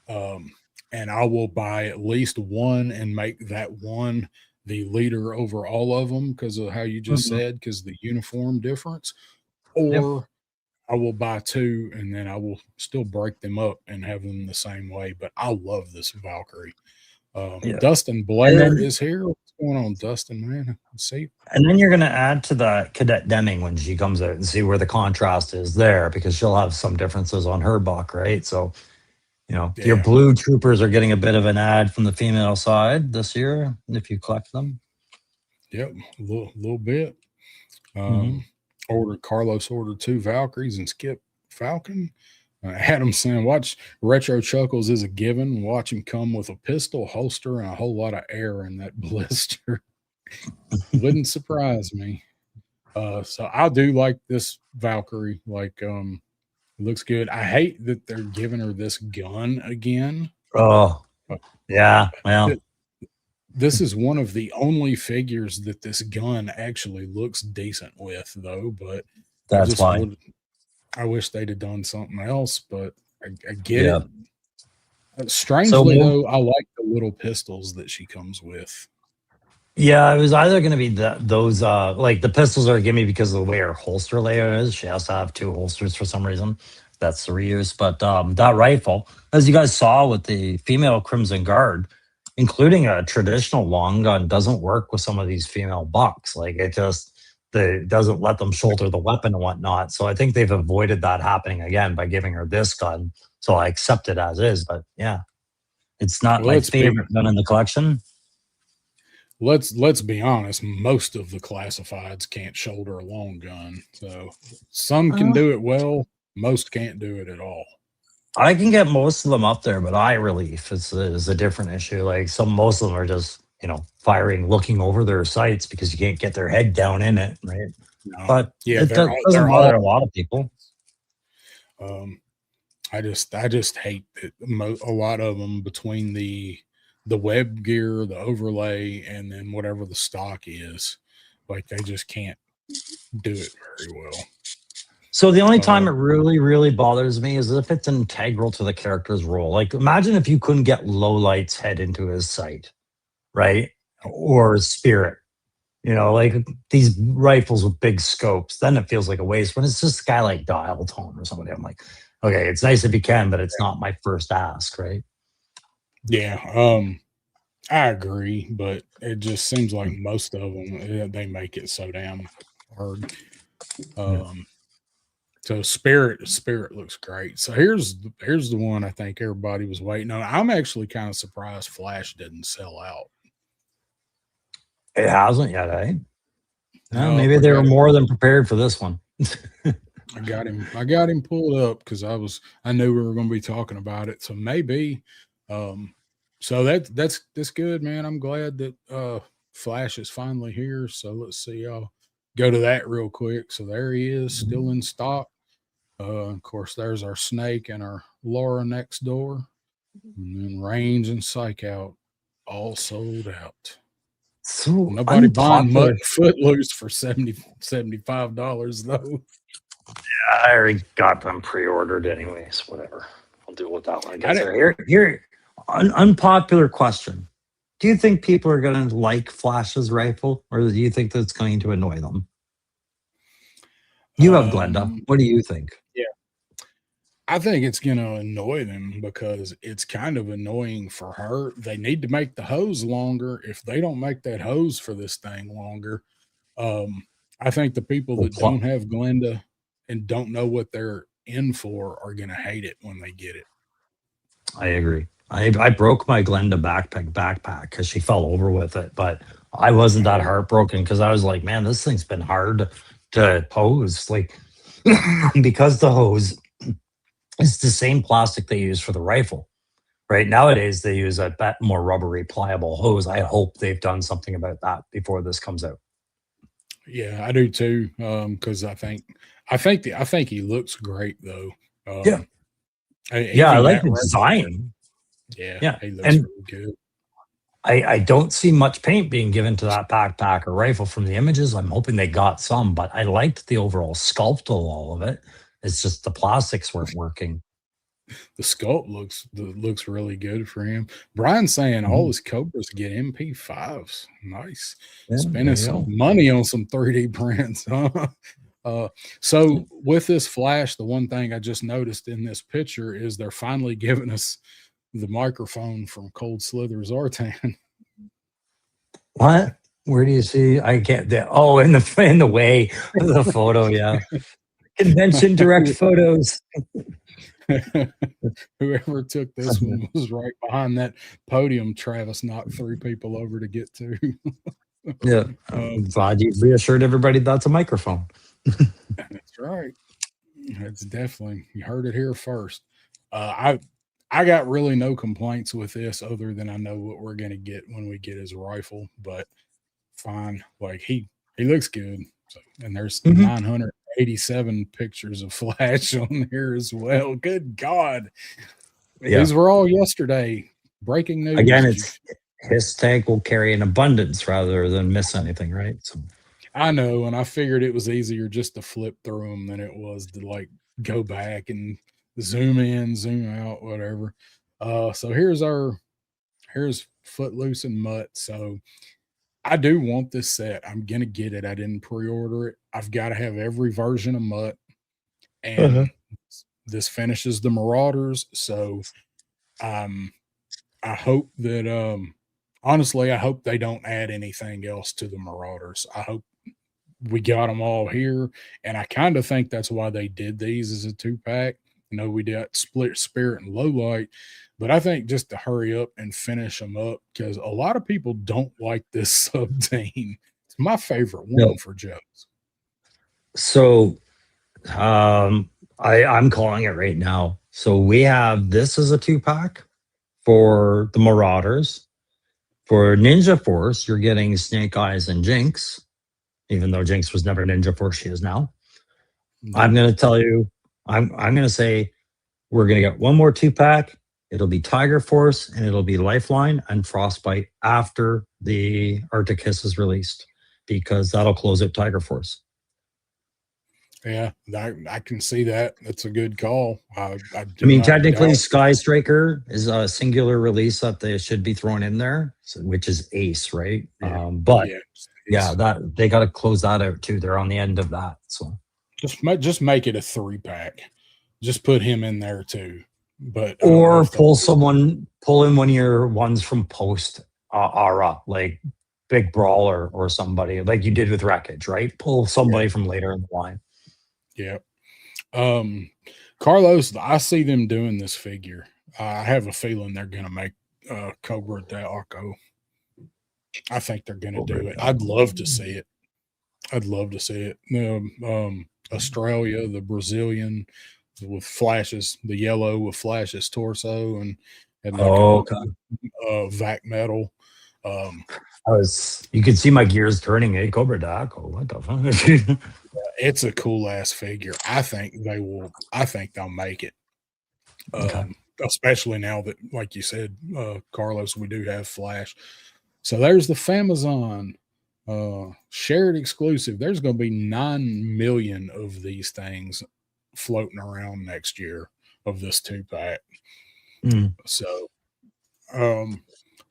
And I will buy at least one and make that one the leader over all of them because of how you just said, because the uniform difference. Or I will buy 2 and then I will still break them up and have them the same way. But I love this Valkyrie. Dustin Blair is here. What's going on, Dustin, man? Let's see. And then you're going to add to the Cadet Deming when she comes out and see where the contrast is there, because she'll have some differences on her buck, right? So, your blue troopers are getting a bit of an ad from the female side this year if you collect them. Yep, a little bit. Carlos ordered 2 Valkyries and Skip Falcon. Adam saying, watch Retro Chuckles is a given. Watch him come with a pistol, holster, and a whole lot of air in that blister. Wouldn't surprise me. So I do like this Valkyrie. Like It looks good. I hate that they're giving her this gun again. Oh, yeah. Well, this is one of the only figures that this gun actually looks decent with, though. But that's why. I wish they'd have done something else, but I get Yeah. it. Strangely, though, I like the little pistols that she comes with. Yeah, it was either going to be those like the pistols are giving me because of the way her holster layout is. She has to have two holsters for some reason. That's the reuse. But that rifle, as you guys saw with the female Crimson Guard, including a traditional long gun, doesn't work with some of these female bucks. Like it just doesn't let them shoulder the weapon and whatnot. So I think they've avoided that happening again by giving her this gun. So I accept it as is. But yeah, it's not my favorite gun in the collection. Let's be honest, most of the classifieds can't shoulder a long gun. So some can do it well, most can't do it at all. I can get most of them up there, but eye relief is a different issue. Like most of them are just, firing, looking over their sights because you can't get their head down in it, right? No. But yeah, it doesn't bother a lot of people. I just hate that a lot of them, between the web gear, the overlay, and then whatever the stock is, like they just can't do it very well. So the only time it really, really bothers me is if it's integral to the character's role. Like imagine if you couldn't get Lowlight's head into his sight, right? Or Spirit. Like these rifles with big scopes, then it feels like a waste. When it's just a guy like Dial Tone or somebody, I'm like, okay, it's nice if you can, but it's not my first ask, right? Yeah, I agree, but it just seems like most of them, they make it so damn hard. So Spirit looks great. So here's the one I think everybody was waiting on. I'm actually kind of surprised Flash didn't sell out. It hasn't yet, eh? Well, maybe they were more than prepared for this one. I got him pulled up because I knew we were going to be talking about it. So maybe, so that's good, man. I'm glad that Flash is finally here. So let's see, I'll go to that real quick. So there he is, still in stock. Of course, there's our Snake and our Laura next door, and then Range and Psych Out, all sold out. So nobody buying Footloose for $75 though. Yeah, I already got them pre-ordered anyways. Whatever, I'll deal with that when I get there. Here, unpopular question: do you think people are going to like Flash's rifle, or do you think that's going to annoy them? You have Glenda. What do you think? Yeah, I think it's going to annoy them because it's kind of annoying for her. They need to make the hose longer. If they don't make that hose for this thing longer, I think the people that don't have Glenda and don't know what they're in for are going to hate it when they get it. I agree. I broke my Glenda backpack because she fell over with it, but I wasn't that heartbroken because I was like, man, this thing's been hard to hose. Like, because the hose is the same plastic they use for the rifle. Right nowadays, they use a bit more rubbery, pliable hose. I hope they've done something about that before this comes out. Yeah, I do too. Because I think he looks great though. Yeah, I like the design. Yeah, he looks really good. I don't see much paint being given to that backpack or rifle from the images. I'm hoping they got some, but I liked the overall sculpt of all of it. It's just the plastics weren't working. The sculpt looks really good for him. Brian's saying all his Cobras get MP5s. Nice. Yeah, spending some money on some 3D prints, huh? So with this Flash, the one thing I just noticed in this picture is they're finally giving us the microphone from Cold Slither Zartan. What? Where do you see? I can't. In the way of the photo. Yeah, convention direct photos. Whoever took this one was right behind that podium Travis knocked 3 people over to get to. Yeah, I'm glad you reassured everybody that's a microphone. That's right. It's definitely, you heard it here first. I got really no complaints with this other than I know what we're going to get when we get his rifle, but fine. Like he looks good. So, and there's 980 87 pictures of Flash on there as well. Good God. Yeah. These were all yesterday. Breaking news. Again, it's his tank will carry an abundance rather than miss anything, right? So I know, and I figured it was easier just to flip through them than it was to like go back and zoom in, zoom out, whatever. So here's Footloose and Mutt. So I do want this set. I'm gonna get it. I didn't pre-order it. I've got to have every version of Mutt, and this finishes the Marauders. So I hope that honestly, I hope they don't add anything else to the Marauders. I hope we got them all here, and I kind of think that's why they did these as a 2-pack. You know, we did Split Spirit and Lowlight, but I think just to hurry up and finish them up, because a lot of people don't like this sub team. It's my favorite one for Joe's. So I'm calling it right now. So we have this as a 2-pack for the Marauders. For Ninja Force, you're getting Snake Eyes and Jinx, even though Jinx was never Ninja Force, she is now. I'm going to tell you, I'm going to say we're going to get one more 2-pack. It'll be Tiger Force, and it'll be Lifeline and Frostbite after the Arctic Hiss is released, because that'll close out Tiger Force. Yeah, I can see that. That's a good call. I mean, technically, Sky Striker is a singular release that they should be thrown in there, which is Ace, right? Yeah. But that they got to close that out too. They're on the end of that, so just make it a 3-pack. Just put him in there too. But or pull in one of your ones from post Aura, like Big Brawler or somebody, like you did with Wreckage, right? Pull somebody from later in the line. Yeah. Carlos, I see them doing this figure. I have a feeling they're going to make Cobra de Arco. I think they're going to do it. I'd love to see it. I'd love to see it. Australia, the Brazilian with Flashes, the yellow with Flash's torso and vac metal. You could see my gears turning. Hey, Cobra de Arco. What the fuck? It's a cool ass figure. I think they will. I think they'll make it. Especially now that, like you said, Carlos, we do have Flash. So there's the Famazon shared exclusive. There's going to be 9 million of these things floating around next year of this 2-pack. So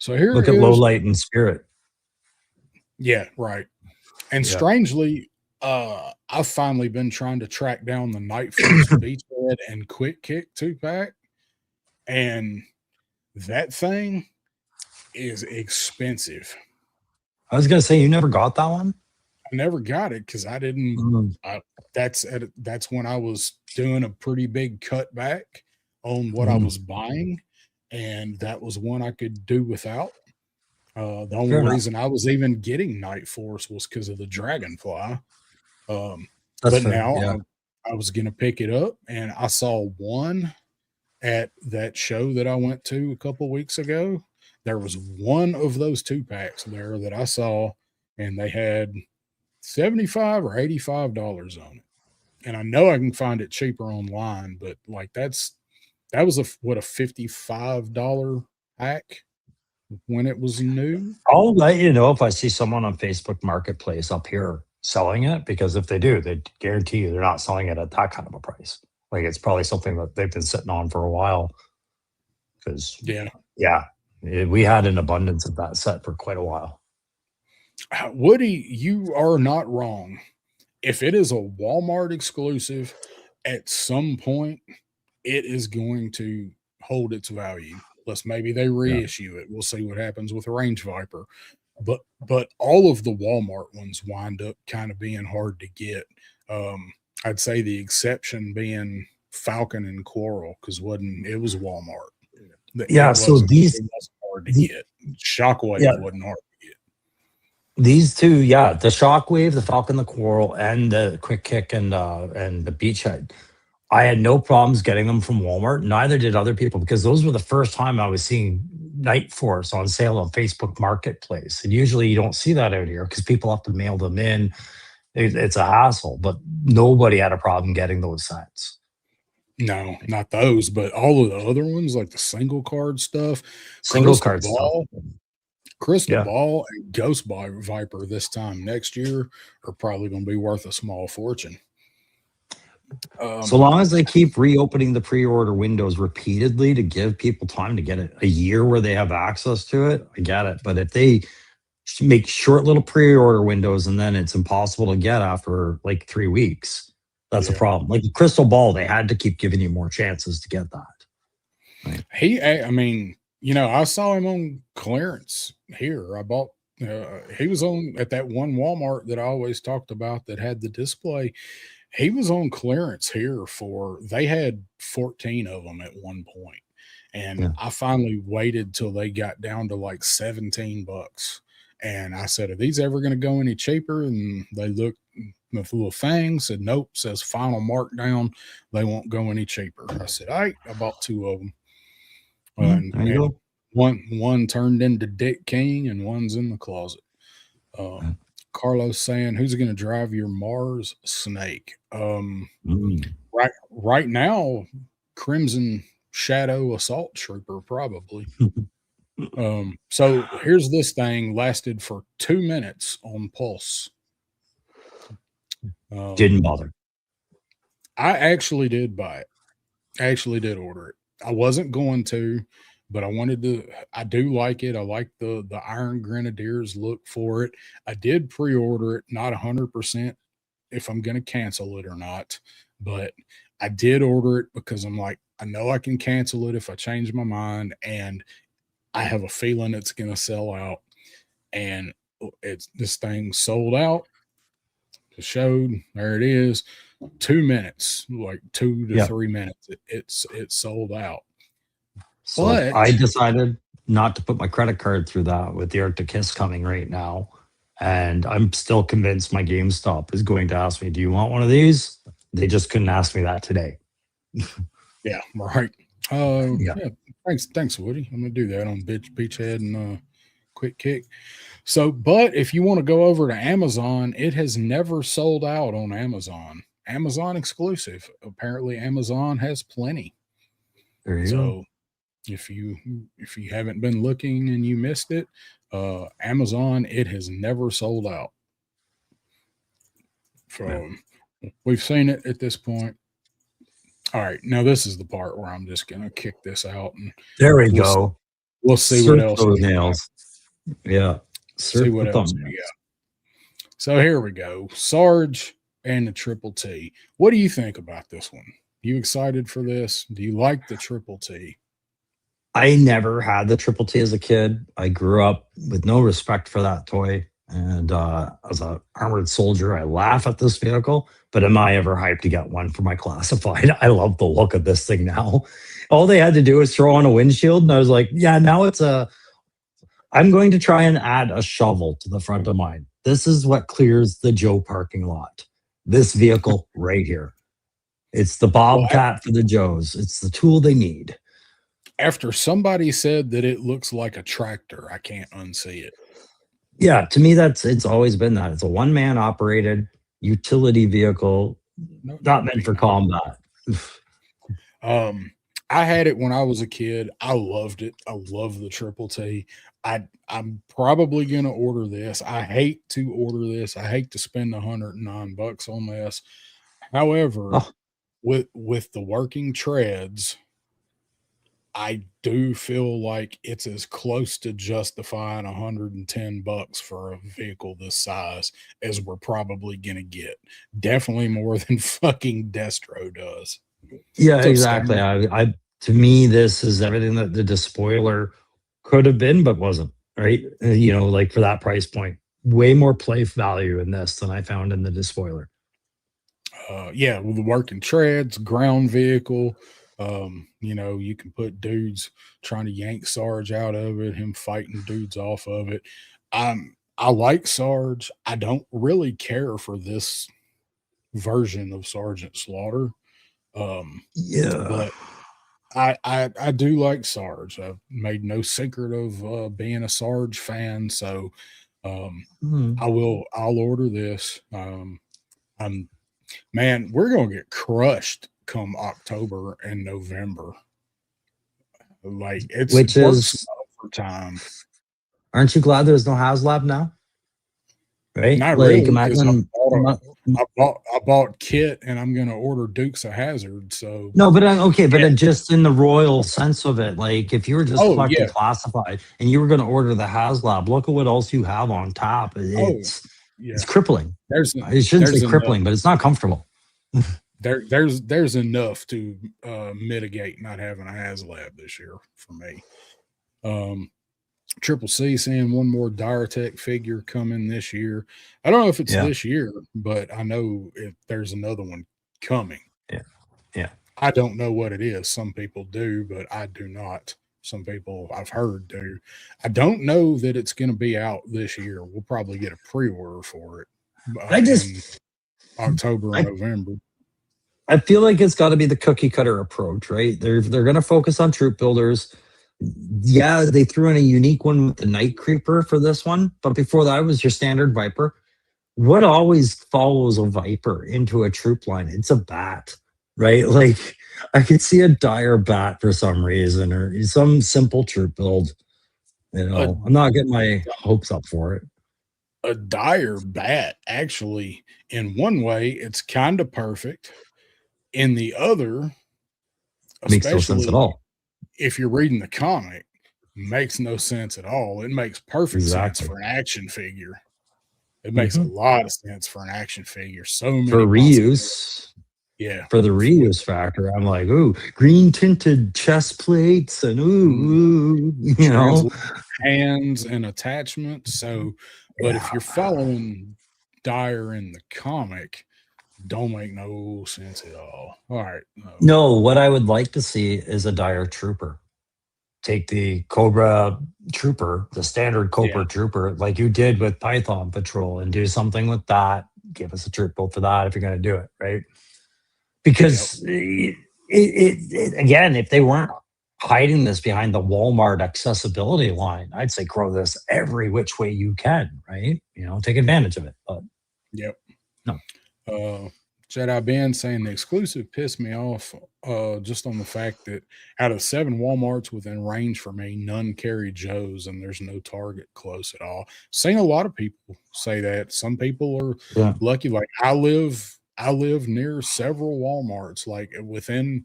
here look at Lowlight and Spirit. Yeah, right. And strangely, I've finally been trying to track down the Night Force Beachhead and Quick Kick 2-pack, and that thing is expensive. I was gonna say, you never got that one? I never got it because I didn't. That's when I was doing a pretty big cutback on what I was buying, and that was one I could do without. The only reason I was even getting Night Force was because of the Dragonfly. But now I was going to pick it up, and I saw one at that show that I went to a couple weeks ago. There was one of those 2-packs there that I saw, and they had $75 or $85 on it. And I know I can find it cheaper online, but like that was a $55 pack when it was new. I'll let you know if I see someone on Facebook Marketplace up here selling it, because if they do, they guarantee you they're not selling it at that kind of a price. Like, it's probably something that they've been sitting on for a while. Because we had an abundance of that set for quite a while. Woody, you are not wrong. If it is a Walmart exclusive, at some point it is going to hold its value. Plus, maybe they reissue it. We'll see what happens with Range Viper. But all of the Walmart ones wind up kind of being hard to get. I'd say the exception being Falcon and Quarrel, because it was Walmart. So these wasn't hard to get. Shockwave wasn't hard to get. These two, the Shockwave, the Falcon, the Quarrel, and the Quick Kick and the Beachhead. I had no problems getting them from Walmart. Neither did other people, because those were the first time I was seeing Night Force on sale on Facebook Marketplace. And usually you don't see that out here because people have to mail them in. It's a hassle, but nobody had a problem getting those sets. No, not those, but all of the other ones, like the single card stuff, Single Crystal card stuff. Ball, Crystal Yeah. Ball and Ghost Viper this time next year are probably going to be worth a small fortune. So long as they keep reopening the pre-order windows repeatedly to give people time to get it a year where they have access to it, I get it. But if they make short little pre-order windows and then it's impossible to get after like 3 weeks, that's a problem. Like the Crystal Ball, they had to keep giving you more chances to get that. Right. I mean, I saw him on clearance here. I bought. He was on at that one Walmart that I always talked about that had the display. He was on clearance here they had 14 of them at one point. And I finally waited till they got down to like $17. And I said, are these ever going to go any cheaper? And they looked, the little thing said, nope, says final markdown. They won't go any cheaper. I said, all right, I bought 2 of them. And one turned into Dick King and one's in the closet. Carlos saying, who's going to drive your Mars Snake? Right now, Crimson Shadow Assault Trooper, probably. So here's this thing, lasted for 2 minutes on Pulse. Didn't bother. I actually did buy it. I actually did order it. I wasn't going to, but I wanted to. I do like it. I like the Iron Grenadiers look for it. I did pre-order it, not 100% if I'm going to cancel it or not, but I did order it because I'm like, I know I can cancel it if I change my mind, and I have a feeling it's going to sell out. And this thing sold out. It showed, there it is, 2 minutes, like 2 to 3 minutes. It sold out. So but I decided not to put my credit card through that with the Arctic Kiss coming right now. And I'm still convinced my GameStop is going to ask me, do you want one of these? They just couldn't ask me that today. Yeah, right. Thanks, Woody. I'm going to do that on Beachhead and Quick Kick. So, but if you want to go over to Amazon, it has never sold out on Amazon. Amazon exclusive. Apparently, Amazon has plenty. There you go. If you haven't been looking and you missed it, Amazon, it has never sold out. We've seen it at this point. All right, now this is the part where I'm just gonna kick this out and there we go. We'll see what else. Nails. Yeah. See what else we got. So here we go. Sarge and the Triple T. What do you think about this one? You excited for this? Do you like the Triple T? I never had the Triple T as a kid. I grew up with no respect for that toy. And as an armored soldier, I laugh at this vehicle, but am I ever hyped to get one for my classified? I love the look of this thing now. All they had to do was throw on a windshield, and I was like, yeah, now I'm going to try and add a shovel to the front of mine. This is what clears the Joe parking lot. This vehicle right here. It's the Bobcat for the Joes. It's the tool they need. After somebody said that it looks like a tractor, I can't unsee it. Yeah, to me, it's always been that. It's a one-man operated utility vehicle, not meant for combat. I had it when I was a kid. I loved it. I love the Triple T. I'm probably gonna order this. I hate to order this. I hate to spend $109 on this. However, with the working treads, I do feel like it's as close to justifying $110 for a vehicle this size as we're probably gonna get. Definitely more than fucking Destro does. Yeah, exactly. I to me, this is everything that the despoiler could have been, but wasn't. Right? Like for that price point, way more play value in this than I found in the despoiler. Yeah, with the working treads, ground vehicle. You can put dudes trying to yank Sarge out of it, him fighting dudes off of it. I like Sarge. I don't really care for this version of Sergeant Slaughter. But I do like Sarge. I've made no secret of being a Sarge fan, so I'll order this. Man, we're gonna get crushed come October and November. Like it's Which is, overtime. aren't you glad there's no HasLab now? Right? Not Like, really, because imagine. I bought kit and I'm gonna order Dukes of Hazzard. So No, but okay, but yeah. just in the royal sense of it, like if you were just collecting Yeah. classified and you were going to order the HasLab, look at what else you have on top. It's crippling. I shouldn't say crippling, but it's not comfortable. There's enough to mitigate not having a HasLab this year for me. Triple C saying one more Diretech figure coming this year. I don't know if it's this year, but I know there's another one coming. Yeah. I don't know what it is. Some people do, but I do not. Some people I've heard do. I don't know that it's going to be out this year. We'll probably get a pre-order for it. In October or November. I feel like it's got to be the cookie cutter approach, right? They're going to focus on troop builders. Yeah, they threw in a unique one with the Night Creeper for this one, but before that was your standard Viper. What always follows a Viper into a troop line? It's a bat, right? Like I could see a dire bat for some reason, or some simple troop build. You know, I'm not getting my hopes up for it. A dire bat, actually, in one way, it's kind of perfect. In the other, makes no sense at all. If you're reading the comic, makes no sense at all. It makes perfect sense for an action figure. It makes a lot of sense for an action figure. So many for reuse. Yeah. For the reuse factor, I'm like, ooh, green tinted chest plates and ooh, you know, hands and attachments. So, but if you're following Dire in the comic, don't make no sense at all. All right. No, what I would like to see is a Dire trooper. Take the Cobra trooper, the standard Cobra trooper, like you did with Python Patrol, and do something with that. Give us a troop build for that if you're going to do it, right? Because again, if they weren't hiding this behind the Walmart accessibility line, I'd say grow this every which way you can, right? You know, take advantage of it. But no. Jedi Ben saying the exclusive pissed me off just on the fact that out of 7 Walmarts within range for me, none carry Joe's and there's no Target close at all. Seen a lot of people say that. Some people are lucky. Like I live near several Walmarts. Like within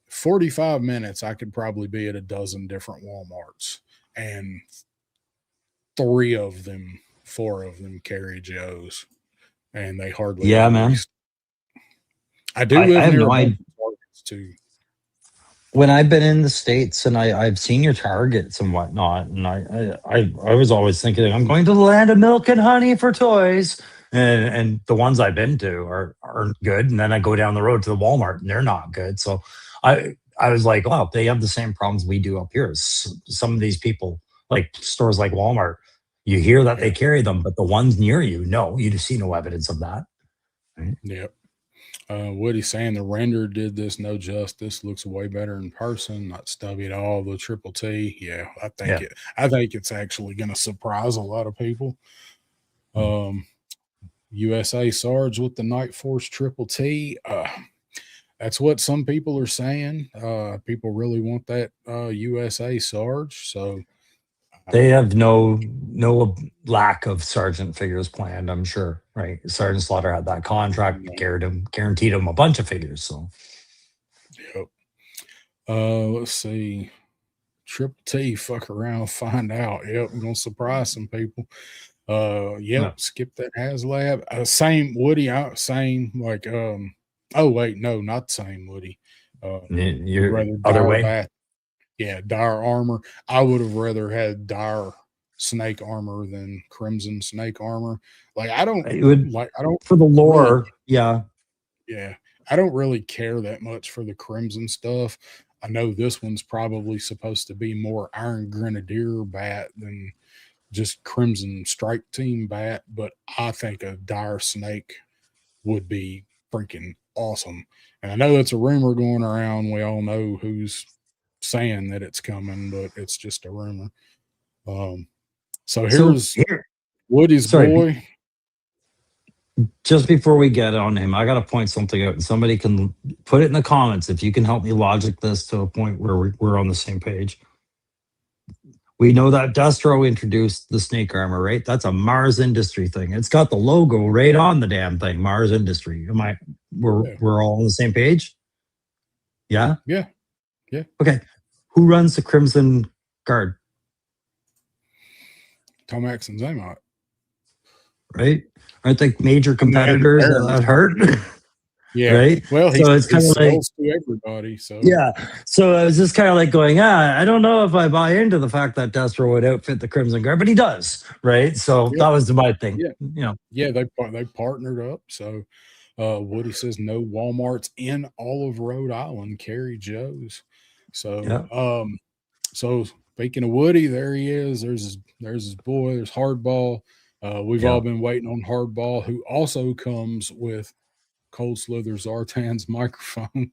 45 minutes, I could probably be at a dozen different Walmarts, and 4 of them carry Joe's, and they hardly man. I do live near Targets too. When I've been in the States and I've seen your Targets and whatnot, and I was always thinking, I'm going to the land of milk and honey for toys. And the ones I've been to aren't good. And then I go down the road to the Walmart and they're not good. So I was like, wow, they have the same problems we do up here. Some of these people, like stores like Walmart, you hear that they carry them, but the ones near you, no, you see no evidence of that. Right? Yep. Woody's saying the render did this no justice. Looks way better in person, not stubby at all. The Triple T, I think it's actually going to surprise a lot of people. USA Sarge with the Night Force Triple T. That's what some people are saying. People really want that USA Sarge, so they have no lack of Sergeant figures planned, I'm sure, right? Sergeant Slaughter had that contract, guaranteed him a bunch of figures. So, let's see. Triple T, fuck around, find out. Yep, I'm gonna surprise some people. Skip that HasLab. Same Woody, same like oh wait, no, not the same Woody. You're rather other way. Bat. Yeah, dire armor. I would have rather had dire snake armor than crimson snake armor. Like I don't for the lore. Really, I don't really care that much for the crimson stuff. I know this one's probably supposed to be more Iron Grenadier bat than just Crimson Strike Team bat, but I think a dire snake would be freaking awesome. And I know that's a rumor going around. We all know who's saying that it's coming, but it's just a rumor. So Woody's Sorry, boy. just before we get on him, I got to point something out, and somebody can put it in the comments if you can help me logic this to a point where we're on the same page. We know that Destro introduced the snake armor, right? That's a Mars Industry thing. It's got the logo right on the damn thing, Mars Industry. We're all on the same page? Yeah? Yeah. Yeah. Okay. Who runs the Crimson Guard? Tomax and Zaymot. Right? Aren't they major competitors that hurt? Yeah. Right. Well, so it's kind of like to everybody. So yeah. So I was just kind of like going, I don't know if I buy into the fact that Destro would outfit the Crimson Guard, but he does, right? So that was my thing. Yeah. Yeah, they partnered up. So Woody says no Walmarts in all of Rhode Island carry Joe's. So so speaking of Woody, there he is. There's his boy. There's Hardball. We've all been waiting on Hardball, who also comes with Cold Slither Zartan's microphone.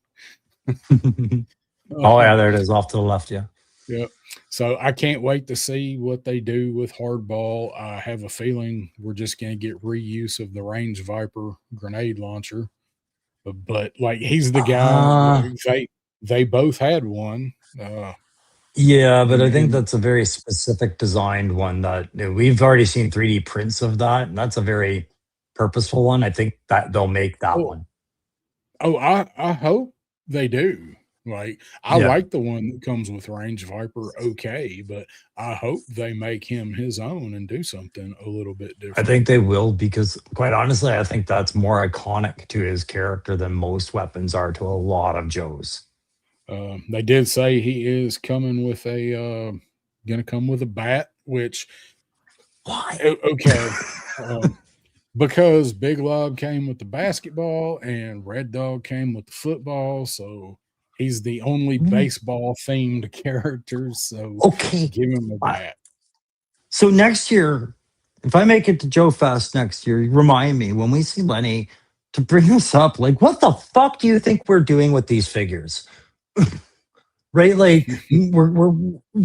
Oh yeah, there it is off to the left. Yeah. Yeah. So I can't wait to see what they do with Hardball. I have a feeling we're just going to get reuse of the Range Viper grenade launcher. But like he's the guy. They both had one. Yeah, but I think that's a very specific designed one that we've already seen 3D prints of that, and that's a very purposeful one. I think that they'll make that one. Oh, I hope they do. Like I like the one that comes with Range Viper, okay, but I hope they make him his own and do something a little bit different. I think they will, because quite honestly, I think that's more iconic to his character than most weapons are to a lot of Joes. They did say he is coming with gonna come with a bat, which why? Okay. Because Big Lob came with the basketball and Red Dog came with the football, so he's the only baseball themed character. So give him a bat. So next year, if I make it to Joe Fest next year, remind me when we see Lenny to bring us up. Like, what the fuck do you think we're doing with these figures? Right? Like we're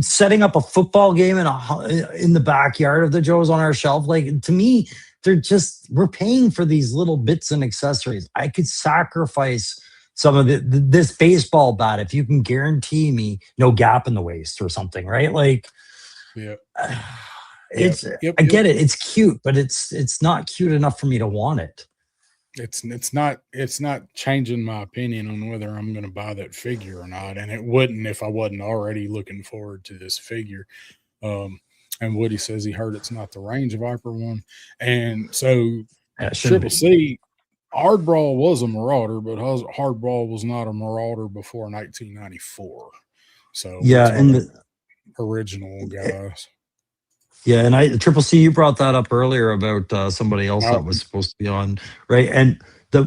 setting up a football game in the backyard of the Joes on our shelf. Like, to me, we're paying for these little bits and accessories. I could sacrifice some of this baseball bat if you can guarantee me no gap in the waist or something, right? Like, I get it. It's cute, but it's not cute enough for me to want it. It's not changing my opinion on whether I'm going to buy that figure or not, and it wouldn't if I wasn't already looking forward to this figure. And Woody says he heard it's not the Range Viper one, and so Triple C, Hardball was a Marauder, but Hardball was not a Marauder before 1994. So and the original guys. Yeah, and Triple C, you brought that up earlier about somebody else that was supposed to be on, right? And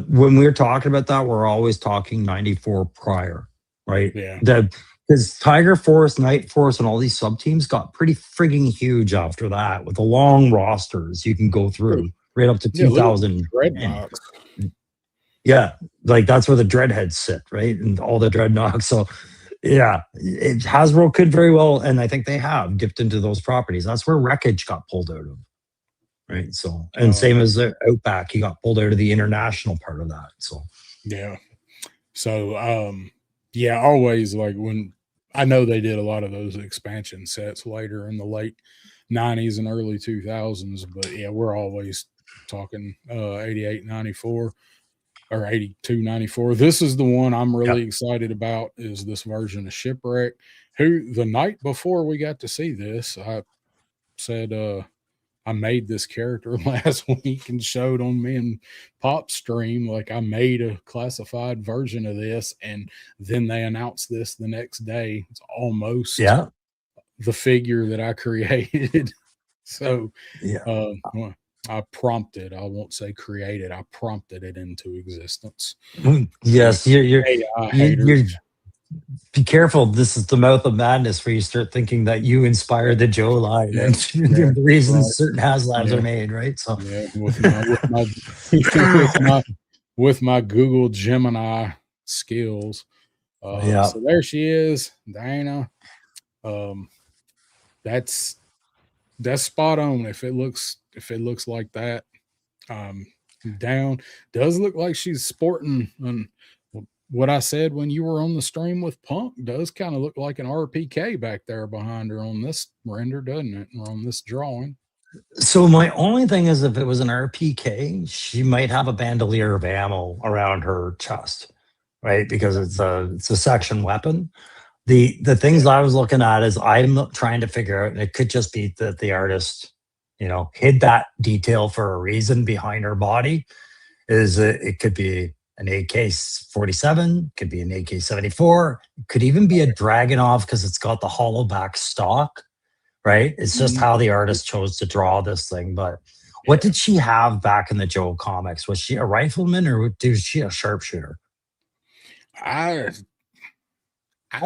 when we're talking about that, we're always talking 94 prior, right? Yeah. Because Tiger Force, Night Force, and all these sub teams got pretty frigging huge after that with the long rosters you can go through right up to 2000. Yeah, like that's where the Dreadheads sit, right? And all the Dreadnoks. So yeah, Hasbro could very well, and I think they have dipped into those properties. That's where Wreckage got pulled out of, right? So, and same as the Outback, he got pulled out of the international part of that. So, yeah. So, always like when I know they did a lot of those expansion sets later in the late 90s and early 2000s, but yeah, we're always talking 88, 94. Or 82, 94. This is the one I'm really excited about, is this version of Shipwreck, who the night before we got to see this, I said I made this character last week and showed on me and Pop stream, like I made a classified version of this, and then they announced this the next day. It's almost the figure that I created. So I prompted, I won't say created, I prompted it into existence. Yes, you're be careful. This is the mouth of madness where you start thinking that you inspired the Joe line and the reasons certain HasLabs are made, right? So with my Google Gemini skills. So there she is, Diana. That's spot on. If it looks if it looks like that. Down does look like she's sporting what I said when you were on the stream with Punk does kind of look like an RPK back there behind her on this render, doesn't it? Or on this drawing. So my only thing is, if it was an RPK, she might have a bandolier of ammo around her chest, right? Because it's a section weapon. The things I was looking at is I'm trying to figure out, and it could just be that the artist, hid that detail for a reason behind her body. It could be an AK-47, could be an AK-74, could even be a Dragunov because it's got the hollow back stock, right? It's just how the artist chose to draw this thing. But what did she have back in the Joe comics? Was she a rifleman or was she a sharpshooter? I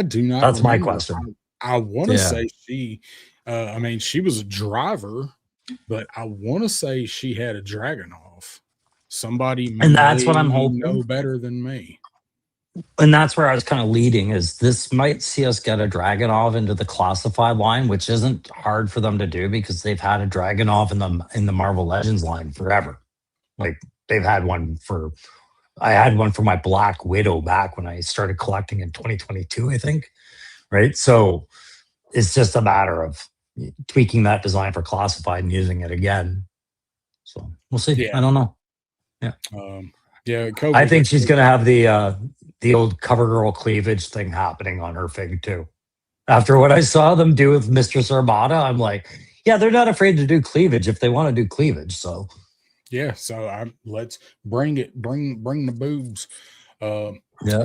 do not. That's remember. my question. I want to say she. I mean, she was a driver, but I want to say she had a Dragunov. Somebody, and that's what I'm hoping. Know better than me. And that's where I was kind of leading. Is this might see us get a Dragunov into the classified line, which isn't hard for them to do because they've had a Dragunov in the Marvel Legends line forever. Like they've had one for. I had one for my Black Widow back when I started collecting in 2022, I think. Right. So it's just a matter of tweaking that design for classified and using it again. So we'll see. Yeah. I don't know. Yeah. I think she's going to have the old cover girl cleavage thing happening on her fig too. After what I saw them do with Mistress Armada, I'm like, yeah, they're not afraid to do cleavage if they want to do cleavage. So. Yeah, so let's bring it, bring the boobs.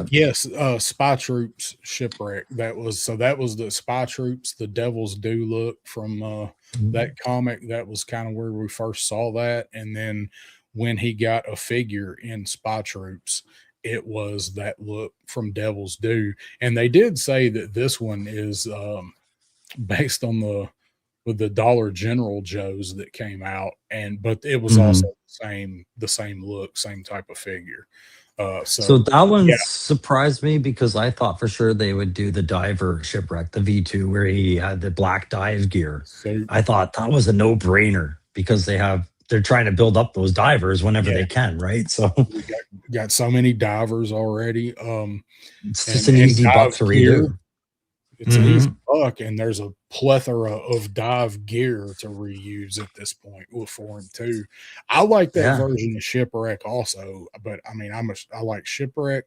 Yes, Spy Troops Shipwreck. That was the Spy Troops, the Devil's Due look from that comic. That was kind of where we first saw that, and then when he got a figure in Spy Troops, it was that look from Devil's Due, and they did say that this one is based on with the Dollar General Joes that came out, but it was also the same look, same type of figure. So that one surprised me because I thought for sure they would do the diver shipwreck, the V2, where he had the black dive gear. So I thought that was a no-brainer because they're trying to build up those divers whenever they can, right? So we got so many divers already. It's just an easy buck to redo. It's an easy buck, and there's a plethora of dive gear to reuse at this point for him too. I like that version of Shipwreck also, but I mean, I like Shipwreck,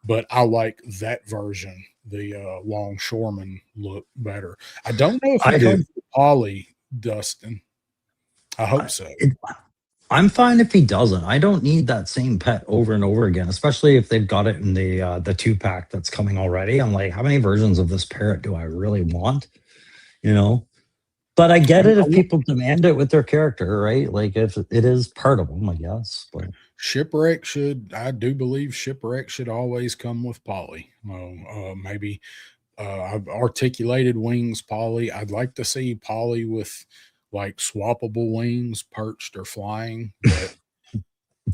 but I like that version, the longshoreman look better. I don't know if it comes to Polly, Dustin. I hope so. I'm fine if he doesn't. I don't need that same pet over and over again, especially if they've got it in the 2-pack that's coming already. I'm like, how many versions of this parrot do I really want? But I get it if people demand it with their character, right? Like if it is part of them, I guess. But I do believe Shipwreck should always come with Polly. Maybe I've articulated wings Polly. I'd like to see Polly with like swappable wings, perched or flying. But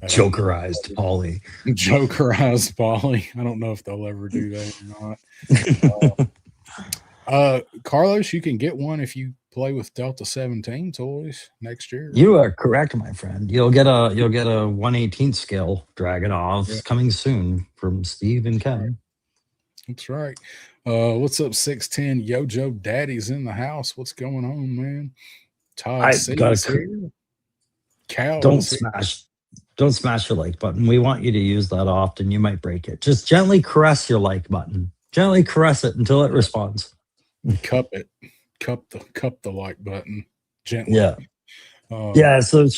Jokerized Polly. Jokerized Polly. I don't know if they'll ever do that or not. Carlos, you can get one if you play with Delta 17 toys next year. You are correct, my friend. You'll get a 1/18 scale Dragunov coming soon from Steve and Ken. That's right. What's up, 610? Yojo Daddy's in the house. What's going on, man? Todd here. Cal, don't smash your like button. We want you to use that often. You might break it. Just gently caress your like button. Gently caress it until it responds. Cup it. Cup the like button gently. So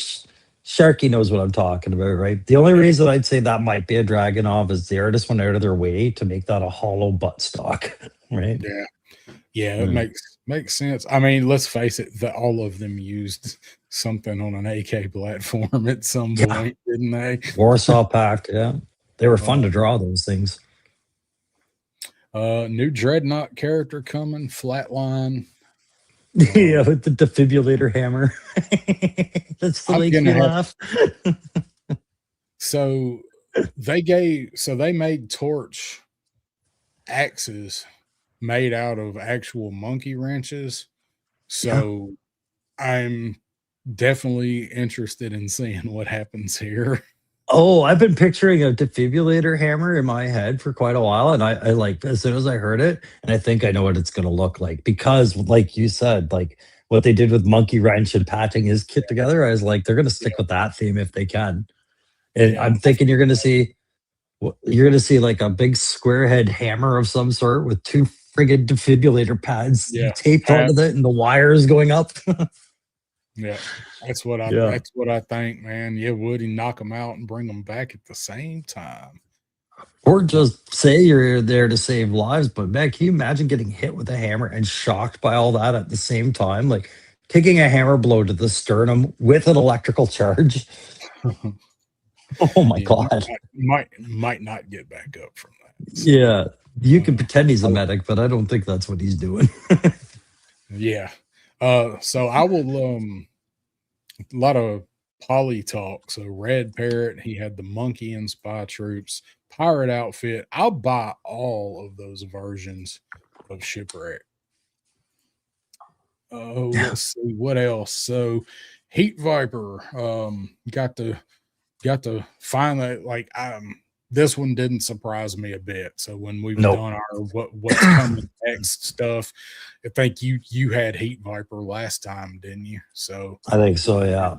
Sharky knows what I'm talking about, right? The only reason I'd say that might be a Dragunov is the artist went out of their way to make that a hollow buttstock, right? It makes sense. I mean, let's face it, all of them used something on an AK platform at some point, didn't they? Warsaw Pact, they were fun to draw, those things. New Dreadnought character coming, Flatline. With the defibrillator hammer. That's the way you laugh. So they made torch axes made out of actual monkey wrenches. So I'm definitely interested in seeing what happens here. Oh, I've been picturing a defibrillator hammer in my head for quite a while, and I like as soon as I heard it, and I think I know what it's going to look like because, like you said, like what they did with Monkey Wrench and patching his kit together, I was like, they're going to stick Yeah, with that theme if they can. And yeah, I'm thinking you're going to see like a big square head hammer of some sort with two friggin' defibrillator pads yeah. taped onto it, and the wires going up. Yeah, Yeah. that's what I think, man. Yeah, would he knock them out and bring them back at the same time? Or just say you're there to save lives, but man, can you imagine getting hit with a hammer and shocked by all that at the same time? Like taking a hammer blow to the sternum with an electrical charge. Oh my Yeah, God. might not get back up from that. So, Yeah. You can uh, pretend he's a I- medic, but I don't think that's what he's doing. yeah. So I will a lot of poly talk. So Red Parrot, he had the monkey and spy troops, pirate outfit. I'll buy all of those versions of shipwreck. Oh, let's see what else. So Heat Viper, got to find that like this one didn't surprise me a bit. So when we've Nope. done our what's coming next stuff, I think you had Heat Viper last time, didn't you? So I think so, yeah.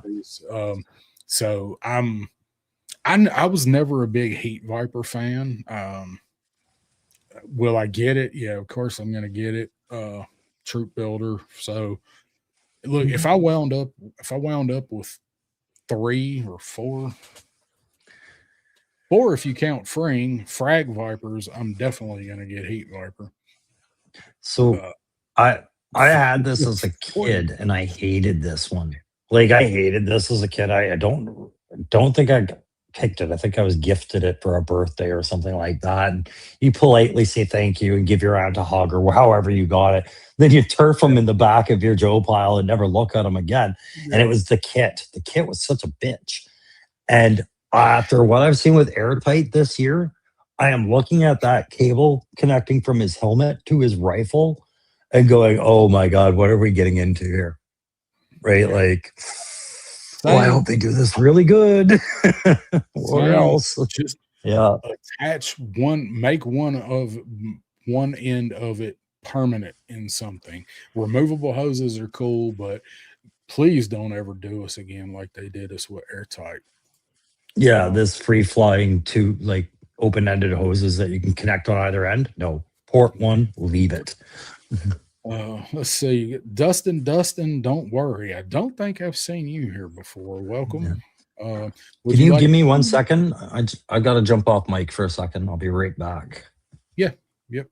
so I was never a big Heat Viper fan. Will I get it? Yeah, of course I'm gonna get it. Troop builder. So look, if I wound up with 3 or 4, or if you count freeing frag vipers, I'm definitely gonna get Heat Viper. So Uh, I I had this as a kid and I hated this one. Like I hated this as a kid. I don't think I picked it. I think I was gifted it for a birthday or something like that. And you politely say thank you and give your aunt a hug or however you got it. Then you turf them in the back of your Joe pile and never look at them again. And yeah, it was the kit. The kit was such a bitch. And after what I've seen with Airtight this year, I am looking at that cable connecting from his helmet to his rifle and going, "Oh my God, what are we getting into here?" Right? yeah. Like, oh, I Same, hope they do this really good, or same. else, Just yeah, attach one, make one end of it permanent in something. Removable hoses are cool, but please don't ever do us again like they did us with Airtight. yeah. Um, This free flying to like open ended hoses that you can connect on either end. No, port one, leave it. let's see. Dustin, don't worry. I don't think I've seen you here before. Yeah. Welcome. Uh, would Can you you like give me one to? second? I got to jump off mic for a second. I'll be right back. Yeah, yep.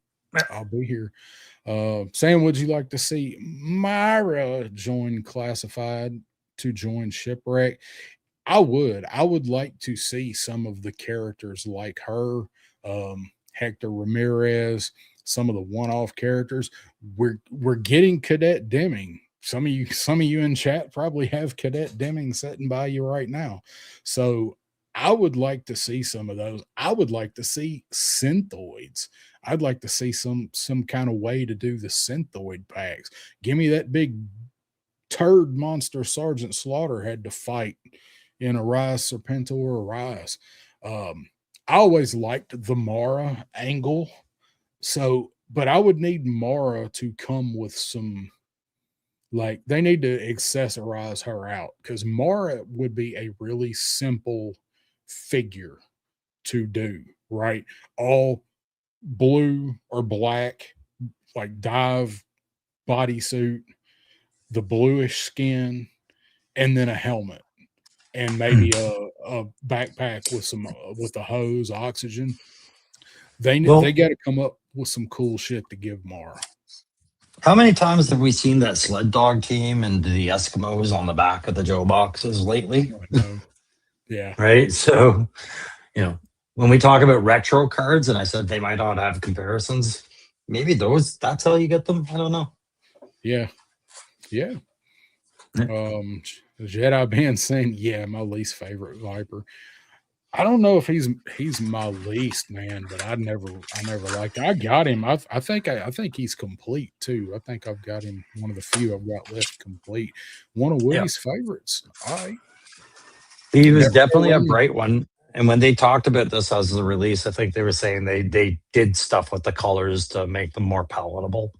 I'll be here. Sam, would you like to see Myra join classified to join shipwreck? I would. I would like to see some of the characters like her, Hector Ramirez, some of the one-off characters. We're getting Cadet Deming. Some of you in chat probably have Cadet Deming sitting by you right now. So I would like to see some of those. I would like to see synthoids. I'd like to see some kind of way to do the synthoid packs. Give me that big turd monster Sergeant Slaughter had to fight in Arise Serpentor Arise. I always liked the Mara angle. So, but I would need Mara to come with some, like, they need to accessorize her out because Mara would be a really simple figure to do, right? All blue or black, like dive bodysuit, the bluish skin, and then a helmet and maybe a backpack with some with a hose, oxygen. They Well, got to come up with some cool shit to give Mara. how many times have we seen that sled dog team and the Eskimos on the back of the Joe boxes lately? I know. Yeah, Right. So, when we talk about retro cards, and I said they might not have comparisons, maybe that's how you get them. I don't know. yeah, yeah. Jedi band saying, yeah, my least favorite Viper. I don't know if he's my least, man, but I never liked it. I got him. I think he's complete too. I think I've got him one of the few I've got left complete. One of Yeah. Woody's favorites. All right. He was Never know definitely a when. bright one. And when they talked about this as the release, I think they were saying they did stuff with the colors to make them more palatable.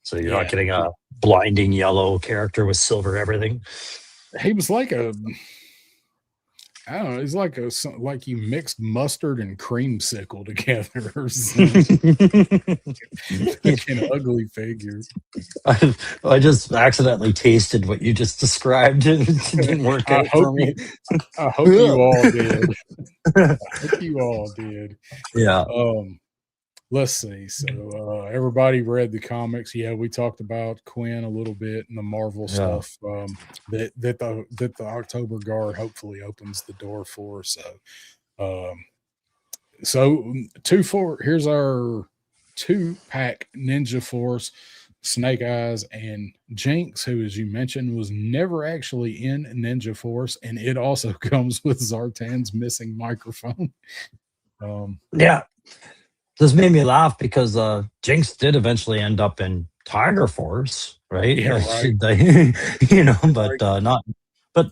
So you're not Yeah. getting a blinding yellow character with silver everything. He was like I don't know, he's like you mixed mustard and creamsicle together or something. Like an ugly figure. I just accidentally tasted what you just described. It didn't work I out hope for me. I hope you all did. I hope you all did. Yeah. Let's see. So everybody read the comics. Yeah, we talked about Quinn a little bit and the Marvel Yeah. stuff. That the October Guard hopefully opens the door for. So 2-4. Here's our 2-pack Ninja Force. Snake Eyes and Jinx, who, as you mentioned, was never actually in Ninja Force, and it also comes with Zartan's missing microphone. Yeah. This made me laugh because Jinx did eventually end up in Tiger Force, right? Yeah, right. But not. But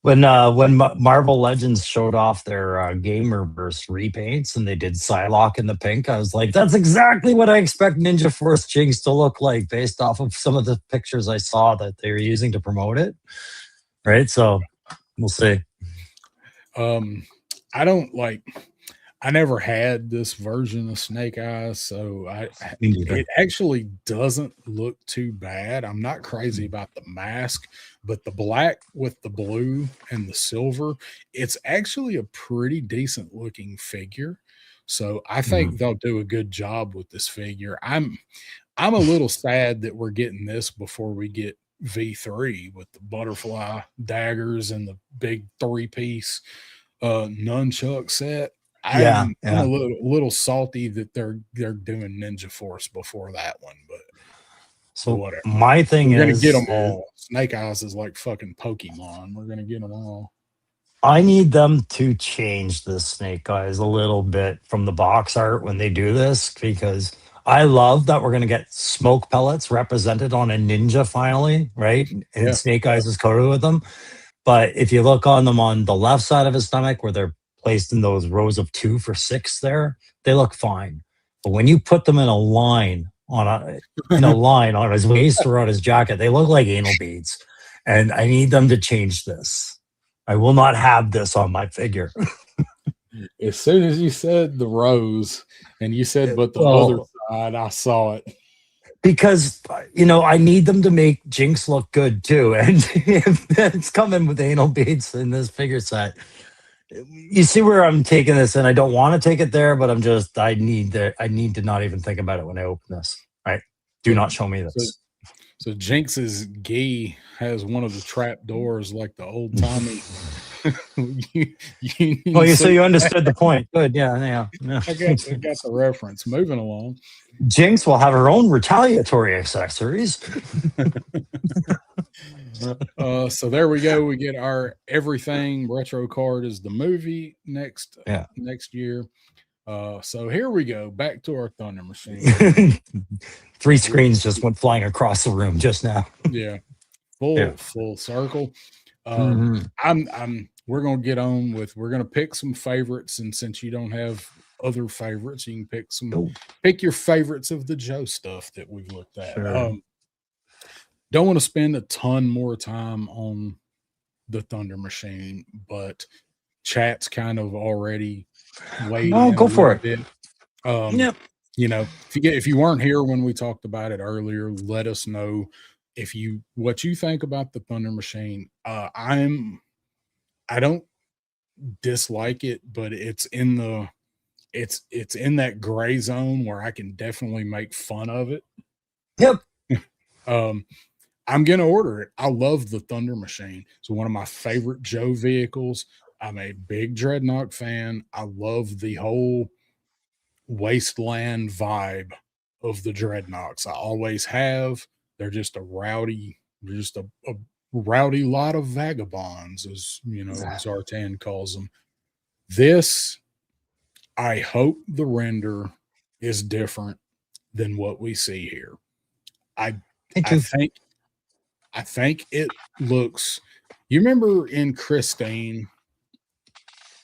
when Marvel Legends showed off their Gamerverse repaints and they did Psylocke in the pink, I was like, that's exactly what I expect Ninja Force Jinx to look like based off of some of the pictures I saw that they were using to promote it. Right. So we'll see. I never had this version of Snake Eyes, so it actually doesn't look too bad. I'm not crazy about the mask, but the black with the blue and the silver, it's actually a pretty decent looking figure. So I think they'll do a good job with this figure. I'm a little sad that we're getting this before we get V3 with the butterfly daggers and the big 3-piece nunchuck set. I'm a little salty that they're doing Ninja Force before that one, but so whatever. My thing we're is, gonna get them all. Snake Eyes is like fucking Pokemon. We're gonna get them all. I need them to change the Snake Eyes a little bit from the box art when they do this, because I love that we're going to get smoke pellets represented on a ninja finally, right? And Snake Eyes is coated with them. But if you look on them on the left side of his stomach, where they're placed in those rows of 2 for 6 there, they look fine. But when you put them in a line on his waist or on his jacket, they look like anal beads. And I need them to change this. I will not have this on my figure. As soon as you said the rose and you said, but the other side, I saw it. Because, I need them to make Jinx look good too. And if it's coming with anal beads in this figure set, you see where I'm taking this, and I don't want to take it there, but I need to not even think about it when I open this. Right? Do not show me this. So Jinx's gi has one of the trap doors like the old Tommy. So you understood the point. Good. Yeah. I got the reference. Moving along. Jinx will have her own retaliatory accessories. So there we go. We get our everything retro card is the movie next year. So here we go. Back to our Thunder Machine. 3 screens just went flying across the room just now. Yeah. Full circle. We're gonna get on with, we're gonna pick some favorites, and since you don't have other favorites, you can pick your favorites of the Joe stuff that we've looked at. Sure. Don't want to spend a ton more time on the Thunder Machine, but chat's kind of already waiting. No, go for it. Bit. If you weren't here when we talked about it earlier, let us know what you think about the Thunder Machine. I don't dislike it, but it's in that gray zone where I can definitely make fun of it. Yep. I'm gonna order it. I love the Thunder Machine. It's one of my favorite Joe vehicles. I'm a big Dreadnought fan. I love the whole wasteland vibe of the Dreadnoughts. I always have. They're just a rowdy lot of vagabonds, as Zartan calls them. This, I hope the render is different than what we see here. I think it looks. You remember in Christine,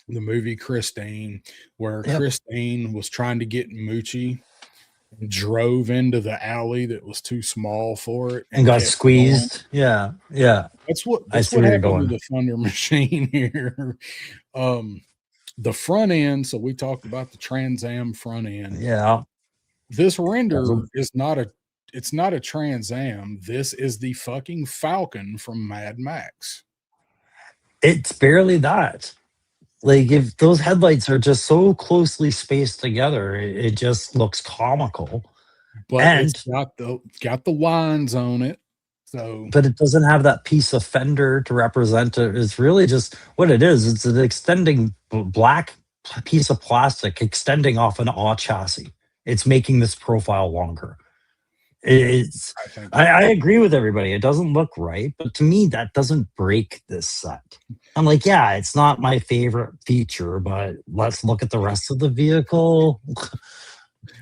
the movie Christine, where Christine was trying to get Moochie and drove into the alley that was too small for it and got squeezed. Going. Yeah. That's what happened to the Thunder Machine here. The front end. So we talked about the Trans Am front end. Yeah. This render is not a. It's not a Trans Am. This is the fucking Falcon from Mad Max. It's barely that. Like, if those headlights are just so closely spaced together, it just looks comical. But it's got the lines on it. So, but it doesn't have that piece of fender to represent it. It's really just what it is. It's an extending black piece of plastic extending off an A chassis. It's making this profile longer. I agree with everybody. It doesn't look right, but to me, that doesn't break this set. I'm like, yeah, it's not my favorite feature, but let's look at the rest of the vehicle.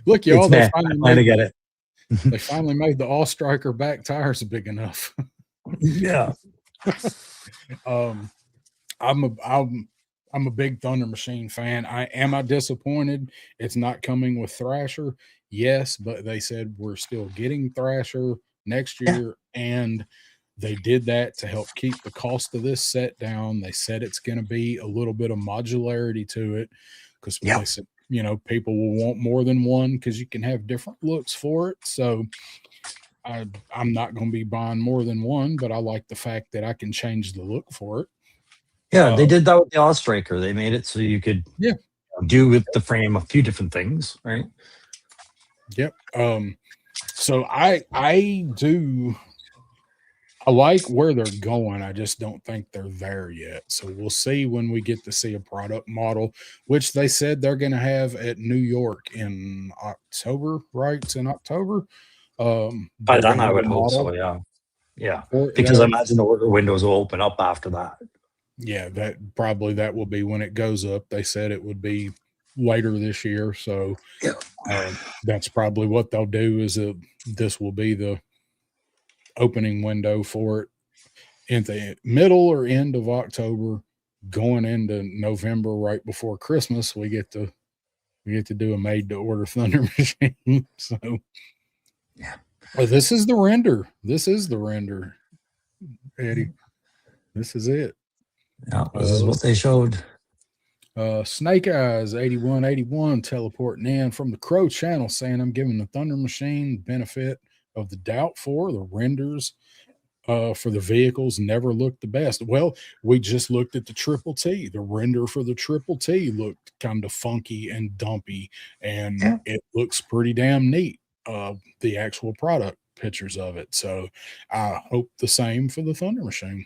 Look, y'all, they finally get it. They finally made the All Striker back tires big enough. Yeah. I'm a big Thunder Machine fan. Am I disappointed it's not coming with Thrasher? Yes, but they said we're still getting Thrasher next year, and they did that to help keep the cost of this set down. They said it's going to be a little bit of modularity to it because they said, people will want more than one because you can have different looks for it. So I'm not going to be buying more than one, but I like the fact that I can change the look for it. Yeah, they did that with the All-Striker. They made it so you could do with the frame a few different things, right? Yep. So I like where they're going. I just don't think they're there yet. So we'll see when we get to see a product model, which they said they're going to have at New York in October, right? It's in October. By then I would hope so, yeah. Because I imagine the order windows will open up after that. Yeah, that will be when it goes up. They said it would be later this year. So that's probably what they'll do is this will be the opening window for it in the middle or end of October, going into November, right before Christmas. We get to do a made to order Thunder Machine. So this is the render. Eddie. This is it. Yeah, this is what they showed. Snake Eyes 8181 teleporting in from the Crow channel saying, I'm giving the Thunder Machine benefit of the doubt for the renders for the vehicles never looked the best. Well, we just looked at the Triple T. The render for the Triple T looked kind of funky and dumpy, and it looks pretty damn neat. The actual product pictures of it. So I hope the same for the Thunder Machine.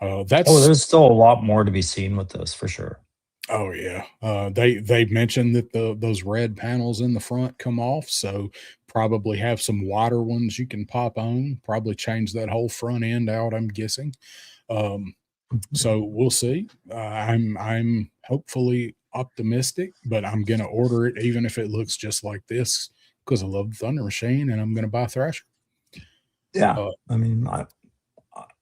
There's still a lot more to be seen with this for sure. Oh yeah. They mentioned that those red panels in the front come off, so probably have some wider ones you can pop on, probably change that whole front end out, I'm guessing. So we'll see. I'm hopefully optimistic, but I'm going to order it even if it looks just like this because I love the Thunder Machine and I'm going to buy Thrasher. Yeah. I mean,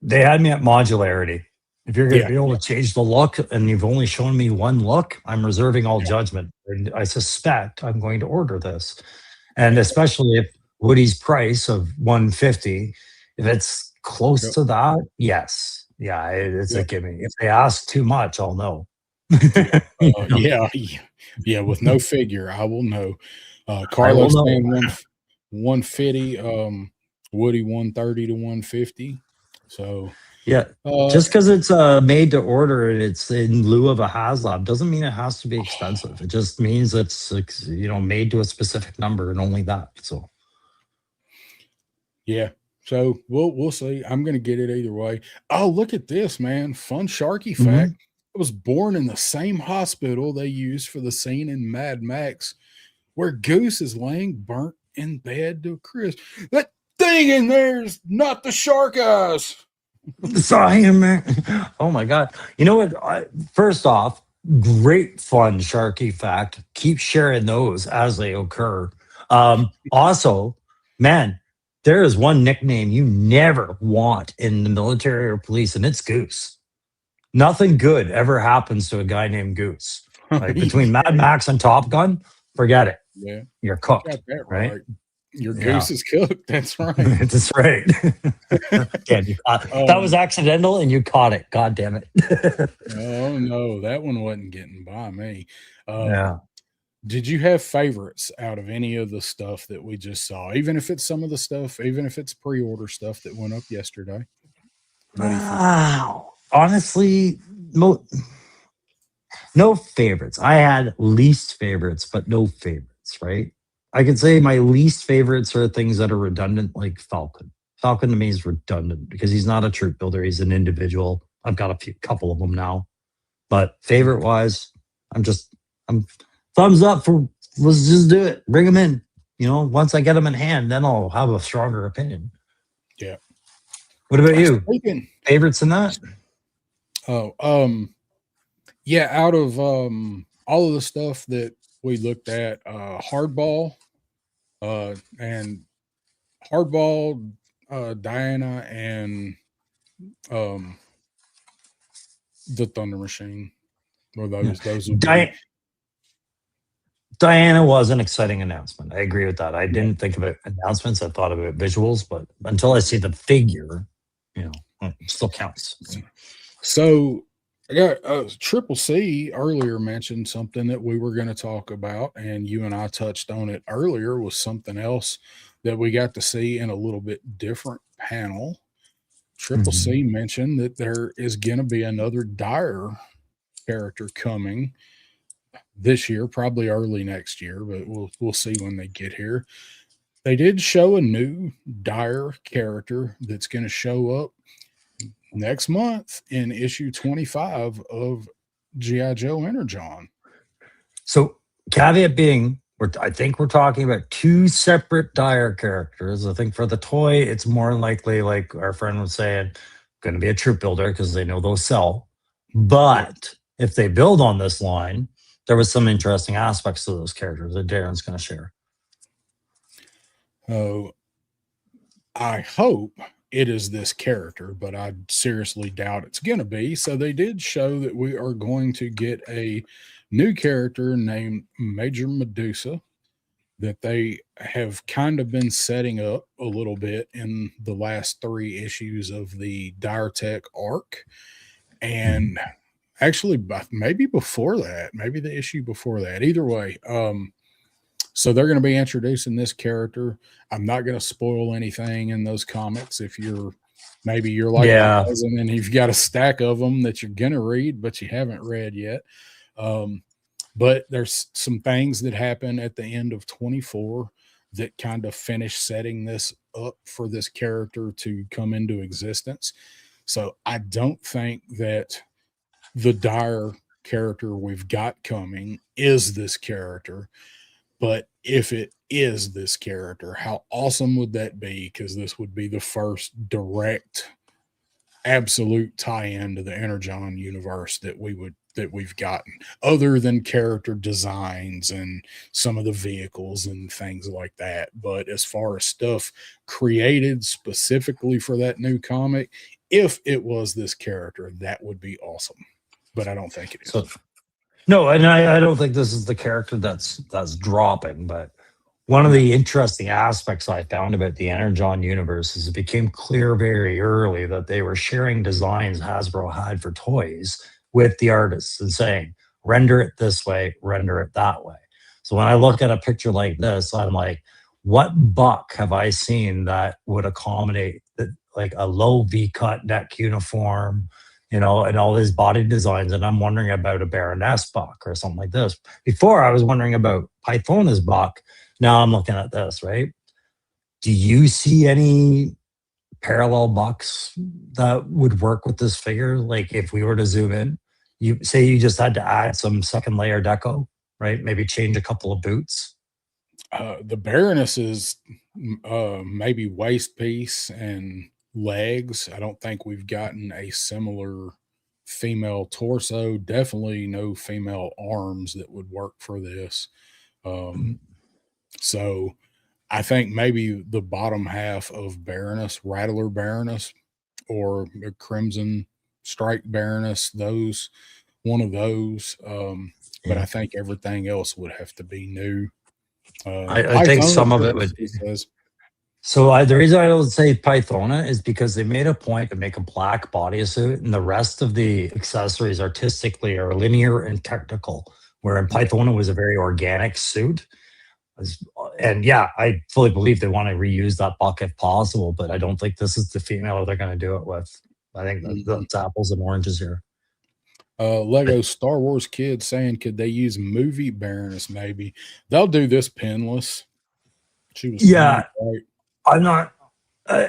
they had me at modularity. If you're going to be able to change the look and you've only shown me one look, I'm reserving all judgment. And I suspect I'm going to order this. And especially if Woody's price of $150, if it's close to that, yes. Yeah, it's a gimme. If they ask too much, I'll know. Yeah, with no figure, I will know. Carlos saying 150, Woody 130 to 150. So yeah, just because it's made to order and it's in lieu of a HasLab doesn't mean it has to be expensive. It just means it's made to a specific number and only that. So yeah, so we'll see. I'm gonna get it either way. Oh, look at this, man! Fun Sharky fact: I was born in the same hospital they used for the scene in Mad Max, where Goose is laying burnt in bed to a crisp. That thing in there is not the shark eyes. Saw him, man. Oh my god! You know what? First off, Great fun Sharky fact. Keep sharing those as they occur. Also, man, there is one nickname you never want in the military or police, and it's Goose. Nothing good ever happens to a guy named Goose. Like between Mad Max and Top Gun, forget it. Yeah, You're you got cooked, that right? right. Your Yeah, goose is cooked. That's right. that's right. Again, that was accidental, and you caught it. God damn it. Oh no, that one wasn't getting by me. Yeah. Did you have favorites out of any of the stuff that we just saw? Even if it's some of the stuff, even if it's pre-order stuff that went up yesterday. What do you think? Wow. Honestly, no favorites. I had least favorites, but no favorites, right? I could say my least favorites are things that are redundant, like Falcon. Falcon to me is redundant because he's not a troop builder, he's an individual. I've got couple of them now. But favorite wise, I'm thumbs up for let's just do it. Bring them in. Once I get them in hand, then I'll have a stronger opinion. Yeah. What about you? Favorites in that? Yeah, out of all of the stuff that we looked at, Hardball, and Hardball, Diana, and the Thunder Machine. Or those would be. Diana was an exciting announcement. I agree with that. I didn't think about announcements. I thought about visuals, but until I see the figure, it still counts. So I got Triple C earlier mentioned something that we were going to talk about, and you and I touched on it earlier, was something else that we got to see in a little bit different panel. Triple C mentioned that there is going to be another Dire character coming this year, probably early next year, but we'll see when they get here. They did show a new Dire character that's going to show up next month in issue 25 of G.I. Joe Energon. So, caveat being, I think we're talking about two separate Dire characters. I think for the toy, it's more likely, like our friend was saying, going to be a troop builder because they know those sell. But if they build on this line, there was some interesting aspects to those characters that Darren's going to share. Oh, I hope it is this character, but I seriously doubt it's going to be. So they did show that we are going to get a new character named Major Medusa that they have kind of been setting up a little bit in the last 3 issues of the Dire Tech arc. And actually, maybe before that, maybe the issue before that. Either way, so they're going to be introducing this character. I'm not going to spoil anything in those comics. If you're like my cousin and you've got a stack of them that you're going to read, but you haven't read yet. But there's some things that happen at the end of 24 that kind of finish setting this up for this character to come into existence. So I don't think that the Dire character we've got coming is this character. But if it is this character, how awesome would that be? Because this would be the first direct, absolute tie-in to the Energon universe that we've gotten, other than character designs and some of the vehicles and things like that. But as far as stuff created specifically for that new comic, if it was this character, that would be awesome. But I don't think it is. No, and I don't think this is the character that's dropping, but one of the interesting aspects I found about the Energon universe is it became clear very early that they were sharing designs Hasbro had for toys with the artists and saying, render it this way, render it that way. So when I look at a picture like this, I'm like, what buck have I seen that would accommodate like a low V-cut neck uniform, and all his body designs? And I'm wondering about a Baroness buck or something like this. Before I was wondering about Pythona's buck. Now I'm looking at this, right? Do you see any parallel bucks that would work with this figure? Like if we were to zoom in, you say you just had to add some second layer deco, right? Maybe change a couple of boots. The Baroness is maybe waist piece and legs. I don't think we've gotten a similar female torso. Definitely no female arms that would work for this. So I think maybe the bottom half of Baroness, Rattler Baroness, or a Crimson Strike Baroness, those one of those. But I think everything else would have to be new. I think some of it would. He says. So the reason I don't say Pythona is because they made a point to make a black bodysuit, and the rest of the accessories artistically are linear and technical. Where in Pythona was a very organic suit. And yeah, I fully believe they want to reuse that buck if possible, but I don't think this is the female they're going to do it with. I think that's apples and oranges here. Lego Star Wars Kid saying, could they use movie Baroness? Maybe they'll do this pinless. She was right? I'm not.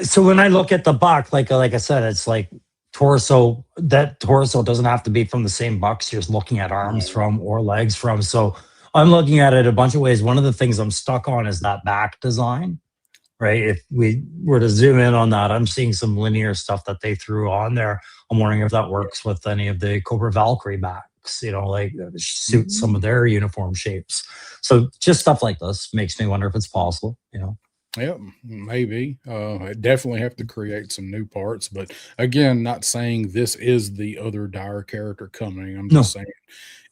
So when I look at the buck, like I said, it's like torso. That torso doesn't have to be from the same bucks you're looking at arms from or legs from. So I'm looking at it a bunch of ways. One of the things I'm stuck on is that back design, right? If we were to zoom in on that, I'm seeing some linear stuff that they threw on there. I'm wondering if that works with any of the Cobra Valkyrie backs, like suits some of their uniform shapes. So just stuff like this makes me wonder if it's possible, Yeah, maybe. I definitely have to create some new parts, but again, not saying this is the other dire character coming. I'm just saying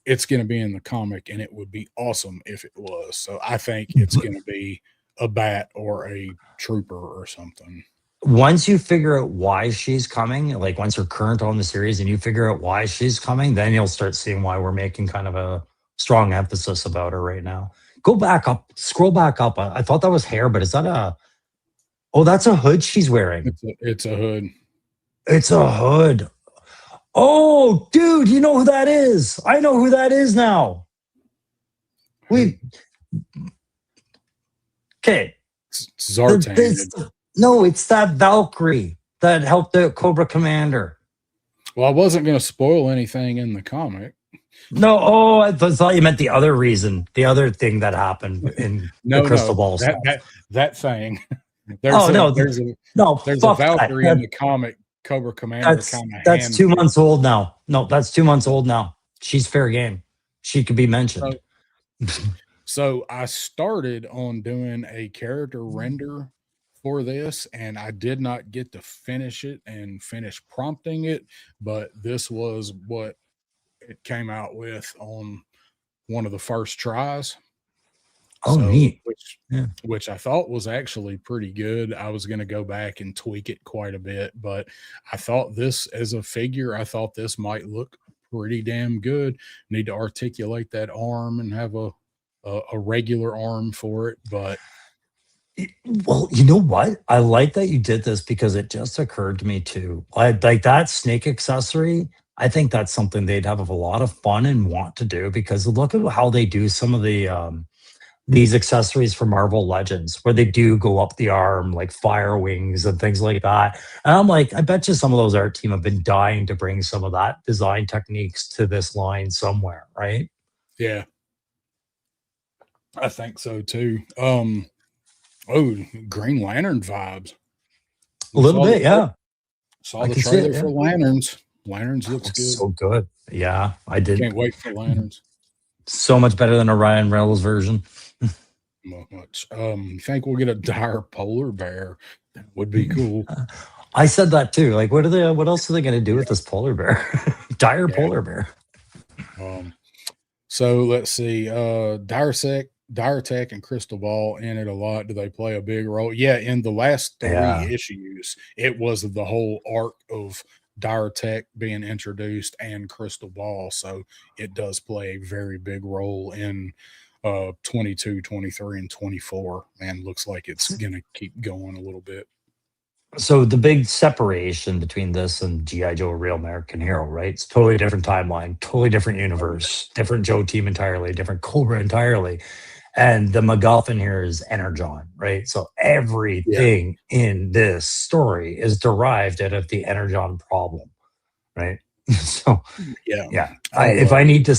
it's going to be in the comic, and it would be awesome if it was. So I think it's going to be a bat or a trooper or something. Once you figure out why she's coming, like once you're current on the series and you figure out why she's coming, then you'll start seeing why we're making kind of a strong emphasis about her right now. Go back up, scroll back up. I thought that was hair, but is that that's a hood she's wearing. It's a hood. It's a hood. Oh, dude, you know who that is? I know who that is now. Okay. Zartan. No, it's that Valkyrie that helped out Cobra Commander. Well, I wasn't going to spoil anything in the comic. No, I thought you meant the other reason, the other thing that happened in the Crystal Ball. That thing. There's a Valkyrie in the comic. Cobra Commander that's 2 months old now. No, that's 2 months old now. She's fair game. She could be mentioned. So I started on doing a character render for this, and I did not get to finish it and finish prompting it, but this was what it came out with on one of the first tries. Neat. Which I thought was actually pretty good. I was going to go back and tweak it quite a bit, but I thought this as a figure, I thought this might look pretty damn good. Need to articulate that arm and have a regular arm for it, but well, you know what? I like that you did this because it just occurred to me too. Like that snake accessory, I think that's something they'd have a lot of fun and want to do, because look at how they do some of the these accessories for Marvel Legends, where they do go up the arm like fire wings and things like that. And I'm like, I bet you some of those art team have been dying to bring some of that design techniques to this line somewhere, right? Yeah, I think so too. Green Lantern vibes. A little bit, yeah. Saw the trailer for Lanterns. Lanterns looks good. So good. Yeah, I did. Can't wait for Lanterns. So much better than a Ryan Reynolds version. Not much. Think we'll get a dire polar bear? That would be cool. I said that too. Like, what else are they going to do with this polar bear? Dire polar bear. So let's see. Dire Tech and Crystal Ball in it a lot. Do they play a big role? Yeah, in the last 3 issues, it was the whole arc of Dire Tech being introduced and Crystal Ball. So it does play a very big role in 22, 23, and 24. And looks like it's going to keep going a little bit. So the big separation between this and G.I. Joe Real American Hero, right? It's totally different timeline, totally different universe, different Joe team entirely, different Cobra entirely. And the MacGuffin here is Energon, right? So everything in this story is derived out of the Energon problem, right? So if I need to,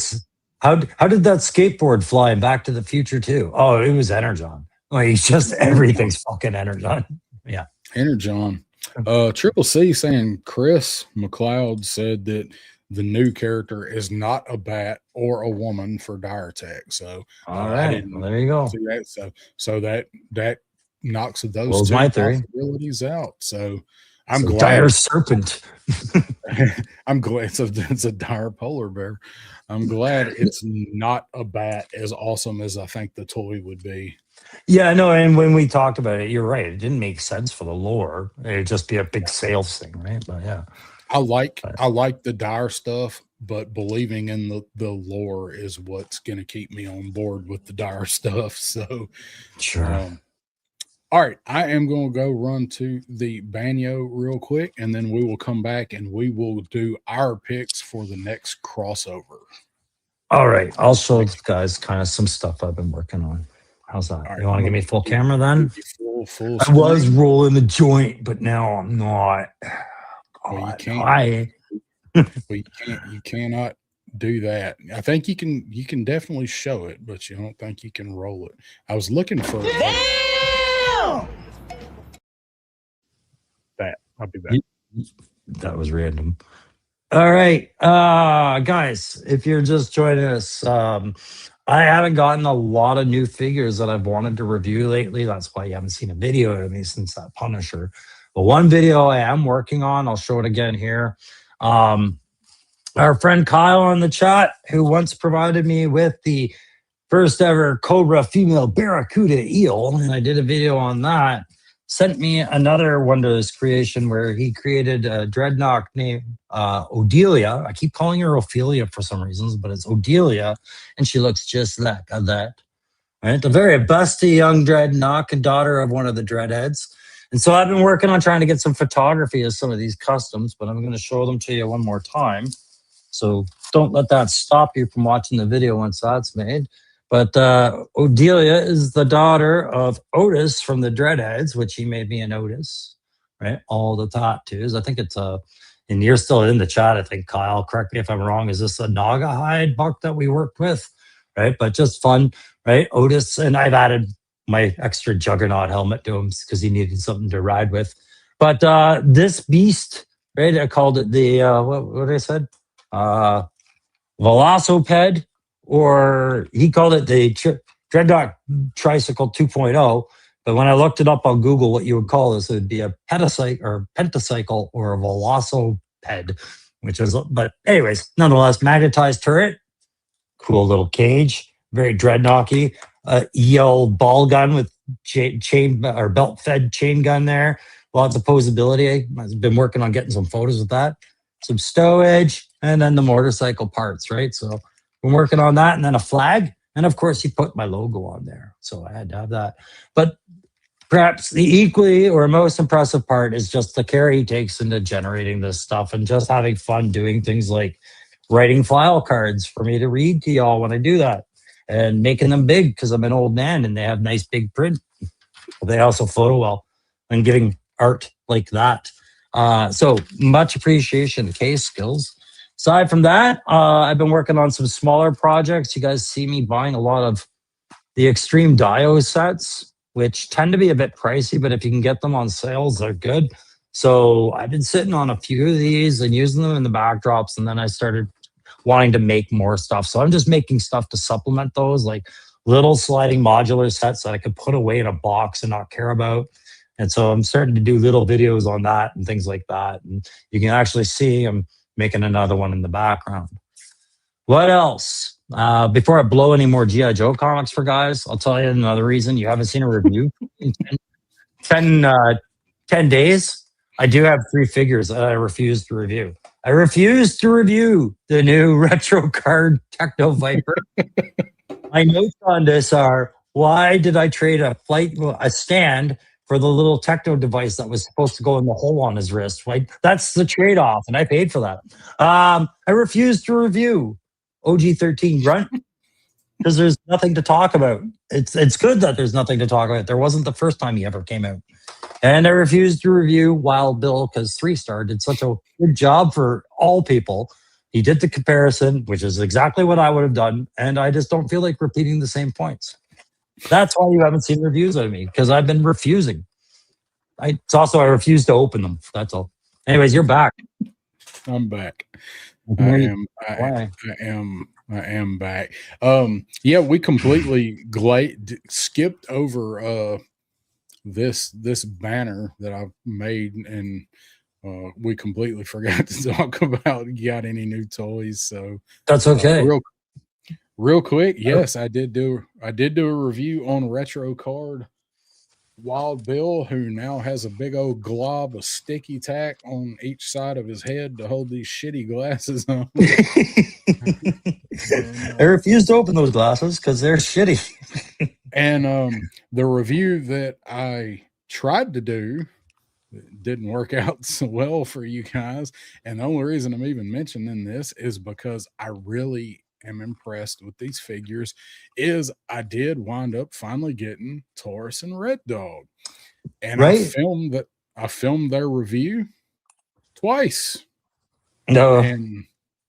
how did that skateboard fly in Back to the Future too? Oh, it was Energon. Like, just everything's fucking Energon. Yeah. Energon. Triple C saying Chris McLeod said that the new character is not a bat or a woman for dire attack. So All I right, didn't well, there you go. see that. So that knocks those Blows two my theory. possibilities out. So I'm So glad. dire serpent. I'm glad it's a dire polar bear. I'm glad it's not a bat as awesome as I think the toy would be. Yeah, no, and when we talked about it, you're right. It didn't make sense for the lore. It'd just be a big sales thing, right? But yeah. I like the dire stuff, but believing in the lore is what's going to keep me on board with the dire stuff. So, Sure. All right, I am going to go run to the Banyo real quick, and then we will come back and we will do our picks for the next crossover. All right, I'll show you guys kind of some stuff I've been working on. How's that? Right, you want to give me full camera then? Full I was rolling the joint, but now I'm not. Well, you can't. You cannot do that. I think you can definitely show it, but you don't think you can roll it. I was looking for that. I'll be back. That was random. All right, guys, if you're just joining us, I haven't gotten a lot of new figures that I've wanted to review lately. That's why you haven't seen a video of me since that Punisher. But one video I am working on, I'll show it again here. Our friend Kyle in the chat, who once provided me with the first ever Cobra female Barracuda eel, and I did a video on that, sent me another one of his creation where he created a dreadnought named Odelia. I keep calling her Ophelia for some reasons, but it's Odelia, and she looks just like that. Right? The very busty young dreadnought and daughter of one of the dreadheads. And so I've been working on trying to get some photography of some of these customs, but I'm going to show them to you one more time. So don't let that stop you from watching the video once that's made. But Odelia is the daughter of Otis from the Dreadheads, which he made me an Otis, right? All the tattoos. I think it's and you're still in the chat, I think, Kyle. Correct me if I'm wrong. Is this a Naga hide buck that we worked with, right? But just fun, right? Otis, and I've added my extra Juggernaut helmet to him because he needed something to ride with. But this beast, right? I called it the what I said, Velociped. Or he called it the Dreadnought Tricycle 2.0. But when I looked it up on Google, what you would call this, it would be a pentacycle or a velociped, which is, but anyways, nonetheless, magnetized turret, cool little cage, very dreadnoughty, EL ball gun with chain or belt fed chain gun there. Lots of posability. I've been working on getting some photos of that. Some stowage, and then the motorcycle parts, right? So I'm working on that, and then a flag, and of course he put my logo on there, so I had to have that. But perhaps the equally or most impressive part is just the care he takes into generating this stuff and just having fun doing things like writing file cards for me to read to y'all when I do that, and making them big because I'm an old man and they have nice big print. They also photo well, and giving art like that. So much appreciation to case skills. Aside from that, I've been working on some smaller projects. You guys see me buying a lot of the Extreme Dio sets, which tend to be a bit pricey, but if you can get them on sales, they're good. So I've been sitting on a few of these and using them in the backdrops, and then I started wanting to make more stuff. So I'm just making stuff to supplement those, like little sliding modular sets that I could put away in a box and not care about. And so I'm starting to do little videos on that and things like that. And you can actually see I'm making another one in the background. What else? Before I blow any more G.I. Joe comics for guys, I'll tell you another reason you haven't seen a review in 10 days. I do have 3 figures that I refuse to review. I refuse to review the new retro card Techno Viper. My notes on this are, why did I trade a stand for the little techno device that was supposed to go in the hole on his wrist, right? That's the trade-off, and I paid for that. I refuse to review OG-13 Grunt because there's nothing to talk about. It's good that there's nothing to talk about. There wasn't the first time he ever came out. And I refuse to review Wild Bill because 3-Star did such a good job for all people. He did the comparison, which is exactly what I would have done, and I just don't feel like repeating the same points. That's why you haven't seen reviews of me, because I've been refusing. It's also I refuse to open them. That's all. Anyways, you're back. I'm back. Why? I am back. Yeah, we completely skipped over this banner that I've made, and we completely forgot to talk about got any new toys. So That's okay. Real quick, yes, I did do a review on Retro Card Wild Bill, who now has a big old glob of sticky tack on each side of his head to hold these shitty glasses on. I refuse to open those glasses because they're shitty. And the review that I tried to do didn't work out so well for you guys. And the only reason I'm even mentioning this is because I really am impressed with these figures. Is I did wind up finally getting Taurus and Red Dog. And Right. I filmed their review twice. No. And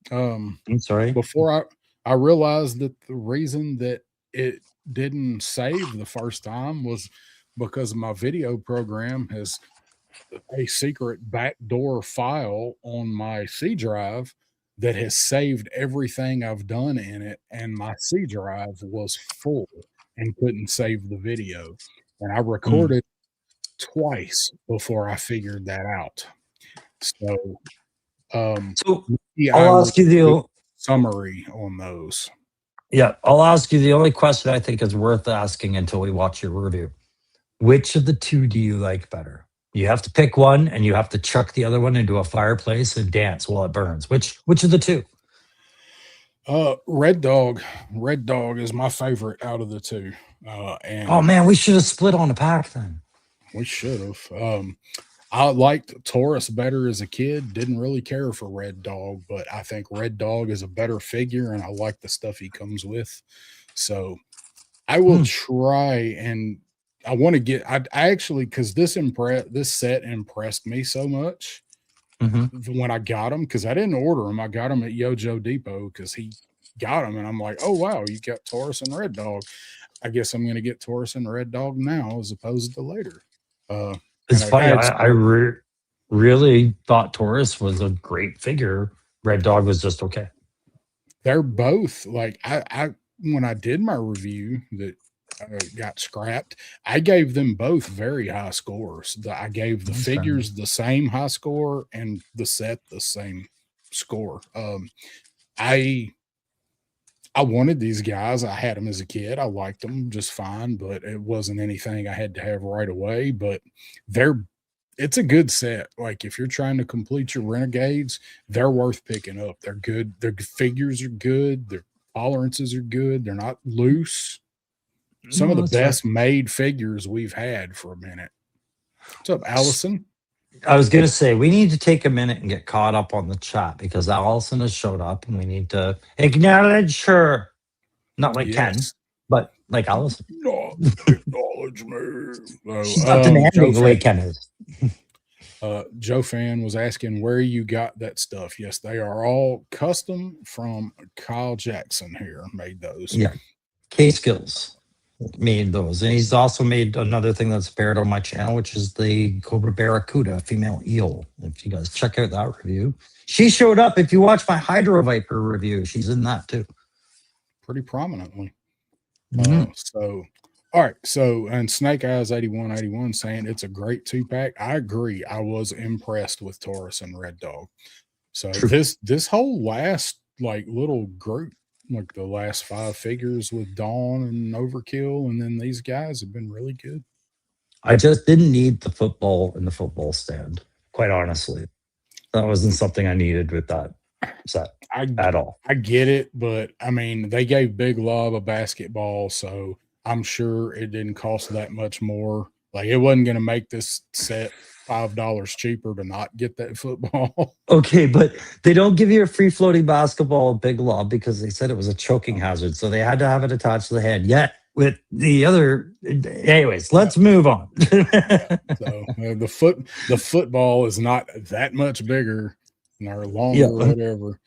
I'm sorry. Before I realized that the reason that it didn't save the first time was because my video program has a secret backdoor file on my C drive that has saved everything I've done in it, and my C drive was full and couldn't save the video. And I recorded twice before I figured that out. So I'll ask you the summary on those. Yeah, I'll ask you the only question I think is worth asking until we watch your review. Which of the two do you like better? You have to pick one, and you have to chuck the other one into a fireplace and dance while it burns. Which of the two? Red Dog is my favorite out of the two. And oh man, we should have split on a pack then. We should have. I liked Taurus better as a kid. Didn't really care for Red Dog, but I think Red Dog is a better figure, and I like the stuff he comes with. So I will try, and I want to get. I actually, because this set impressed me so much when I got them, because I didn't order them. I got them at Yojo Depot because he got them, and I'm like, oh wow, you got Taurus and Red Dog. I guess I'm going to get Taurus and Red Dog now as opposed to later. It's funny. I really thought Taurus was a great figure. Red Dog was just okay. They're both like I when I did my review that got scrapped, I gave them both very high scores. I gave the figures the same high score and the set the same score. I wanted these guys. I had them as a kid. I liked them just fine, but it wasn't anything I had to have right away. But it's a good set. Like if you're trying to complete your Renegades, they're worth picking up. They're good. Their figures are good. Their tolerances are good. They're not loose. Some of the best made figures we've had for a minute. What's up, Allison? I was going to say, we need to take a minute and get caught up on the chat because Allison has showed up and we need to acknowledge her. Not like Ken, but like Allison. Acknowledge me. She's not demanding the way Ken is. Joe Fan was asking where you got that stuff. Yes, they are all custom from Kyle Jackson here. Made those. Yeah. K-Skills made those. And he's also made another thing that's appeared on my channel, which is the Cobra Barracuda female eel. If you guys check out that review. She showed up. If you watch my Hydro Viper review, she's in that too. Pretty prominently. So, all right. So, and Snake Eyes 8181 saying it's a great 2-pack. I agree. I was impressed with Taurus and Red Dog. So this whole last like little group, like the last 5 figures with Dawn and Overkill, and then these guys have been really good. I just didn't need the football in the football stand, quite honestly. That wasn't something I needed with that set at all. I get it, but I mean, they gave Big Lob a basketball, so I'm sure it didn't cost that much more. Like it wasn't going to make this set $5 cheaper to not get that football. Okay, but they don't give you a free floating basketball at Big Lob because they said it was a choking hazard, so they had to have it attached to the head. Yet with the other, anyways, let's move on. So the football is not that much bigger or longer or whatever.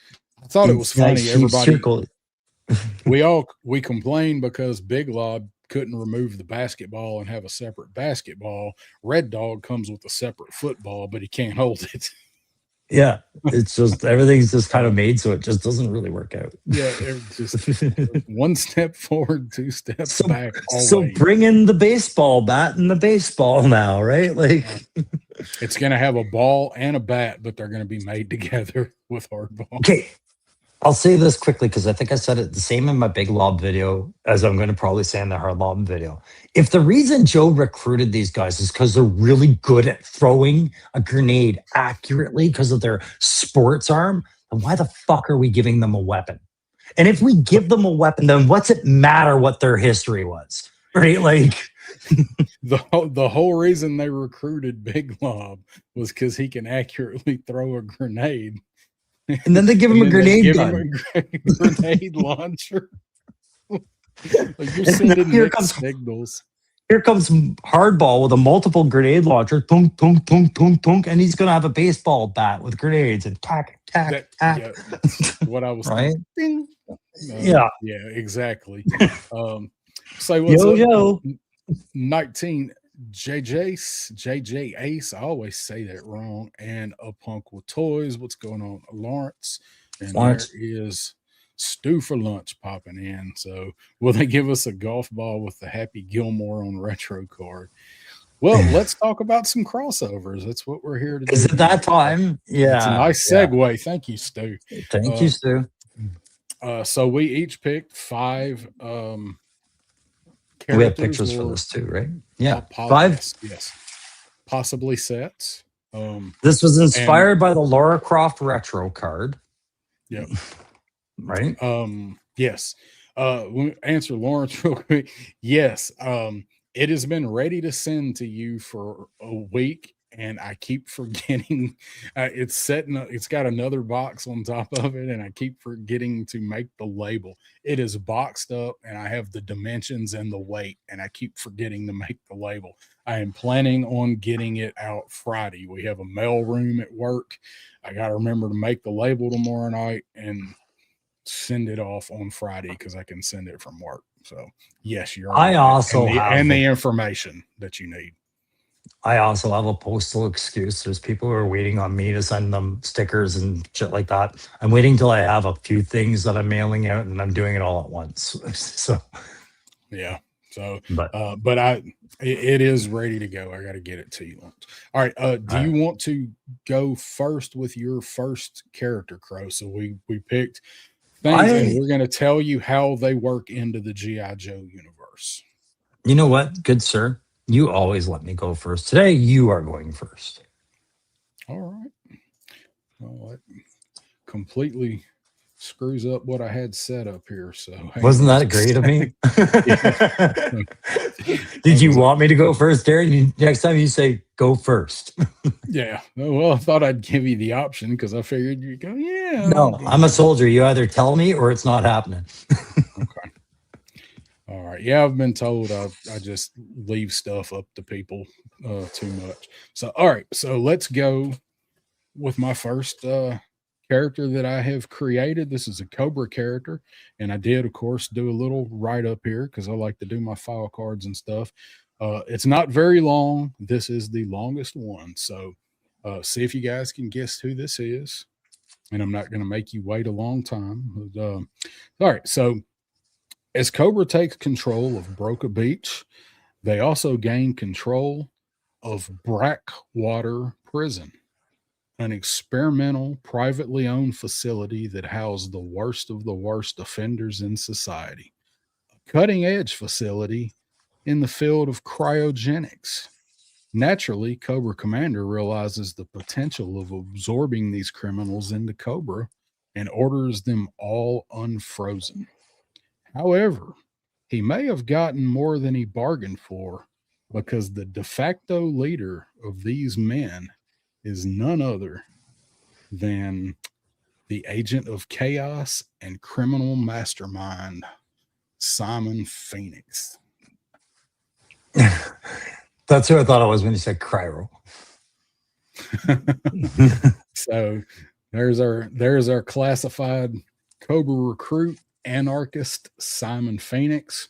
I thought it was funny. Everybody, we complained because Big Lob couldn't remove the basketball and have a separate basketball. Red Dog comes with a separate football, but he can't hold it. Yeah, it's just everything's just kind of made so it just doesn't really work out. Yeah, just one step forward, two steps back. Always. So bring in the baseball bat and the baseball now, right? Like it's going to have a ball and a bat, but they're going to be made together with hardball. Okay, I'll say this quickly because I think I said it the same in my big lob video as I'm going to probably say in the hard lob video. If the reason Joe recruited these guys is because they're really good at throwing a grenade accurately because of their sports arm, then why the fuck are we giving them a weapon? And if we give them a weapon, then what's it matter what their history was, right? Like the whole reason they recruited Big Lob was because he can accurately throw a grenade. And then they give him a grenade gun. Grenade launcher. Like you're sending mixed signals. Here comes Hardball with a multiple grenade launcher, tunk, tunk, tunk, tunk, tunk, and he's going to have a baseball bat with grenades and tack, tack, tack. Yeah, that's what I was right? Ding. Yeah. Yeah, exactly. Say what's yo, up. 19 JJ Ace. I always say that wrong. And a punk with toys. What's going on, Lawrence? And Lawrence. There is Stu for lunch popping in. So will they give us a golf ball with the Happy Gilmore on retro card? Well, let's talk about some crossovers. That's what we're here to do. Is it that time? Yeah. It's a nice segue. Yeah. Thank you, Stu. Thank you, Stu. So we each picked 5 we have pictures for this too, right? Yeah. 5. Yes. Possibly sets. This was inspired by the Lara Croft retro card. Yeah. Right? Yes. We'll answer Lawrence real quick. Yes. It has been ready to send to you for a week, and I keep forgetting. It's got another box on top of it, and I keep forgetting to make the label. It is boxed up, and I have the dimensions and the weight, and I keep forgetting to make the label. I am planning on getting it out Friday. We have a mail room at work. I got to remember to make the label tomorrow night and send it off on Friday because I can send it from work. So yes, you're right. And the information that you need. I also have a postal excuse. There's people who are waiting on me to send them stickers and shit like that. I'm waiting till I have a few things that I'm mailing out, and I'm doing it all at once. So yeah. So it is ready to go. I got to get it to you. All right. Do you want to go first with your first character, Crow? So we picked things, and we're going to tell you how they work into the G.I. Joe universe. You know what? Good sir. You always let me go first. Today, you are going first. All right. Well, that completely screws up what I had set up here. So wasn't that great of me? Did you want me to go first, Darren? Next time you say go first. Yeah. Well, I thought I'd give you the option because I figured you'd go, yeah. No, I'm a soldier. You either tell me or it's not happening. Okay. All right. Yeah, I've been told I just leave stuff up to people too much. So, all right. So let's go with my first character that I have created. This is a Cobra character. And I did, of course, do a little write-up here because I like to do my file cards and stuff. It's not very long. This is the longest one. So see if you guys can guess who this is. And I'm not going to make you wait a long time. But, all right. So as Cobra takes control of Broca Beach, they also gain control of Brackwater Prison, an experimental, privately owned facility that housed the worst of the worst offenders in society. A cutting-edge facility in the field of cryogenics. Naturally, Cobra Commander realizes the potential of absorbing these criminals into Cobra and orders them all unfrozen. However, he may have gotten more than he bargained for because the de facto leader of these men is none other than the agent of chaos and criminal mastermind, Simon Phoenix. That's who I thought it was when you said Cryo. So there's our classified Cobra recruit, anarchist Simon Phoenix.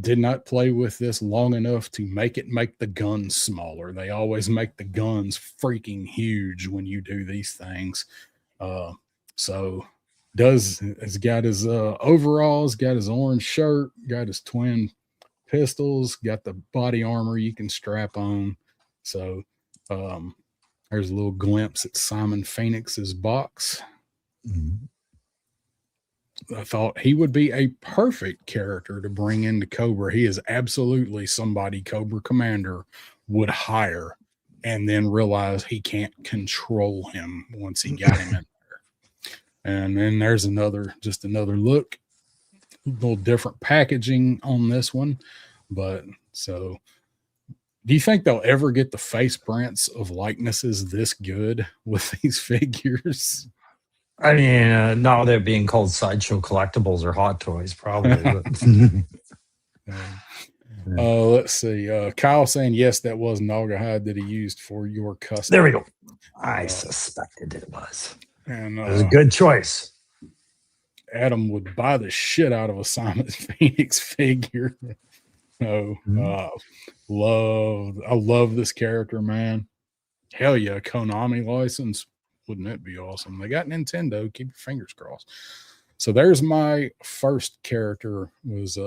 did not play with this long enough to make the guns smaller. They always make the guns freaking huge when you do these things. So has got his overalls, got his orange shirt, got his twin pistols, got the body armor you can strap on. So there's a little glimpse at Simon Phoenix's box. Mm-hmm. I thought he would be a perfect character to bring into Cobra. He is absolutely somebody Cobra Commander would hire and then realize he can't control him once he got him in there. And then there's another look, a little different packaging on this one. But so do you think they'll ever get the face prints of likenesses this good with these figures? I mean, now they're being called Sideshow Collectibles or Hot Toys, probably. Let's see. Kyle saying, yes, that was Naga hide that he used for your custom. There we go. I suspected it was. And it was a good choice. Adam would buy the shit out of a Simon Phoenix figure. I love this character, man. Hell yeah, Konami license. Wouldn't that be awesome? They got Nintendo. Keep your fingers crossed. So there's my first character was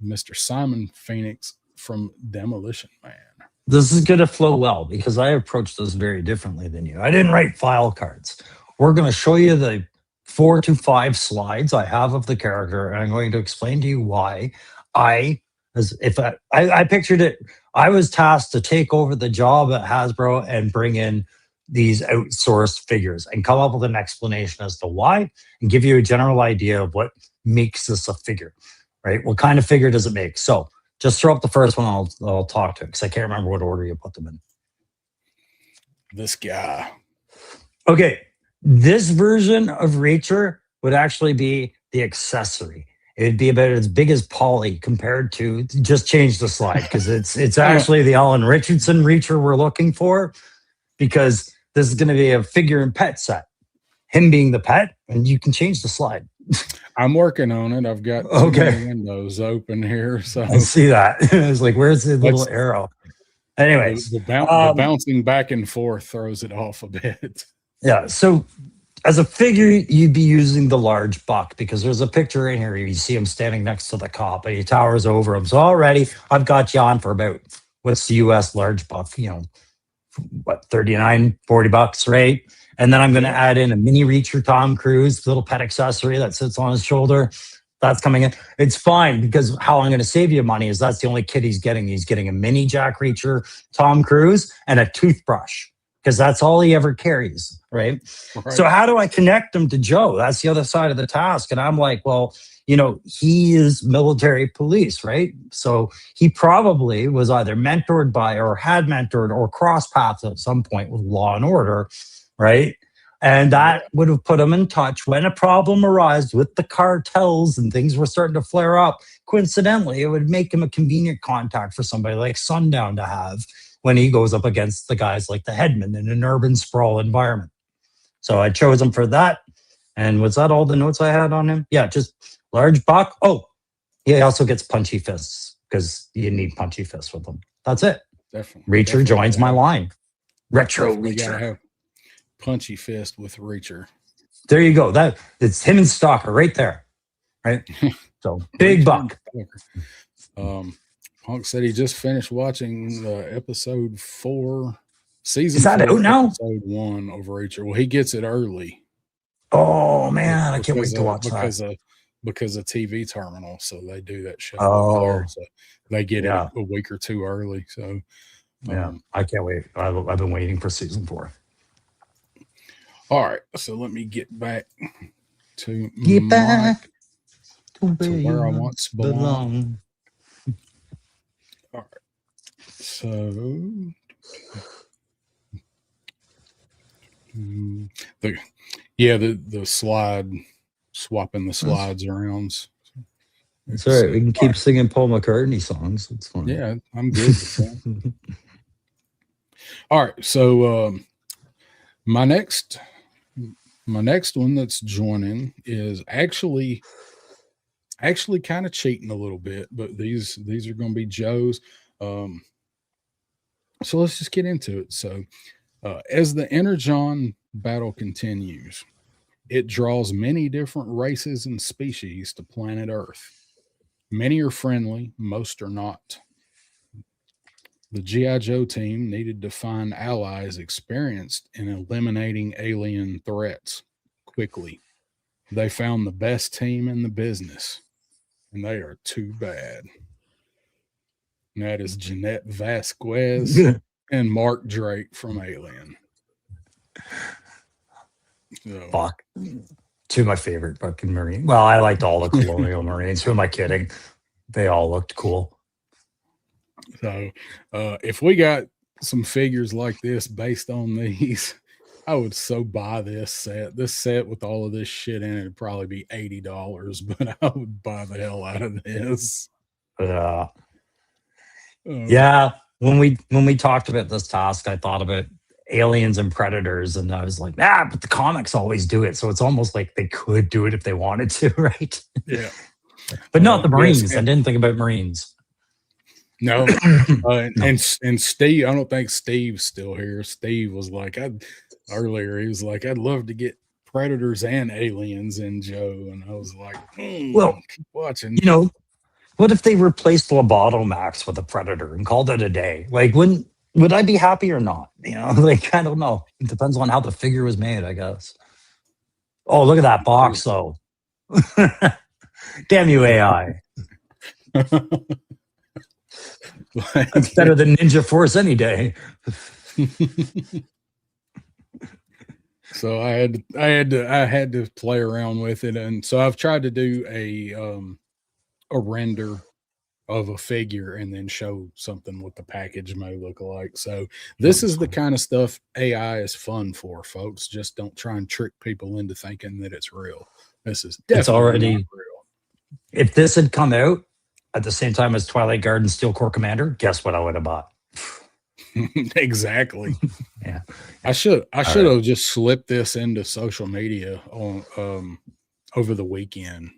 Mr. Simon Phoenix from Demolition Man. This is going to flow well because I approached this very differently than you. I didn't write file cards. We're going to show you the 4 to 5 slides I have of the character, and I'm going to explain to you why I pictured it. I was tasked to take over the job at Hasbro and bring in these outsourced figures and come up with an explanation as to why and give you a general idea of what makes this a figure, right? What kind of figure does it make? So just throw up the first one. I'll talk to it because I can't remember what order you put them in. This guy. Okay. This version of Reacher would actually be the accessory. It'd be about as big as Polly compared to just change the slide because it's actually the Alan Richardson Reacher we're looking for because this is going to be a figure and pet set. Him being the pet, and you can change the slide. I'm working on it. I've got two windows open here. So I see that. It's like, where's the little arrow? Anyways. The bouncing back and forth throws it off a bit. Yeah. So as a figure, you'd be using the large buck because there's a picture in here. You see him standing next to the cop and he towers over him. So already I've got you on for about, what's the US large buck? What, $39, $40, right? And then I'm going to add in a mini Reacher Tom Cruise, little pet accessory that sits on his shoulder. That's coming in. It's fine because how I'm going to save you money is that's the only kit he's getting. He's getting a mini Jack Reacher Tom Cruise and a toothbrush because that's all he ever carries, right? So how do I connect him to Joe? That's the other side of the task. And I'm like, well, he is military police, right? So he probably was either mentored by or had mentored or cross paths at some point with law and order, right? And that would have put him in touch when a problem arose with the cartels and things were starting to flare up. Coincidentally, it would make him a convenient contact for somebody like Sundown to have when he goes up against the guys like the Headman in an urban sprawl environment. So I chose him for that. And was that all the notes I had on him? Yeah, just large buck. Oh, he also gets punchy fists because you need punchy fists with him. That's it. Definitely. Reacher joins my line. Retro Reacher. Reacher. Have punchy fist with Reacher. There you go. It's him and Stalker right there. Right? So big buck. Punk said he just finished watching episode 4, season. Is that 4, out now? Episode 1 of Reacher. Well, he gets it early. Oh man, I can't wait to watch that. Because of TV terminal, so they do that show. So they get it a week or two early. So I can't wait. I've been waiting for season 4. All right, so let me get back to where I once belonged. All right, so the slide, swapping the slides around. It's all right. We can keep singing Paul McCartney songs. It's fun. Yeah, I'm good with that. All right, so my next one that's joining is actually actually kind of cheating a little bit, but these are going to be Joe's. So let's just get into it. So, as the Energon battle continues, it draws many different races and species to planet Earth. Many are friendly, most are not. The G.I. Joe team needed to find allies experienced in eliminating alien threats quickly. They found the best team in the business, and they are too bad. And that is Jeanette Vasquez and Mark Drake from Alien. So, Fuck. Two of my favorite fucking Marines. Well, I liked all the Colonial Marines. Who am I kidding? They all looked cool. So, if we got some figures like this based on these, I would so buy this set. This set with all of this shit in it would probably be $80, but I would buy the hell out of this. Yeah. When we talked about this task, I thought about Aliens and Predators, and I was like, but the comics always do it, so it's almost like they could do it if they wanted to, right? Yeah. But not the Marines. Yes, I didn't think about Marines. No. And Steve, I don't think Steve's still here. Steve was like, earlier, he was like, I'd love to get Predators and Aliens in Joe. And I was like, well, keep watching. You know, what if they replaced Loboto Max with a Predator and called it a day? Like, would I be happy or not? You know, like, I don't know. It depends on how the figure was made, I guess. Oh, look at that box, though. Damn you, AI. That's better than Ninja Force any day. So I had to play around with it, and so I've tried to do a render of a figure and then show something what the package may look like. So this is the kind of stuff AI is fun for, folks. Just don't try and trick people into thinking that it's real. This is definitely it's already not real. If this had come out at the same time as Twilight Garden Steel Core Commander, guess what I would have bought? Exactly. Yeah. I should have just slipped this into social media on over the weekend.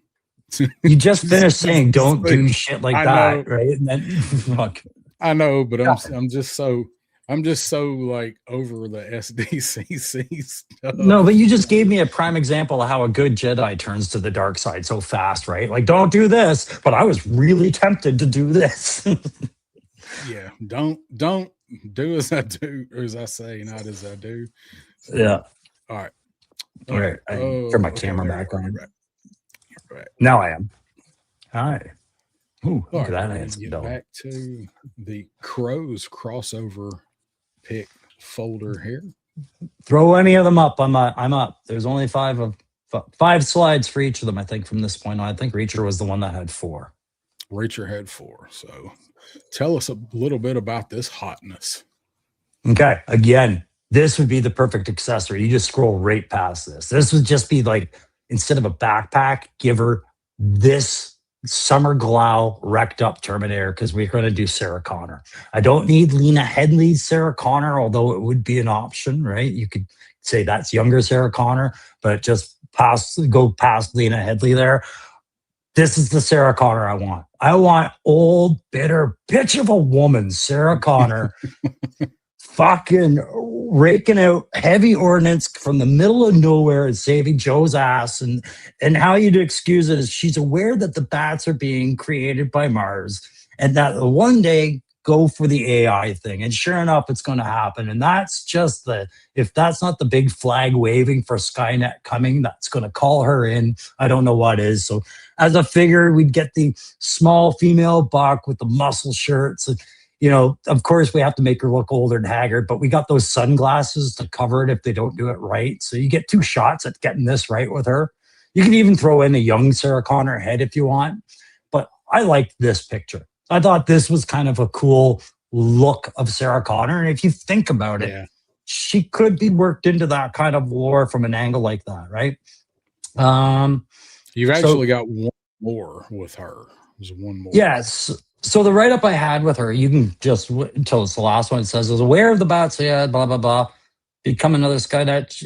You just finished saying don't do shit like that, right? And then, fuck. I know, but I'm just so like over the SDCC stuff. No, but you just gave me a prime example of how a good Jedi turns to the dark side so fast, right? Like, don't do this, but I was really tempted to do this. Yeah, don't do as I do, or as I say, not as I do. Yeah. All right. All right. Turn my camera back on. Right. Now I am. All right. Ooh, look at that. Let's get back to the Crows crossover pick folder here. Throw any of them up. I'm up. There's only five slides for each of them, I think, from this point on. I think Reacher was the one that had 4. Reacher had 4. So tell us a little bit about this hotness. Okay. Again, this would be the perfect accessory. You just scroll right past this. This would just be like, instead of a backpack, give her this Summer Glau wrecked up Terminator, because we're going to do Sarah Connor. I don't need Lena Headley's Sarah Connor, although it would be an option, right? You could say that's younger Sarah Connor, but just go past Lena Headley there. This is the Sarah Connor I want. I want old, bitter bitch of a woman, Sarah Connor, fucking raking out heavy ordnance from the middle of nowhere and saving Joe's ass. And how you'd excuse it is she's aware that the bats are being created by Mars and that one day go for the AI thing. And sure enough, it's going to happen. And that's just if that's not the big flag waving for Skynet coming, that's going to call her in. I don't know what is. So as a figure, we'd get the small female buck with the muscle shirts. And, you know, of course, we have to make her look older and haggard, but we got those sunglasses to cover it if they don't do it right. So you get 2 shots at getting this right with her. You can even throw in a young Sarah Connor head if you want. But I liked this picture. I thought this was kind of a cool look of Sarah Connor. And if you think about it, she could be worked into that kind of lore from an angle like that, right? You've actually got one more with her. There's one more. Yes. So the write-up I had with her, you can just until it's the last one. It says, "Was aware of the bats, yeah, blah blah blah. Become another Skynet."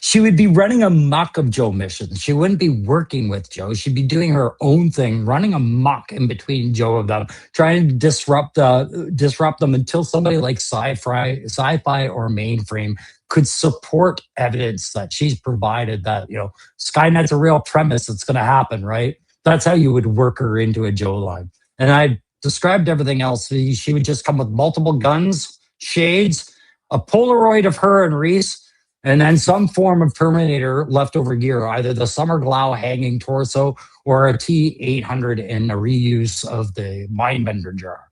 She would be running amok of Joe missions. She wouldn't be working with Joe. She'd be doing her own thing, running amok in between Joe of them, trying to disrupt them until somebody like sci-fi or mainframe could support evidence that she's provided that, Skynet's a real premise that's going to happen, right? That's how you would work her into a Joe line. And I described everything else. She would just come with multiple guns, shades, a Polaroid of her and Reese, and then some form of Terminator leftover gear, either the Summer Glau hanging torso or a T-800 and a reuse of the Mindbender jar,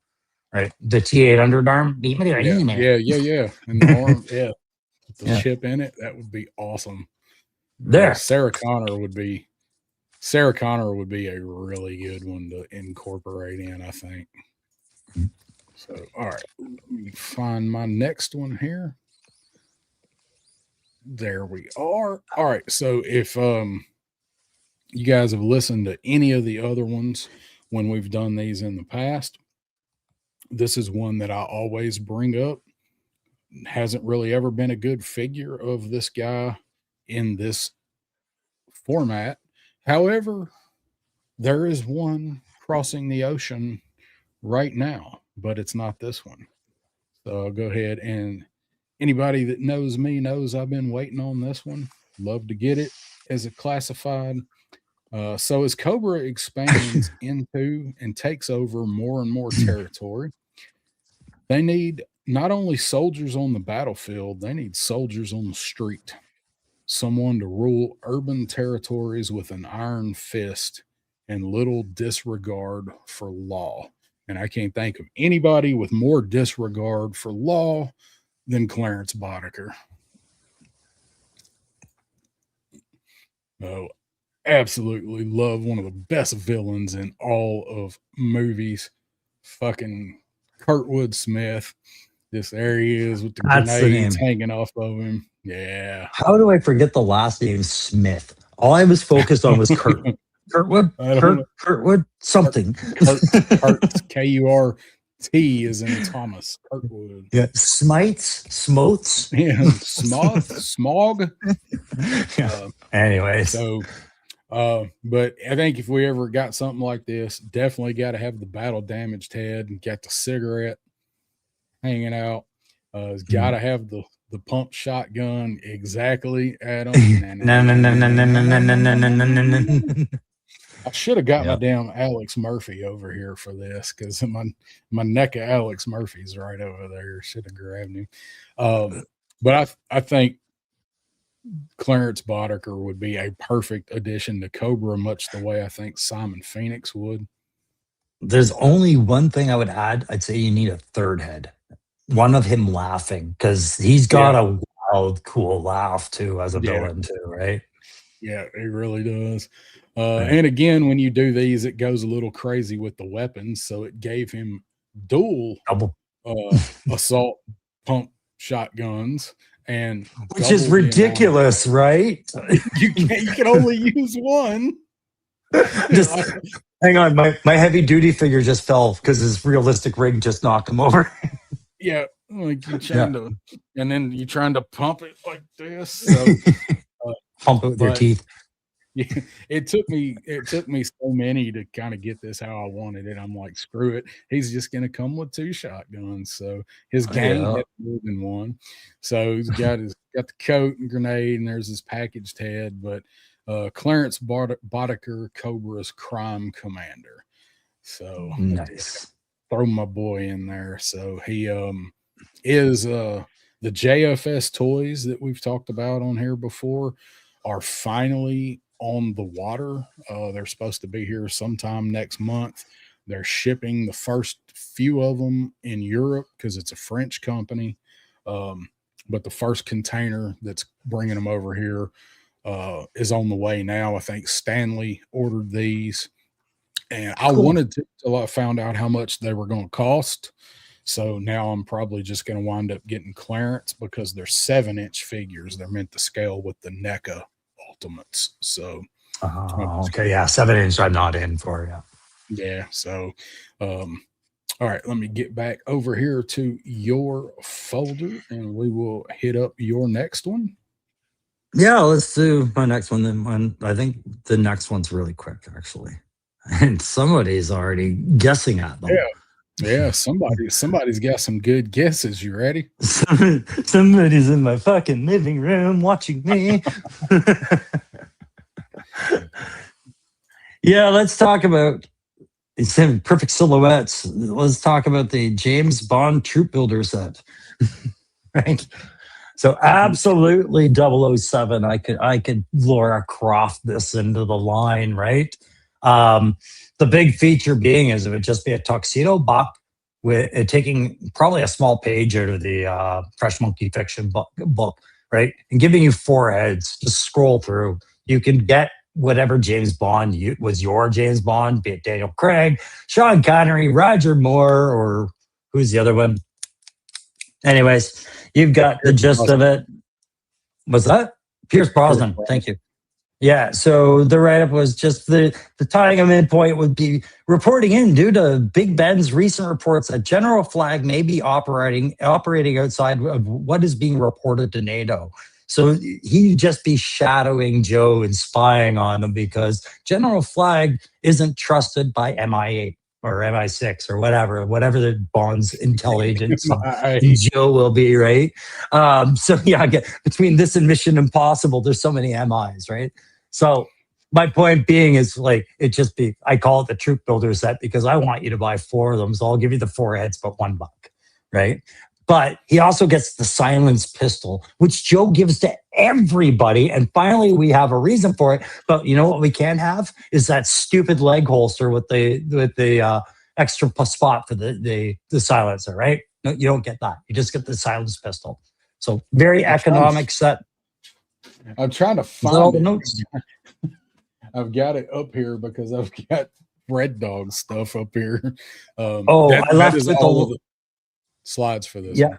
right? The T-800 arm. Yeah. And the arm, with the chip in it, that would be awesome. There. Sarah Connor would be a really good one to incorporate in, I think. So, all right, let me find my next one here. There we are. All right, so if you guys have listened to any of the other ones when we've done these in the past, this is one that I always bring up. Hasn't really ever been a good figure of this guy in this format. However, there is one crossing the ocean right now, but it's not this one. So I'll go ahead, and anybody that knows me knows I've been waiting on this one. Love to get it as a classified. So as Cobra expands into and takes over more and more territory, they need not only soldiers on the battlefield, they need soldiers on the street. Someone to rule urban territories with an iron fist and little disregard for law. And I can't think of anybody with more disregard for law than Clarence Boddicker. Oh, absolutely love one of the best villains in all of movies. Fucking Kurtwood Smith. This there he is with the grenades hanging off of him. Yeah. How do I forget the last name Smith? All I was focused on was Kurtwood. Kurtwood something. Kurt, K-U-R-T is in Thomas. Kurtwood. Yeah. Smotes. Yeah. Smog. Yeah. Anyways. So, but I think if we ever got something like this, definitely got to have the battle damaged head and got the cigarette hanging out. It's got to have the pump shotgun exactly at him. No. I should have got my damn Alex Murphy over here for this because my neck of Alex Murphy's right over there. Should have grabbed him. But I think Clarence Boddicker would be a perfect addition to Cobra, much the way I think Simon Phoenix would. There's only one thing I would add. I'd say you need a third head. One of him laughing, because he's got a wild, cool laugh too as a villain too, right? Yeah, he really does. And again, when you do these, it goes a little crazy with the weapons. So it gave him dual assault pump shotguns, and which is ridiculous, right? You can only use one. Hang on, my heavy duty figure just fell because his realistic rig just knocked him over. Yeah, like you're trying to, and then you're trying to pump it like this. So, pump it with your teeth. Yeah, it took me so many to kind of get this how I wanted it. I'm like, screw it. He's just gonna come with 2 shotguns. So his gang had more than one. So he's got the coat and grenade, and there's his packaged head. But Clarence Boddicker, Cobra's crime commander. So nice. Throw my boy in there. So he is the JFS toys that we've talked about on here before are finally on the water. They're supposed to be here sometime next month. They're shipping the first few of them in Europe because it's a French company. But the first container that's bringing them over here is on the way now. I think Stanley ordered these. And I wanted to till I found out how much they were going to cost. So now I'm probably just going to wind up getting Clarence because they're 7-inch figures. They're meant to scale with the NECA Ultimates. So, okay, 7-inch I'm not in for. Yeah. So, all right, let me get back over here to your folder and we will hit up your next one. Yeah, let's do my next one. Then I think the next one's really quick, actually, and somebody's already guessing at them. Yeah. Yeah, somebody's got some good guesses. You ready? Somebody's in my fucking living room watching me. Yeah, let's talk about it's in perfect silhouettes. Let's talk about the James Bond troop builder set. Right. So absolutely 007. I could Laura Croft this into the line, right? Um, the big feature being is it would just be a tuxedo buck with it taking probably a small page out of the Fresh Monkey Fiction book, right? And giving you four heads. Just scroll through. You can get whatever James Bond was your James Bond, be it Daniel Craig, Sean Connery, Roger Moore, or who's the other one? Anyways, you've got the gist of it. Was that Pierce Brosnan? Thank you. Yeah. So the write up was just the tying a midpoint would be reporting in due to Big Ben's recent reports that General Flagg may be operating outside of what is being reported to NATO. So he'd just be shadowing Joe and spying on him because General Flagg isn't trusted by MI8 or MI6 or whatever the Bond's intel agents Joe will be, right? So yeah, between this and Mission Impossible, there's so many MIs, right? So my point being is like I call it the troop builder set because I want you to buy four of them. So I'll give you the four heads, but $1, right? But he also gets the silenced pistol, which Joe gives to everybody. And finally, we have a reason for it. But you know what we can't have is that stupid leg holster with the extra spot for the silencer, right? No, you don't get that. You just get the silenced pistol. So very economic set. I'm trying to find all the notes. I've got it up here because I've got Red Dog stuff up here. I left with all the slides for this. Yeah.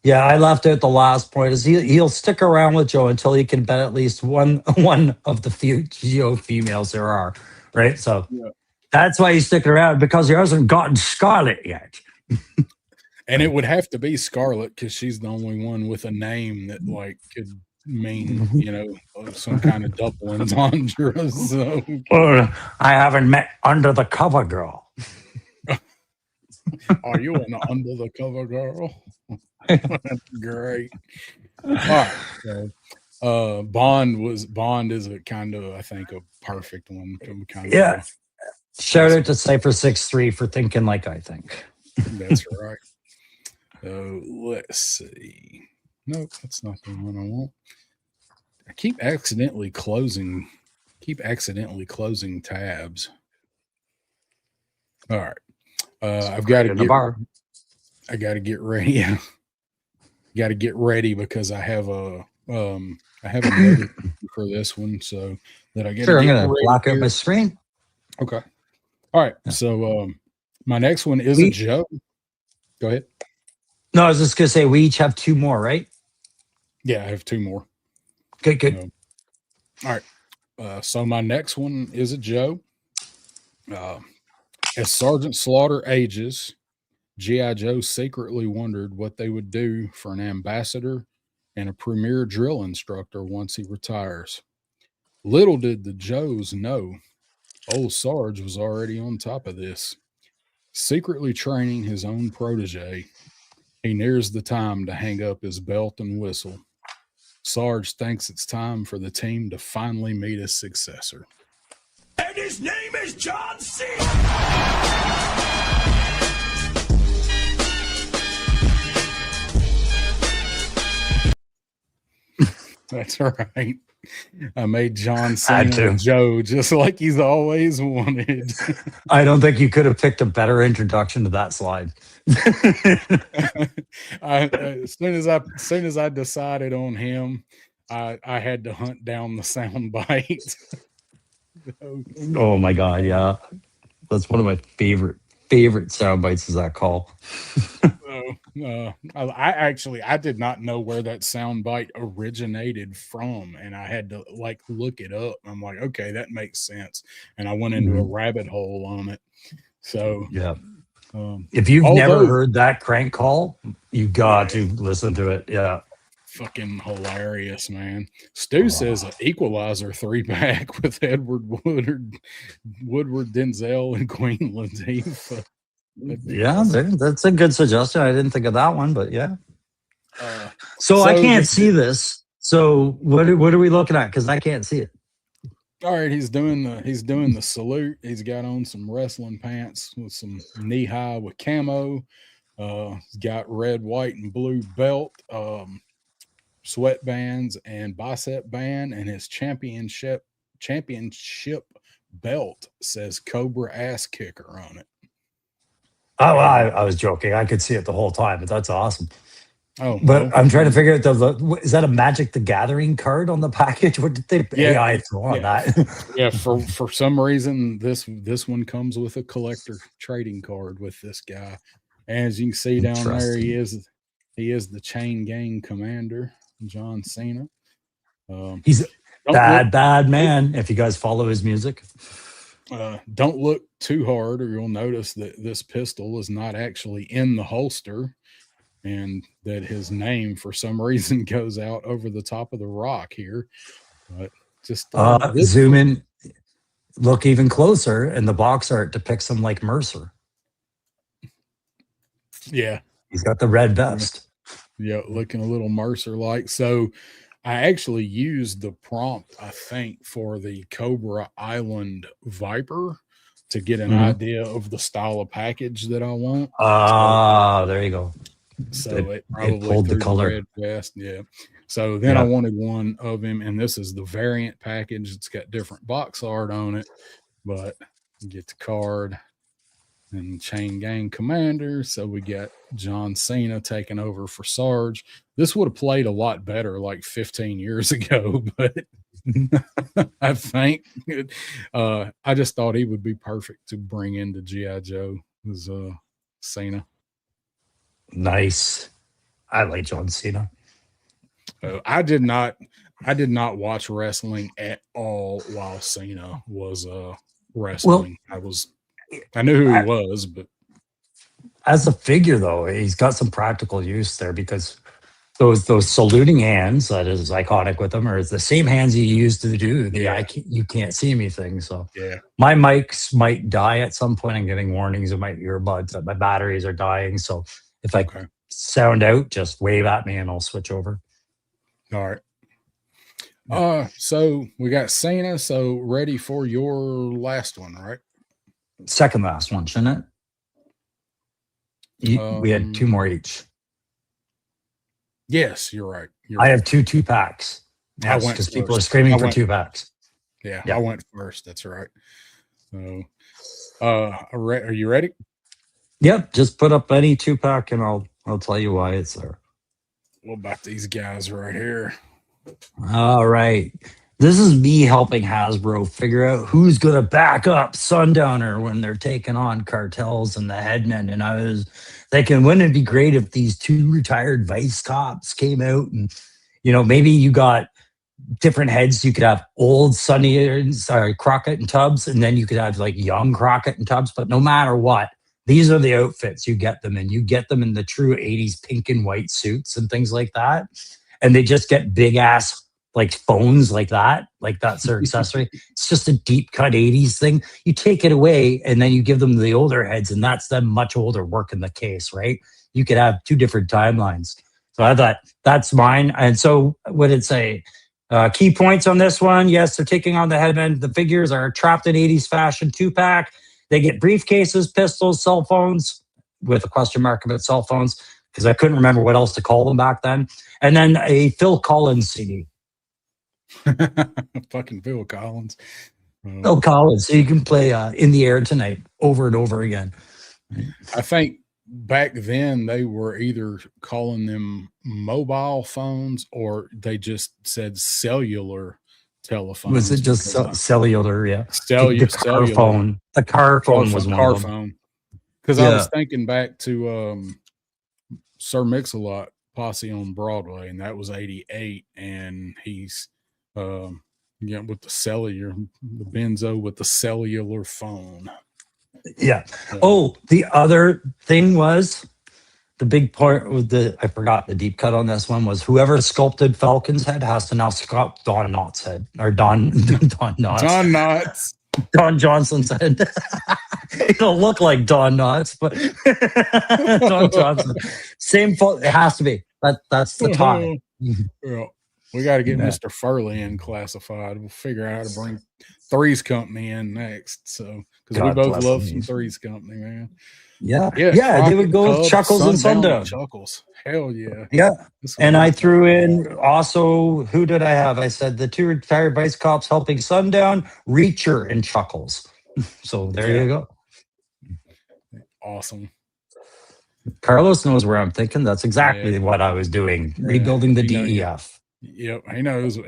Yeah, I left out the last point is he'll stick around with Joe until he can bet at least one of the few Joe females there are, right? So that's why he's sticking around because he hasn't gotten Scarlet yet. And it would have to be Scarlet because she's the only one with a name that like could mean, some kind of double entendre. So I haven't met Under the Cover Girl. Are you an Under the Cover Girl? That's great. All right. So, Bond is a kind of, I think, a perfect one. Shout out to Cypher63 for thinking like I think. That's right. So let's see. Nope, that's not the one I want. I keep accidentally closing tabs. All right. I've got to get I got to get ready. Got to get ready because I have a note for this one, so that I get. Sure, I'm gonna block out my screen. Okay. All right. So my next one is a Joe. Go ahead. No, I was just gonna say we each have two more, right? Yeah, I have two more. Good. All right. So my next one is a Joe. As Sergeant Slaughter ages, G.I. Joe secretly wondered what they would do for an ambassador and a premier drill instructor once he retires. Little did the Joes know, old Sarge was already on top of this. Secretly training his own protege, he nears the time to hang up his belt and whistle. Sarge thinks it's time for the team to finally meet his successor. And his name is John C. That's right. I made John Cena Joe just like he's always wanted. I don't think you could have picked a better introduction to that slide. As soon as I decided on him, I had to hunt down the sound bite. Oh my God, yeah. That's one of my favorite sound bites is that call. I did not know where that sound bite originated from, and I had to like look it up. I'm like, okay, that makes sense. And I went into a rabbit hole on it. So yeah. If you've never heard that crank call, you got to listen to it. Yeah. fucking hilarious, man. Stu says an Equalizer 3-pack with Edward Woodward, Denzel, and Queen Latifah. Yeah, that's a good suggestion. I didn't think of that one, but yeah. So so I can't see this. So what are we looking at? Because I can't see it. All right, he's doing the salute. He's got on some wrestling pants with some knee high with camo. He's got red, white, and blue belt, sweatbands, and bicep band, and his championship belt says Cobra Ass Kicker on it. Oh, I was joking. I could see it the whole time, but that's awesome. Oh, but well, I'm trying to figure out is that a Magic the Gathering card on the package? What did they AI throw on that? Yeah, for some reason this one comes with a collector trading card with this guy. And as you can see down there, he is the Chain Gang commander, John Cena. He's bad man. If you guys follow his music, don't look too hard, or you'll notice that this pistol is not actually in the holster, and that his name for some reason goes out over the top of the rock here. But just zoom in, look even closer, and the box art depicts him like Mercer. Yeah, he's got the red vest. Yeah, looking a little Mercer-like. So I actually used the prompt, I think, for the Cobra Island Viper to get an idea of the style of package that I want. There you go. So it probably pulled the color. Red vest. Yeah. So then I wanted one of him, and this is the variant package. It's got different box art on it, but you get the card and Chain Gang Commander. So we got John Cena taking over for Sarge. This would have played a lot better like 15 years ago, but I think I just thought he would be perfect to bring into G.I. Joe as Cena. Nice. I like John Cena. I did not watch wrestling at all while Cena was wrestling. Well, I knew who he was, but as a figure though, he's got some practical use there, because those saluting hands that is iconic with him are the same hands he used to do the you can't see me thing. So my mics might die at some point. I'm getting warnings of my earbuds that my batteries are dying. So if I sound out, just wave at me and I'll switch over. All right. So we got Cena. So ready for your last one, right? Second last one, shouldn't it? We had two more each. Yes, you're right. I have two packs. Yes, because people are screaming for 2 packs. Yeah, I went first. That's right. So, are you ready? Yep. Just put up any 2-pack, and I'll tell you why it's there. What about these guys right here? All right. This is me helping Hasbro figure out who's going to back up Sundowner when they're taking on cartels and the headmen. And I was thinking, wouldn't it be great if these 2 retired Vice cops came out and, maybe you got different heads. You could have old Crockett and Tubbs, and then you could have like young Crockett and Tubbs. But no matter what, these are the outfits you get them in. You get them in the true 80s pink and white suits and things like that. And they just get big ass like phones like that's their accessory. It's just a deep cut 80s thing. You take it away and then you give them the older heads, and that's them much older working the case, right? You could have 2 different timelines. So I thought that's mine. And so what did it say? Key points on this one. Yes, they're taking on the headmen. The figures are trapped in 80s fashion 2-pack. They get briefcases, pistols, cell phones, with a question mark about cell phones, because I couldn't remember what else to call them back then. And then a Phil Collins CD. Fucking Phil Collins. Phil Collins. So you can play In the Air Tonight over and over again. I think back then they were either calling them mobile phones or they just said cellular telephones. Was it just cellular? Yeah. Cellular. The car phone. The car phone was one car of them. Phone. Because I was thinking back to Sir Mix-a-Lot Posse on Broadway, and that was 88, and he's with the cellular, the Benzo with the cellular phone. Yeah. The other thing was the big part with I forgot the deep cut on this one was whoever sculpted Falcon's head has to now sculpt Don Knotts' head or Don Knotts. Don Knotts. Don Johnson's head. It'll look like Don Knotts, but Don Johnson. Same fault. It has to be. That's the time. Yeah. We got to get Mr. Furley in classified. We'll figure out how to bring Three's Company in next. So, because we both love some Three's Company, man. Yeah. They would go with Chuckles and Sundown. Chuckles. Hell yeah. Yeah. And I threw in also, who did I have? I said the 2 retired vice cops helping Sundown, Reacher, and Chuckles. So there you go. Awesome. Carlos knows where I'm thinking. That's exactly what I was doing. Rebuilding the DEF. Yep.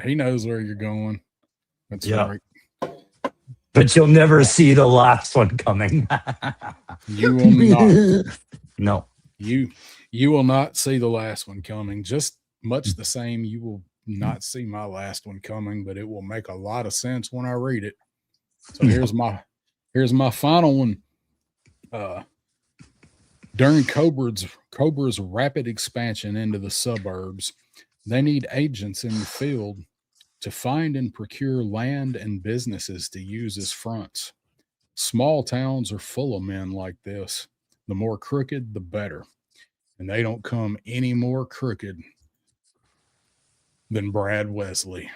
He knows where you're going. That's right. But you'll never see the last one coming. You will not. No. You will not see the last one coming. Just much the same, you will not see my last one coming, but it will make a lot of sense when I read it. So here's my final one. During Cobra's rapid expansion into the suburbs, they need agents in the field to find and procure land and businesses to use as fronts. Small towns are full of men like this. The more crooked, the better. And they don't come any more crooked than Brad Wesley.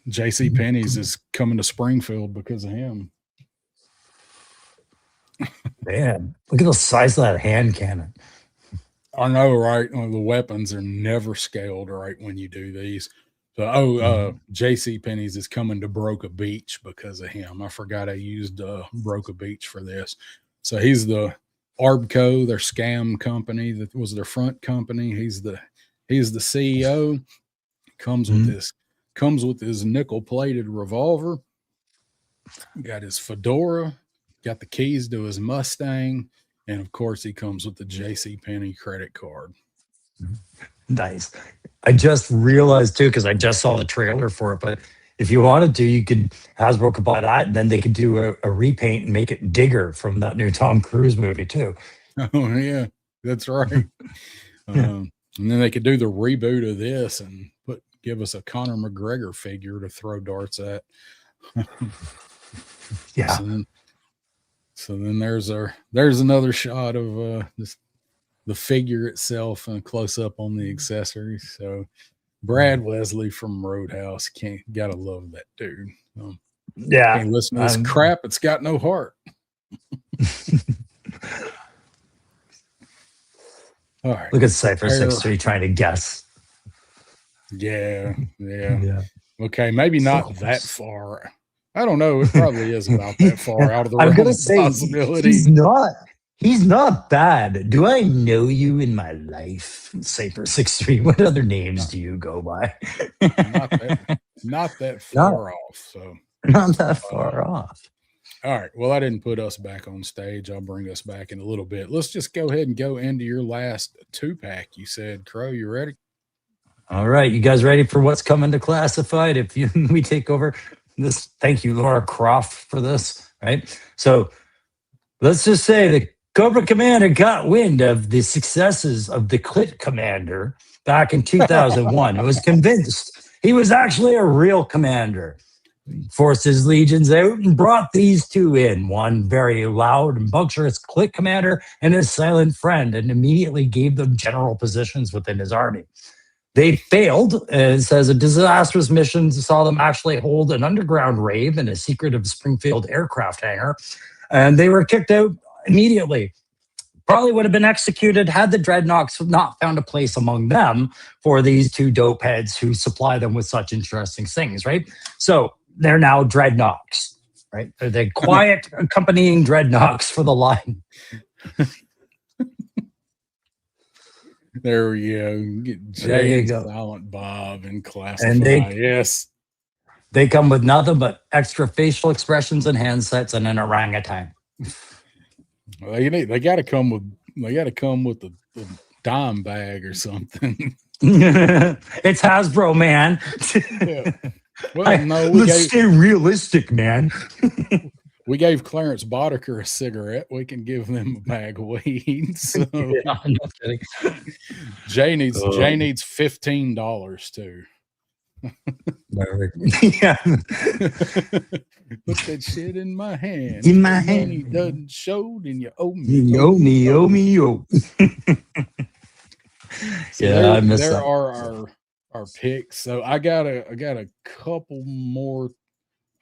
J.C. Penney's is coming to Springfield because of him. Man, look at the size of that hand cannon. I know, right? Well, the weapons are never scaled right when you do these. So, J.C. Penney's is coming to Broca Beach because of him. I forgot I used Broca Beach for this. So he's the Arbco, their scam company that was their front company. He's the CEO. Comes with his nickel-plated revolver. Got his fedora. Got the keys to his Mustang. And of course, he comes with the J.C. Penney credit card. Nice. I just realized too, because I just saw the trailer for it. But if you wanted to, you could Hasbro could buy that, and then they could do a repaint and make it Digger from that new Tom Cruise movie too. Oh yeah, that's right. And then they could do the reboot of this and give us a Conor McGregor figure to throw darts at. Yeah. So then there's another shot of the figure itself and a close up on the accessories. So Brad Wesley from Roadhouse, gotta love that dude. Can't listen to this crap. It's got no heart. All right. Look at Cypher 6-3 trying to guess. Yeah. Okay, maybe not that far. I don't know. It probably is about that far out of the realm of possibility. He's not bad. Do I know you in my life? Cypher 6-3. What other names do you go by? not that far off. So not that far off. All right. Well, I didn't put us back on stage. I'll bring us back in a little bit. Let's just go ahead and go into your last 2-pack. You said, Crow, you ready? All right. You guys ready for what's coming to Classified? If we take over this, thank you, Laura Croft, for this. Right. So let's just say the Cobra Commander got wind of the successes of the Clit Commander back in 2001. I was convinced he was actually a real commander. Forced his legions out and brought these two in, one very loud and bunctious Clit Commander and his silent friend, and immediately gave them general positions within his army. They failed, and it says a disastrous mission saw them actually hold an underground rave in a secretive Springfield aircraft hangar, and they were kicked out immediately. Probably would have been executed had the Dreadnoks not found a place among them for these two dope heads who supply them with such interesting things, right? So they're now Dreadnoks, right? They're the quiet accompanying Dreadnoks for the line. There we go. Get Jay, Silent Bob, and Classify. And they come with nothing but extra facial expressions and handsets and an orangutan. Well, they got to come with the dime bag or something. It's Hasbro, man. Yeah. Well, let's stay realistic, man. we gave Clarence Boddicker a cigarette. We can give them a bag of weed. So Yeah, I'm not kidding. Jay needs $15 too. Yeah. Put that shit in my hand. In my If the money hand. doesn't show, then you owe me. Yo. So Yeah, I miss there that. are our picks. So I got a couple more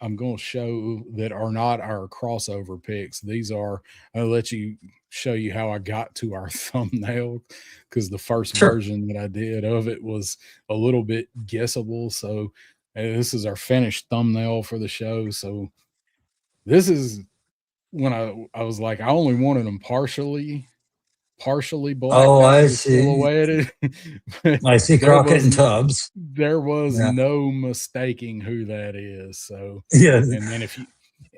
I'm going to show that are not our crossover picks. These are, I'll let you show you how I got to our thumbnail, because the first version that I did of it was a little bit guessable. So this is our finished thumbnail for the show. So this is when I was like, I only wanted them partially blacked Oh, out I or see. silhouetted. I see Crockett and Tubbs. There was no mistaking who that is. So Yeah. and then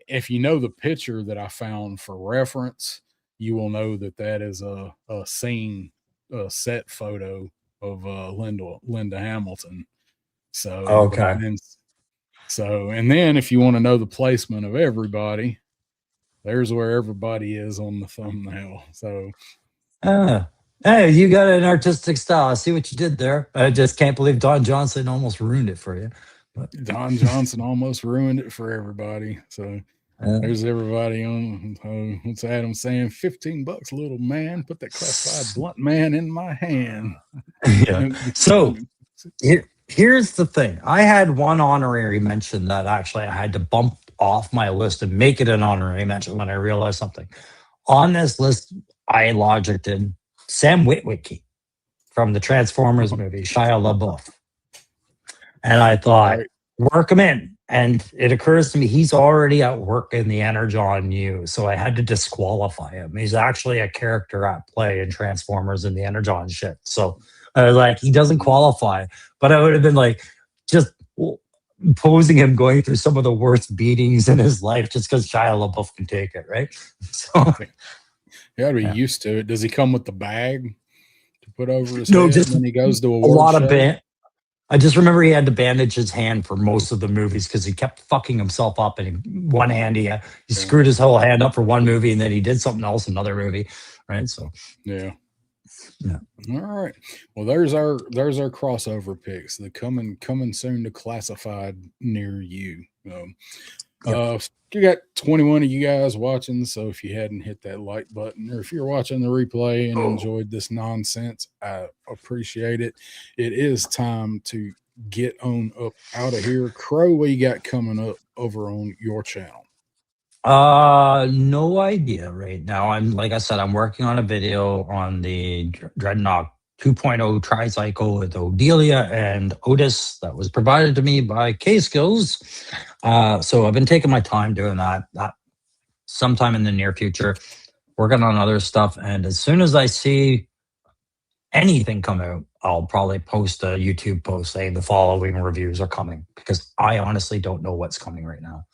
if you know the picture that I found for reference, you will know that is a scene, a set photo of Linda Hamilton. So Okay. and then if you want to know the placement of everybody, there's where everybody is on the thumbnail. So hey, you got an artistic style. I see what you did there. I just can't believe Don Johnson almost ruined it for you. But Don Johnson almost ruined it for everybody. So there's everybody on. What's Adam saying? $15, little man. Put that classified blunt man in my hand. Yeah. So here's the thing. I had one honorary mention that actually I had to bump off my list and make it an honorary mention when I realized something. On this list, I logicked in Sam Witwicky from the Transformers movie, Shia LaBeouf. And I thought, work him in. And it occurs to me he's already at work in the Energon U. So I had to disqualify him. He's actually a character at play in Transformers and the Energon shit. So I was like, he doesn't qualify. But I would have been like, just posing him going through some of the worst beatings in his life just because Shia LaBeouf can take it, right? So you gotta be used to it. Does he come with the bag to put over his no, head just when he goes to a lot show? of band. I just remember he had to bandage his hand for most of the movies because he kept fucking himself up. And one hand, he screwed his whole hand up for one movie, and then he did something else another movie, right? So yeah. All right. Well, there's our crossover picks. The coming soon to classified near you. You got 21 of you guys watching, so if you hadn't hit that like button, or if you're watching the replay and enjoyed this nonsense, I appreciate it. It is time to get on up out of here. Crow, what you got coming up over on your channel? No idea right now. Like I said, I'm working on a video on the Dreadnought 2.0 tricycle with Odelia and Otis that was provided to me by K-Skills. So I've been taking my time doing that sometime in the near future, working on other stuff. And as soon as I see anything come out, I'll probably post a YouTube post saying the following reviews are coming, because I honestly don't know what's coming right now.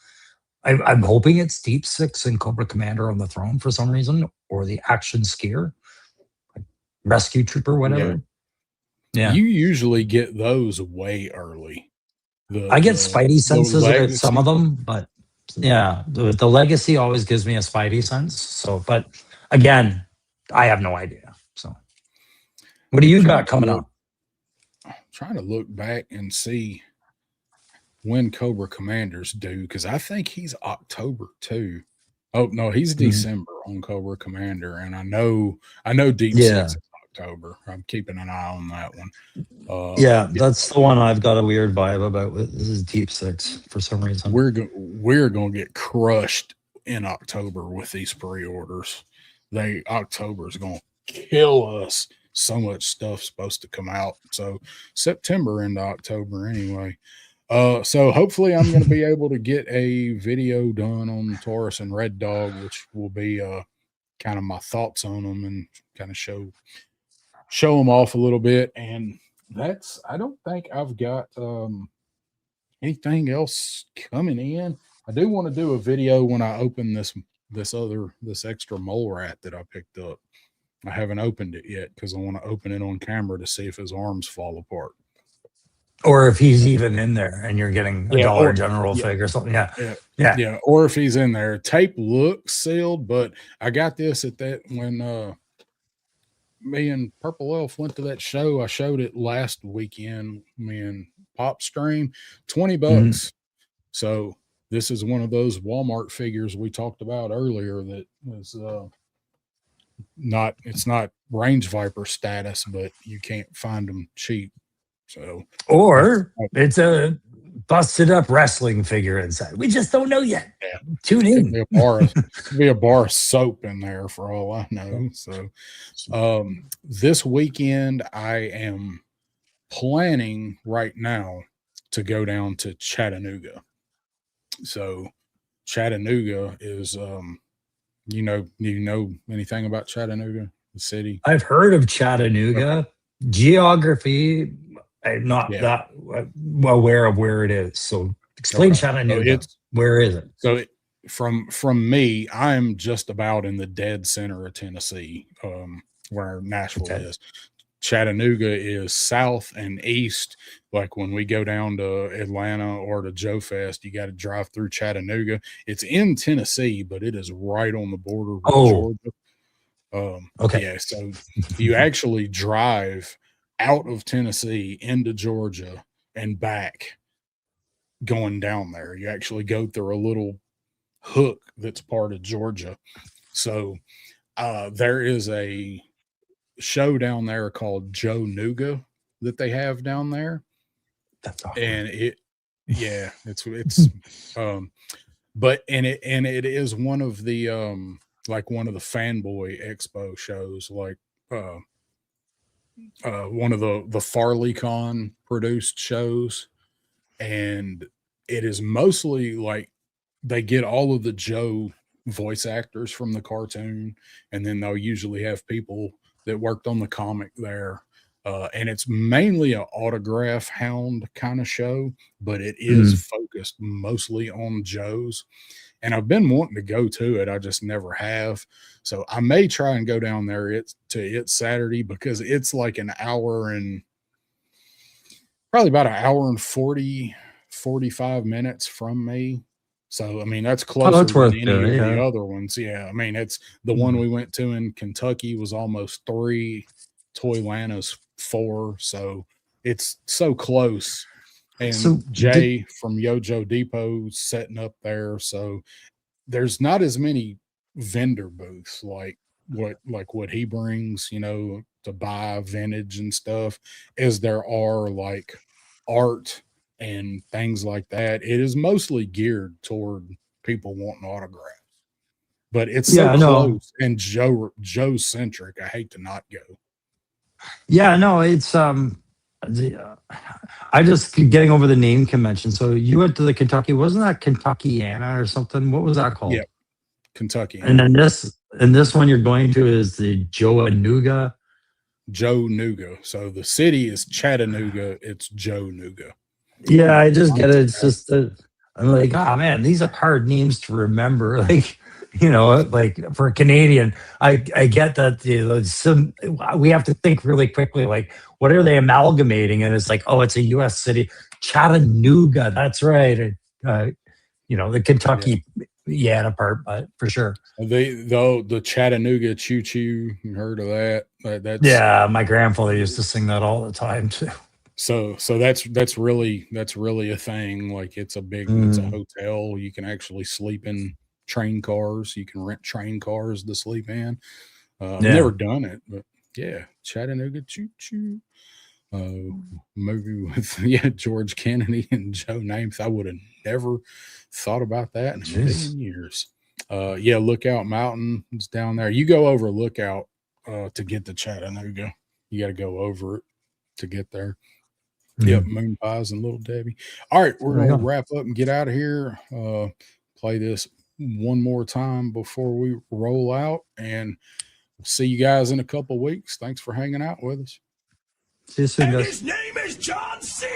I'm hoping it's Deep Six and Cobra Commander on the Throne for some reason, or the Action Skier, like Rescue Trooper, whatever. Yeah. You usually get those way early. I get Spidey senses about some of them, but yeah, the Legacy always gives me a Spidey sense. So, but again, I have no idea. So, what do you got coming up? I'm trying to look back and see when Cobra Commander's due, because I think he's October too. Oh no, he's December on Cobra Commander, and I know Deep Six is October. I'm keeping an eye on that one. That's the one I've got a weird vibe about. This is Deep Six for some reason. We're gonna get crushed in October with these pre-orders. October is gonna kill us. So much stuff's supposed to come out. So September into October anyway. So hopefully I'm going to be able to get a video done on Taurus and Red Dog, which will be kind of my thoughts on them and kind of show them off a little bit. And I don't think I've got anything else coming in. I do want to do a video when I open this extra mole rat that I picked up. I haven't opened it yet because I want to open it on camera to see if his arms fall apart. Or if he's even in there and you're getting a Dollar General fig or something. Yeah. Or if he's in there. Tape looks sealed, but I got this at that when me and Purple Elf went to that show. I showed it last weekend. Me and Pop Stream, $20. So this is one of those Walmart figures we talked about earlier that was it's not Range Viper status, but you can't find them cheap. So, or it's a busted up wrestling figure inside. We just don't know yet. Yeah. Tune in. Could be a bar of soap in there for all I know. So, this weekend I am planning right now to go down to Chattanooga. So, Chattanooga is, you know anything about Chattanooga, the city? I've heard of Chattanooga. Geography, I'm not that aware of where it is. So explain Chattanooga. Where is it? So from me, I'm just about in the dead center of Tennessee, where Nashville is. Chattanooga is south and east. Like when we go down to Atlanta or to Joe Fest, you got to drive through Chattanooga. It's in Tennessee, but it is right on the border with Georgia. Yeah, so you actually drive out of Tennessee into Georgia and back going down there. You actually go through a little hook that's part of Georgia. So there is a show down there called Joe Nuga that they have down there. That's awesome. And it's but it is one of the like one of the Fanboy Expo shows, like one of the FarleyCon produced shows, and it is mostly like they get all of the Joe voice actors from the cartoon, and then they'll usually have people that worked on the comic there. And it's mainly an autograph hound kind of show, but it is focused mostly on Joe's. And I've been wanting to go to it. I just never have. So I may try and go down there to Saturday, because it's like an hour and probably about an hour and 45 minutes from me. So, I mean, that's closer than any of the other ones. Yeah. I mean, it's the one we went to in Kentucky was almost 3. Toylanta's 4. So it's so close. And so Jay from Yojo Depot setting up there. So there's not as many vendor booths like what he brings, you know, to buy vintage and stuff, as there are like art and things like that. It is mostly geared toward people wanting autographs, but it's so close and Joe centric. I hate to not go. Yeah, no, it's I just getting over the name convention. So you went to the Kentucky, wasn't that Kentuckiana or something? What was that called? Yeah, Kentucky. And then this one you're going to is the Joe Nuga. So the city is Chattanooga. It's Joe Nuga. Yeah, I just get it. It's just I'm like, oh man, these are hard names to remember. Like, you know, like for a Canadian, I get that we have to think really quickly, like, what are they amalgamating? And it's like, oh, it's a U.S. city, Chattanooga. That's right. You know, the Kentucky part, but for sure. The Chattanooga Choo Choo, you heard of that? That's my grandfather used to sing that all the time too. So that's really a thing. Like it's a hotel. You can actually sleep in train cars. You can rent train cars to sleep in. I've never done it, but yeah, Chattanooga Choo Choo. Movie with George Kennedy and Joe Namath. I would have never thought about that in a million years. Lookout Mountain is down there. You go over Lookout to get to Chattanooga. You got to go over it to get there. Yep, Moon Pies and Little Debbie. All right, we're gonna wrap up and get out of here. Play this one more time before we roll out, and we'll see you guys in a couple of weeks. Thanks for hanging out with us. See you soon, guys. His name is John C.